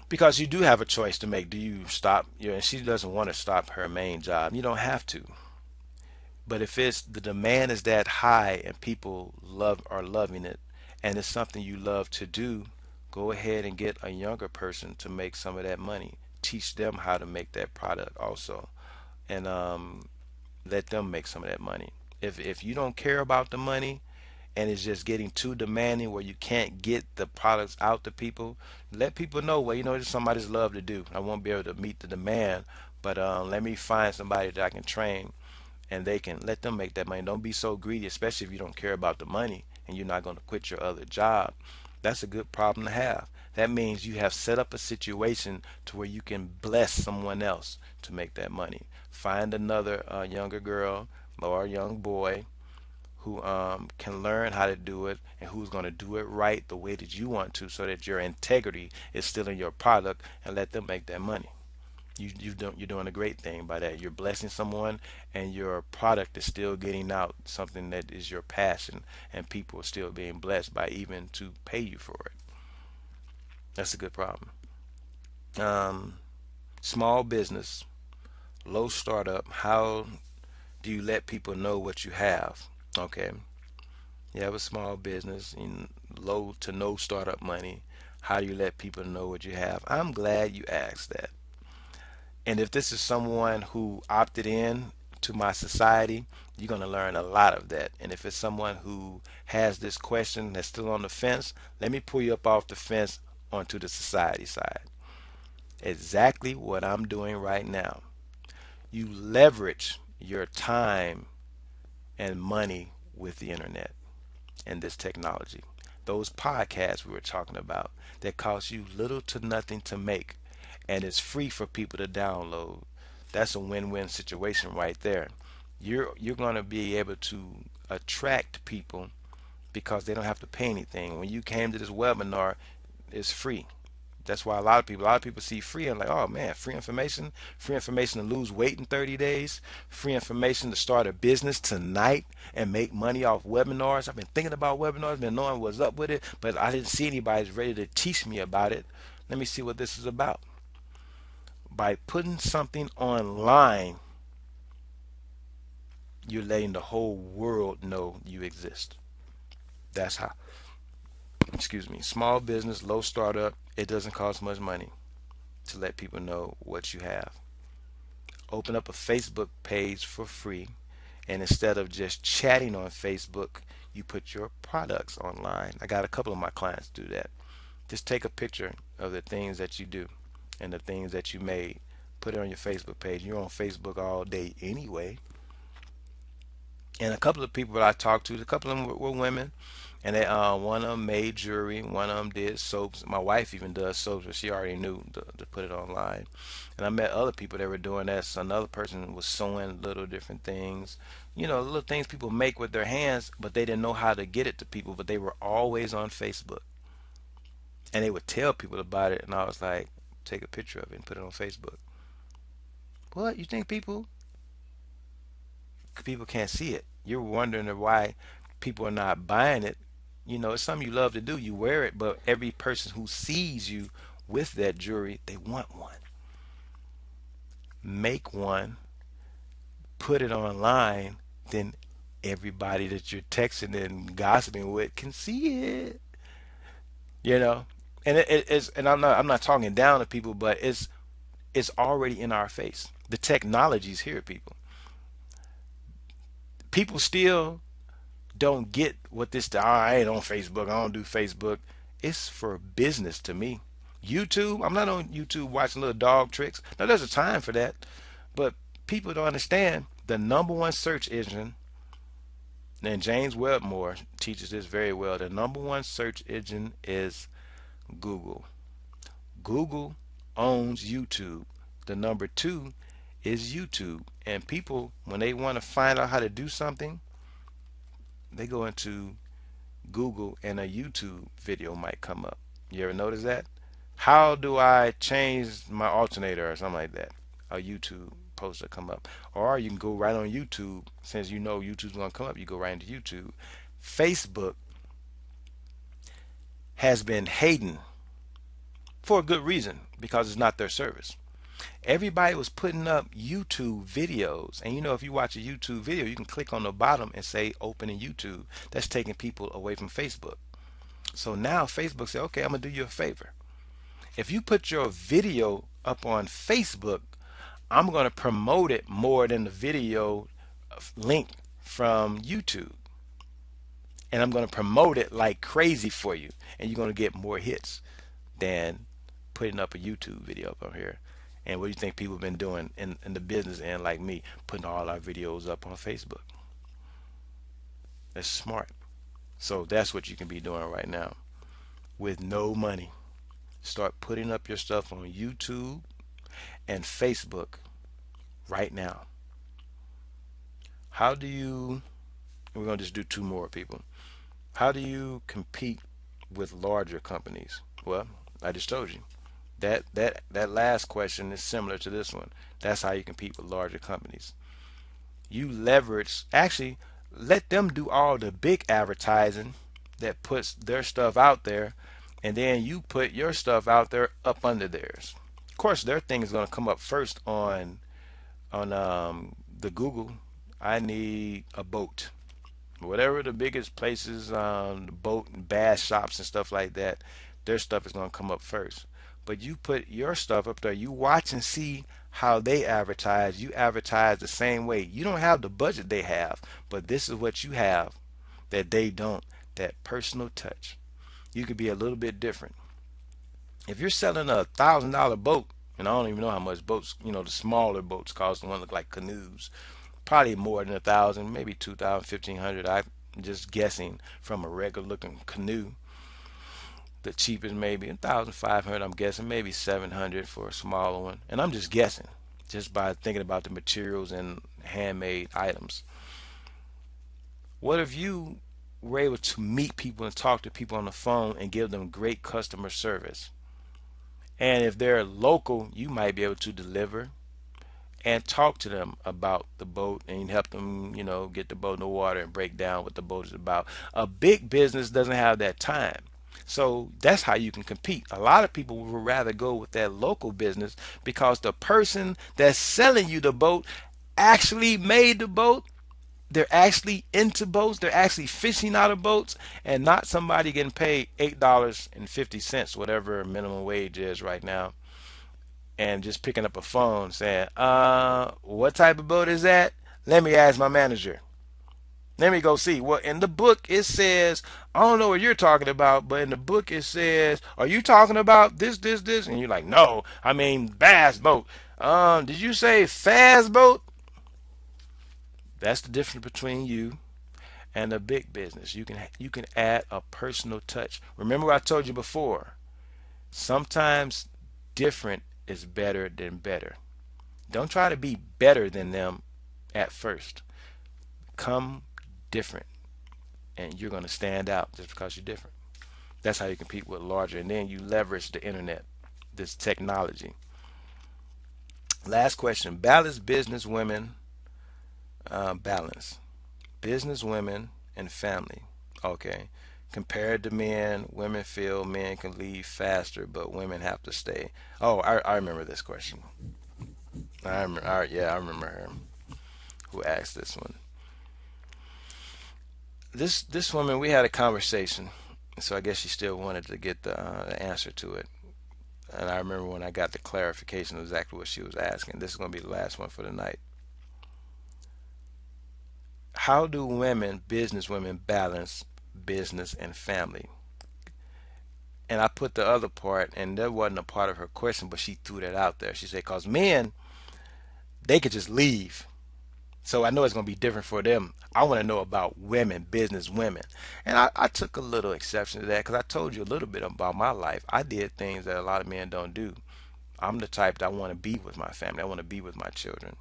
because you do have a choice to make. Do you stop? And she doesn't want to stop her main job. You don't have to. But if it's the demand is that high and people are loving it and it's something you love to do, go ahead and get a younger person to make some of that money. Teach them how to make that product also, and let them make some of that money. If you don't care about the money and it's just getting too demanding where you can't get the products out to people, let people know, well, it's somebody's love to do. I won't be able to meet the demand, but let me find somebody that I can train and they can let them make that money. Don't be so greedy, especially if you don't care about the money and you're not going to quit your other job. That's a good problem to have. That means you have set up a situation to where you can bless someone else to make that money. Find another younger girl or a young boy who can learn how to do it and who's going to do it right the way that you want to so that your integrity is still in your product, and let them make that money. You're doing a great thing by that. You're blessing someone, and your product is still getting out something that is your passion, and people are still being blessed by even to pay you for it. That's a good problem. Um, Small business, low startup. How do you let people know what you have? Okay, you have a small business in low to no startup money. How do you let people know what you have? I'm glad you asked that. And if this is someone who opted in to my society, you're going to learn a lot of that. And if it's someone who has this question that's still on the fence, let me pull you up off the fence onto the society side. Exactly what I'm doing right now. You leverage your time and money with the internet and this technology. those podcasts we were talking about that cost you little to nothing to make, and it's free for people to download. That's a win-win situation right there. You're going to be able to attract people because they don't have to pay anything. When you came to this webinar, it's free. That's why a lot of people see free and like, oh man, free information to lose weight in 30 days, free information to start a business tonight and make money off webinars. I've been thinking about webinars, been knowing what's up with it, but I didn't see anybody ready to teach me about it. Let me see what this is about. By putting something online, you're letting the whole world know you exist. That's how. Excuse me. Small business, low startup. It doesn't cost much money to let people know what you have. Open up a Facebook page for free, and instead of just chatting on Facebook, you put your products online. I got a couple of my clients do that. Just take a picture of the things that you do and the things that you made. Put it on your Facebook page. You're on Facebook all day anyway. And a couple of people that I talked to, a couple of them were women, and one of them made jewelry, one of them did soaps. My wife even does soaps, but she already knew to put it online. And I met other people that were doing that. So another person was sewing little different things, little things people make with their hands, but they didn't know how to get it to people. But they were always on Facebook, and they would tell people about it. And I was like, take a picture of it and put it on Facebook. What, you think people can't see it? You're wondering why people are not buying it. It's something you love to do. You wear it, but every person who sees you with that jewelry, they want one. Make one, put it online, then everybody that you're texting and gossiping with can see it. You know, and it's, and I'm not talking down to people, but it's already in our face. The technology's here, people. People still don't get what this. "Oh, I ain't on Facebook. I don't do Facebook." It's for business to me. YouTube. I'm not on YouTube watching little dog tricks. Now there's a time for that, but people don't understand the number one search engine. And James Wedmore teaches this very well. The number one search engine is Google. Google owns YouTube. The number two is YouTube. And people, when they want to find out how to do something, they go into Google and a YouTube video might come up. You ever notice that? How do I change my alternator or something like that? A YouTube post will come up. Or you can go right on YouTube. Since you know YouTube's going to come up, you go right into YouTube. Facebook has been hating for a good reason, because it's not their service. Everybody was putting up YouTube videos, and if you watch a YouTube video, you can click on the bottom and say open in YouTube. That's taking people away from Facebook. So now Facebook said, okay, I'm gonna do you a favor. If you put your video up on Facebook, I'm gonna promote it more than the video link from YouTube, and I'm gonna promote it like crazy for you, and you're gonna get more hits than putting up a YouTube video up on here. And what do you think people have been doing in the business end, like me, putting all our videos up on Facebook? That's smart. So that's what you can be doing right now with no money. Start putting up your stuff on YouTube and Facebook right now. How do you, we're going to just do two more, people. How do you compete with larger companies? Well, I just told you. That last question is similar to this one. That's how you compete with larger companies. You leverage, actually, let them do all the big advertising that puts their stuff out there, and then you put your stuff out there up under theirs. Of course, their thing is going to come up first on the Google. I need a boat. Whatever the biggest places, boat and bass shops and stuff like that, their stuff is going to come up first. But you put your stuff up there. You watch and see how they advertise. You advertise the same way. You don't have the budget they have, but this is what you have that they don't. That personal touch. You could be a little bit different. If you're selling $1,000 boat, and I don't even know how much boats, the smaller boats cost, the one look like canoes, probably more than 1,000, maybe 2,000, 1,500. I'm just guessing from a regular looking canoe. The cheapest maybe 1,500. I'm guessing maybe 700 for a smaller one, and I'm just guessing, just by thinking about the materials and handmade items. What if you were able to meet people and talk to people on the phone and give them great customer service? And if they're local, you might be able to deliver and talk to them about the boat and help them, get the boat in the water and break down what the boat is about. A big business doesn't have that time. So that's how you can compete. A lot of people would rather go with that local business because the person that's selling you the boat actually made the boat. They're actually into boats. They're actually fishing out of boats, and not somebody getting paid $8.50, whatever minimum wage is right now, and just picking up a phone saying, what type of boat is that? Let me ask my manager. Let me go see. Well, in the book it says, I don't know what you're talking about, but in the book it says, are you talking about this? And you're like, no, I mean bass boat. Did you say fast boat? That's the difference between you and a big business. You can add a personal touch. Remember what I told you before. Sometimes different is better than better. Don't try to be better than them at first. Come different, and you're going to stand out just because you're different. That's how you compete with larger, and then you leverage the internet, this technology. Last question: balance business, women, and family. Okay. Compared to men, women feel men can leave faster, but women have to stay. Oh, I remember this question. Yeah, I remember her who asked this one. This woman, we had a conversation, so I guess she still wanted to get the answer to it. And I remember when I got the clarification of exactly what she was asking. This is going to be the last one for the night. How do business women, balance business and family? And I put the other part, and that wasn't a part of her question, but she threw that out there. She said, because men, they could just leave. So I know it's going to be different for them. I want to know about women, business women. And I took a little exception to that because I told you a little bit about my life. I did things that a lot of men don't do. I'm the type that I want to be with my family. I want to be with my children.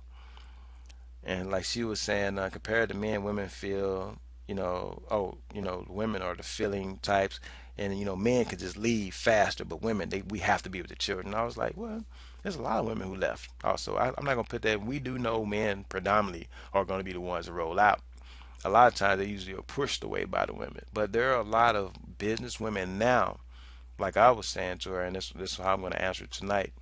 And like she was saying, compared to men, women feel, women are the feeling types, and men can just leave faster, but women, we have to be with the children. And I was like, well, there's a lot of women who left. Also, I'm not gonna put that. We do know men predominantly are going to be the ones that roll out. A lot of times they usually are pushed away by the women, but there are a lot of business women now. Like I was saying to her, and this is how I'm going to answer tonight.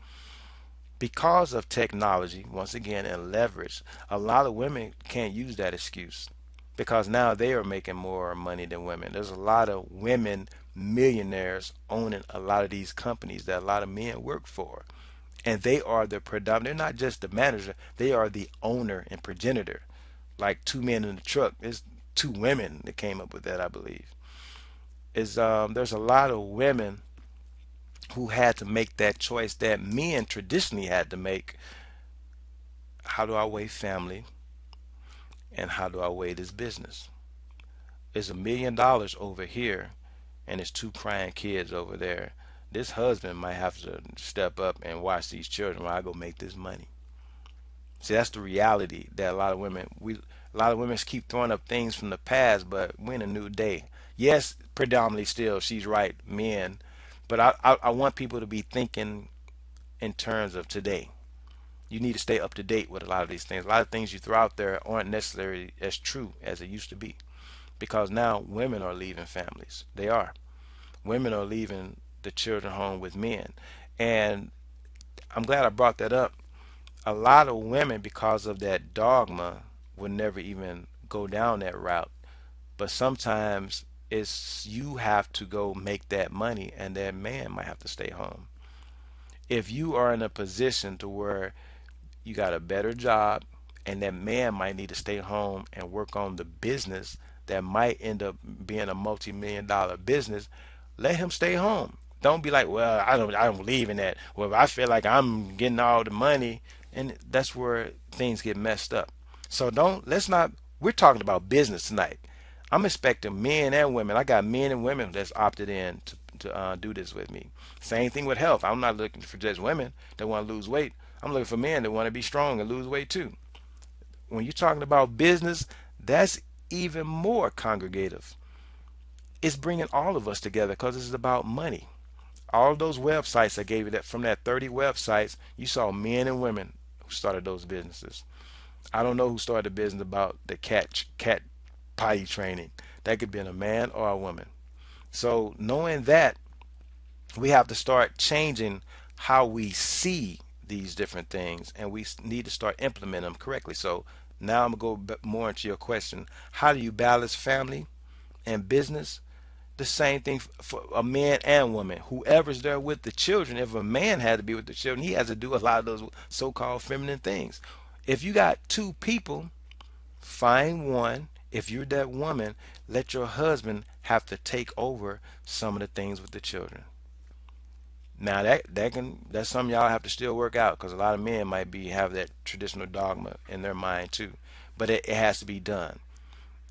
Because of technology, once again, and leverage, a lot of women can't use that excuse because now they are making more money than women. There's a lot of women millionaires owning a lot of these companies that a lot of men work for. And they are the predominant, they're not just the manager, they are the owner and progenitor. Like two men in the truck. There's two women that came up with that, I believe. Is There's a lot of women who had to make that choice that men traditionally had to make. How do I weigh family and how do I weigh this business? There's $1 million over here and there's two crying kids over there. This husband might have to step up and watch these children while I go make this money. See, that's the reality that a lot of women keep throwing up things from the past, but we're in a new day. Yes, predominantly still, she's right, men, but I want people to be thinking in terms of today. You need to stay up to date with a lot of these things. A lot of things you throw out there aren't necessarily as true as it used to be because now women are leaving families. They are. Women are leaving the children home with men. And I'm glad I brought that up. A lot of women, because of that dogma, would never even go down that route. But sometimes it's you have to go make that money, and that man might have to stay home. If you are in a position to where you got a better job, and that man might need to stay home and work on the business that might end up being a multi-million-dollar business, let him stay home. Don't be like, well, I don't believe in that. Well, I feel like I'm getting all the money, and that's where things get messed up. So don't let's not. We're talking about business tonight. I'm expecting men and women. I got men and women that's opted in to do this with me. Same thing with health. I'm not looking for just women that want to lose weight. I'm looking for men that want to be strong and lose weight too. When you're talking about business, that's even more congregative. It's bringing all of us together because it's about money. All those websites I gave you, that from that 30 websites, you saw men and women who started those businesses. I don't know who started a business about the cat potty training. That could be a man or a woman. So knowing that, we have to start changing how we see these different things, and we need to start implementing them correctly. So now I'm gonna go more into your question: how do you balance family and business? The same thing for a man and woman. Whoever's there with the children, if a man had to be with the children, he has to do a lot of those so-called feminine things. If you got two people, find one. If you're that woman, let your husband have to take over some of the things with the children. Now that's something y'all have to still work out, because a lot of men might be have that traditional dogma in their mind too, but it has to be done.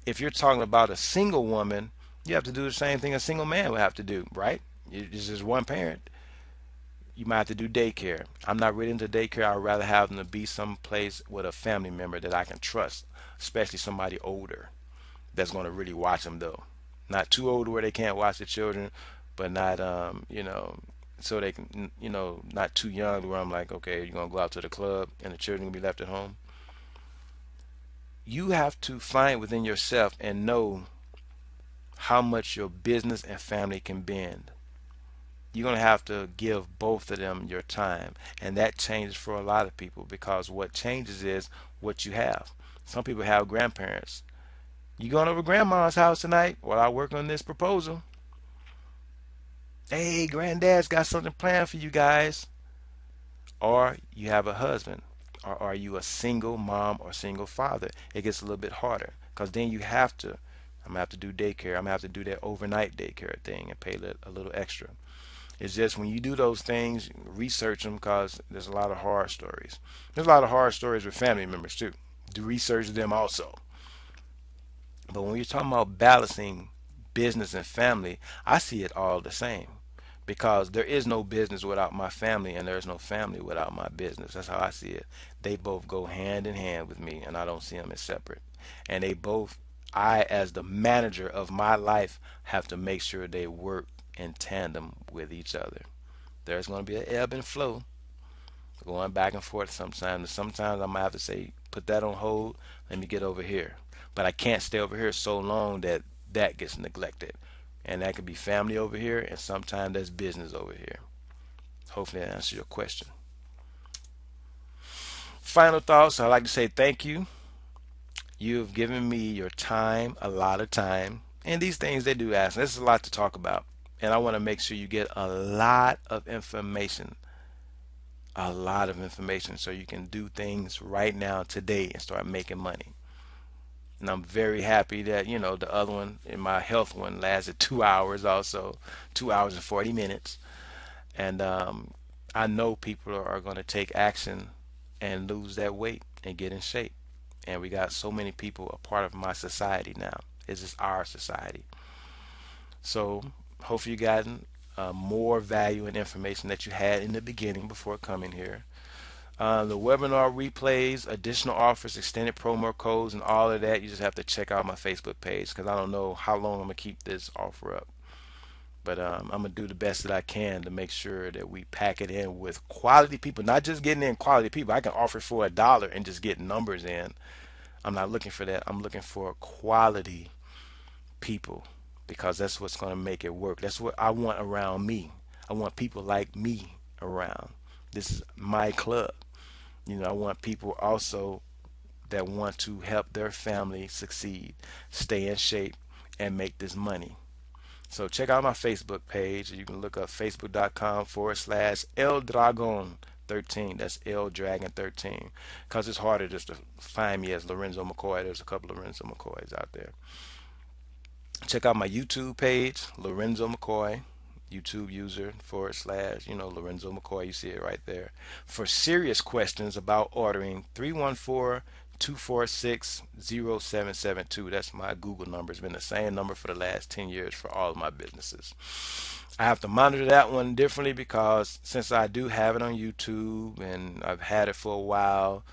If you're talking about a single woman, you have to do the same thing a single man would have to do, right? It's just one parent. You might have to do daycare. I'm not really into daycare. I'd rather have them to be someplace with a family member that I can trust, especially somebody older that's going to really watch them though. Not too old where they can't watch the children, but not so they can not too young where I'm like, okay, you're gonna go out to the club and the children gonna be left at home. You have to find within yourself and know how much your business and family can bend. You're going to have to give both of them your time. And that changes for a lot of people, because what changes is what you have. Some people have grandparents. You going over grandma's house tonight while I work on this proposal? Hey, granddad's got something planned for you guys. Or you have a husband. Or are you a single mom or single father? It gets a little bit harder, because then you have to. I'm gonna have to do daycare. I'm gonna have to do that overnight daycare thing and pay a little extra. It's just when you do those things, research them, because there's a lot of horror stories. There's a lot of horror stories with family members too. Do research them also. But when you're talking about balancing business and family, I see it all the same, because there is no business without my family, and there's no family without my business. That's how I see it. They both go hand in hand with me, and I don't see them as separate. And they both, I as the manager of my life, have to make sure they work in tandem with each other. There's going to be an ebb and flow, going back and forth sometimes. Sometimes I'm going to have to say, put that on hold, let me get over here. But I can't stay over here so long that that gets neglected. And that could be family over here, and sometimes that's business over here. Hopefully that answers your question. Final thoughts: I'd like to say thank you. You've given me your time, a lot of time. And these things, they do ask. This is a lot to talk about. And I want to make sure you get a lot of information. A lot of information, so you can do things right now, today, and start making money. And I'm very happy that, the other one, in my health one, lasted 2 hours also, 2 hours and 40 minutes. And I know people are going to take action and lose that weight and get in shape. And we got so many people a part of my society now. It's just our society. So hopefully you gotten more value and information that you had in the beginning before coming here. The webinar replays, additional offers, extended promo codes, and all of that, you just have to check out my Facebook page, because I don't know how long I'm going to keep this offer up. But I'm going to do the best that I can to make sure that we pack it in with quality people, not just getting in quality people. I can offer for $1 and just get numbers in. I'm not looking for that. I'm looking for quality people, because that's what's going to make it work. That's what I want around me. I want people like me around. This is my club. I want people also that want to help their family succeed, stay in shape, and make this money. So check out my Facebook page. You can look up facebook.com/El Dragon 13. That's El Dragon 13. Because it's harder just to find me as Lorenzo McCoy. There's a couple of Lorenzo McCoys out there. Check out my YouTube page, Lorenzo McCoy. YouTube user /, Lorenzo McCoy. You see it right there. For serious questions about ordering, 314-246-0772. That's my Google number. It's been the same number for the last 10 years for all of my businesses. I have to monitor that one differently because since I do have it on YouTube and I've had it for a while,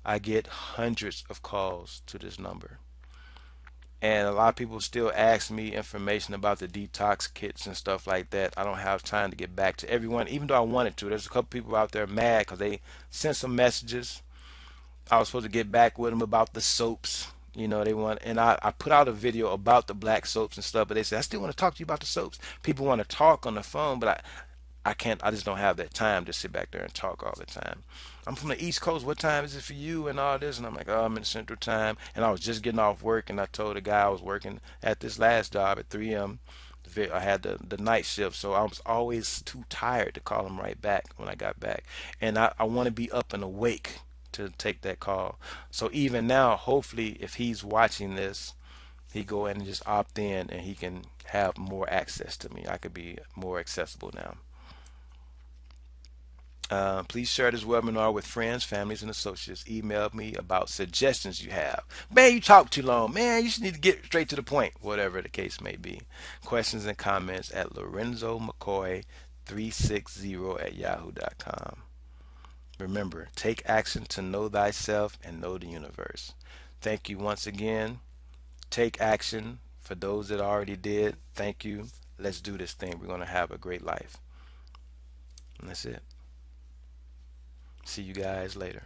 I get hundreds of calls to this number. And a lot of people still ask me information about the detox kits and stuff like that. I don't have time to get back to everyone, even though I wanted to. There's a couple people out there mad because they sent some messages. I was supposed to get back with them about the soaps. They want, and I put out a video about the black soaps and stuff, but they said, I still want to talk to you about the soaps. People want to talk on the phone, but I can't, I just don't have that time to sit back there and talk all the time. I'm from the East Coast. What time is it for you and all this? And I'm like, oh, I'm in Central Time. And I was just getting off work, and I told the guy I was working at this last job at 3 a.m. I had the night shift, so I was always too tired to call him right back when I got back. And I want to be up and awake to take that call. So even now, hopefully, if he's watching this, he go in and just opt in, and he can have more access to me. I could be more accessible now. Please share this webinar with friends, families, and associates. Email me about suggestions you have. Man, you talk too long. Man, you should need to get straight to the point, whatever the case may be. Questions and comments at Lorenzo McCoy 360 at yahoo.com. Remember, take action to know thyself and know the universe. Thank you once again. Take action. For those that already did, thank you. Let's do this thing. We're going to have a great life. And that's it. See you guys later.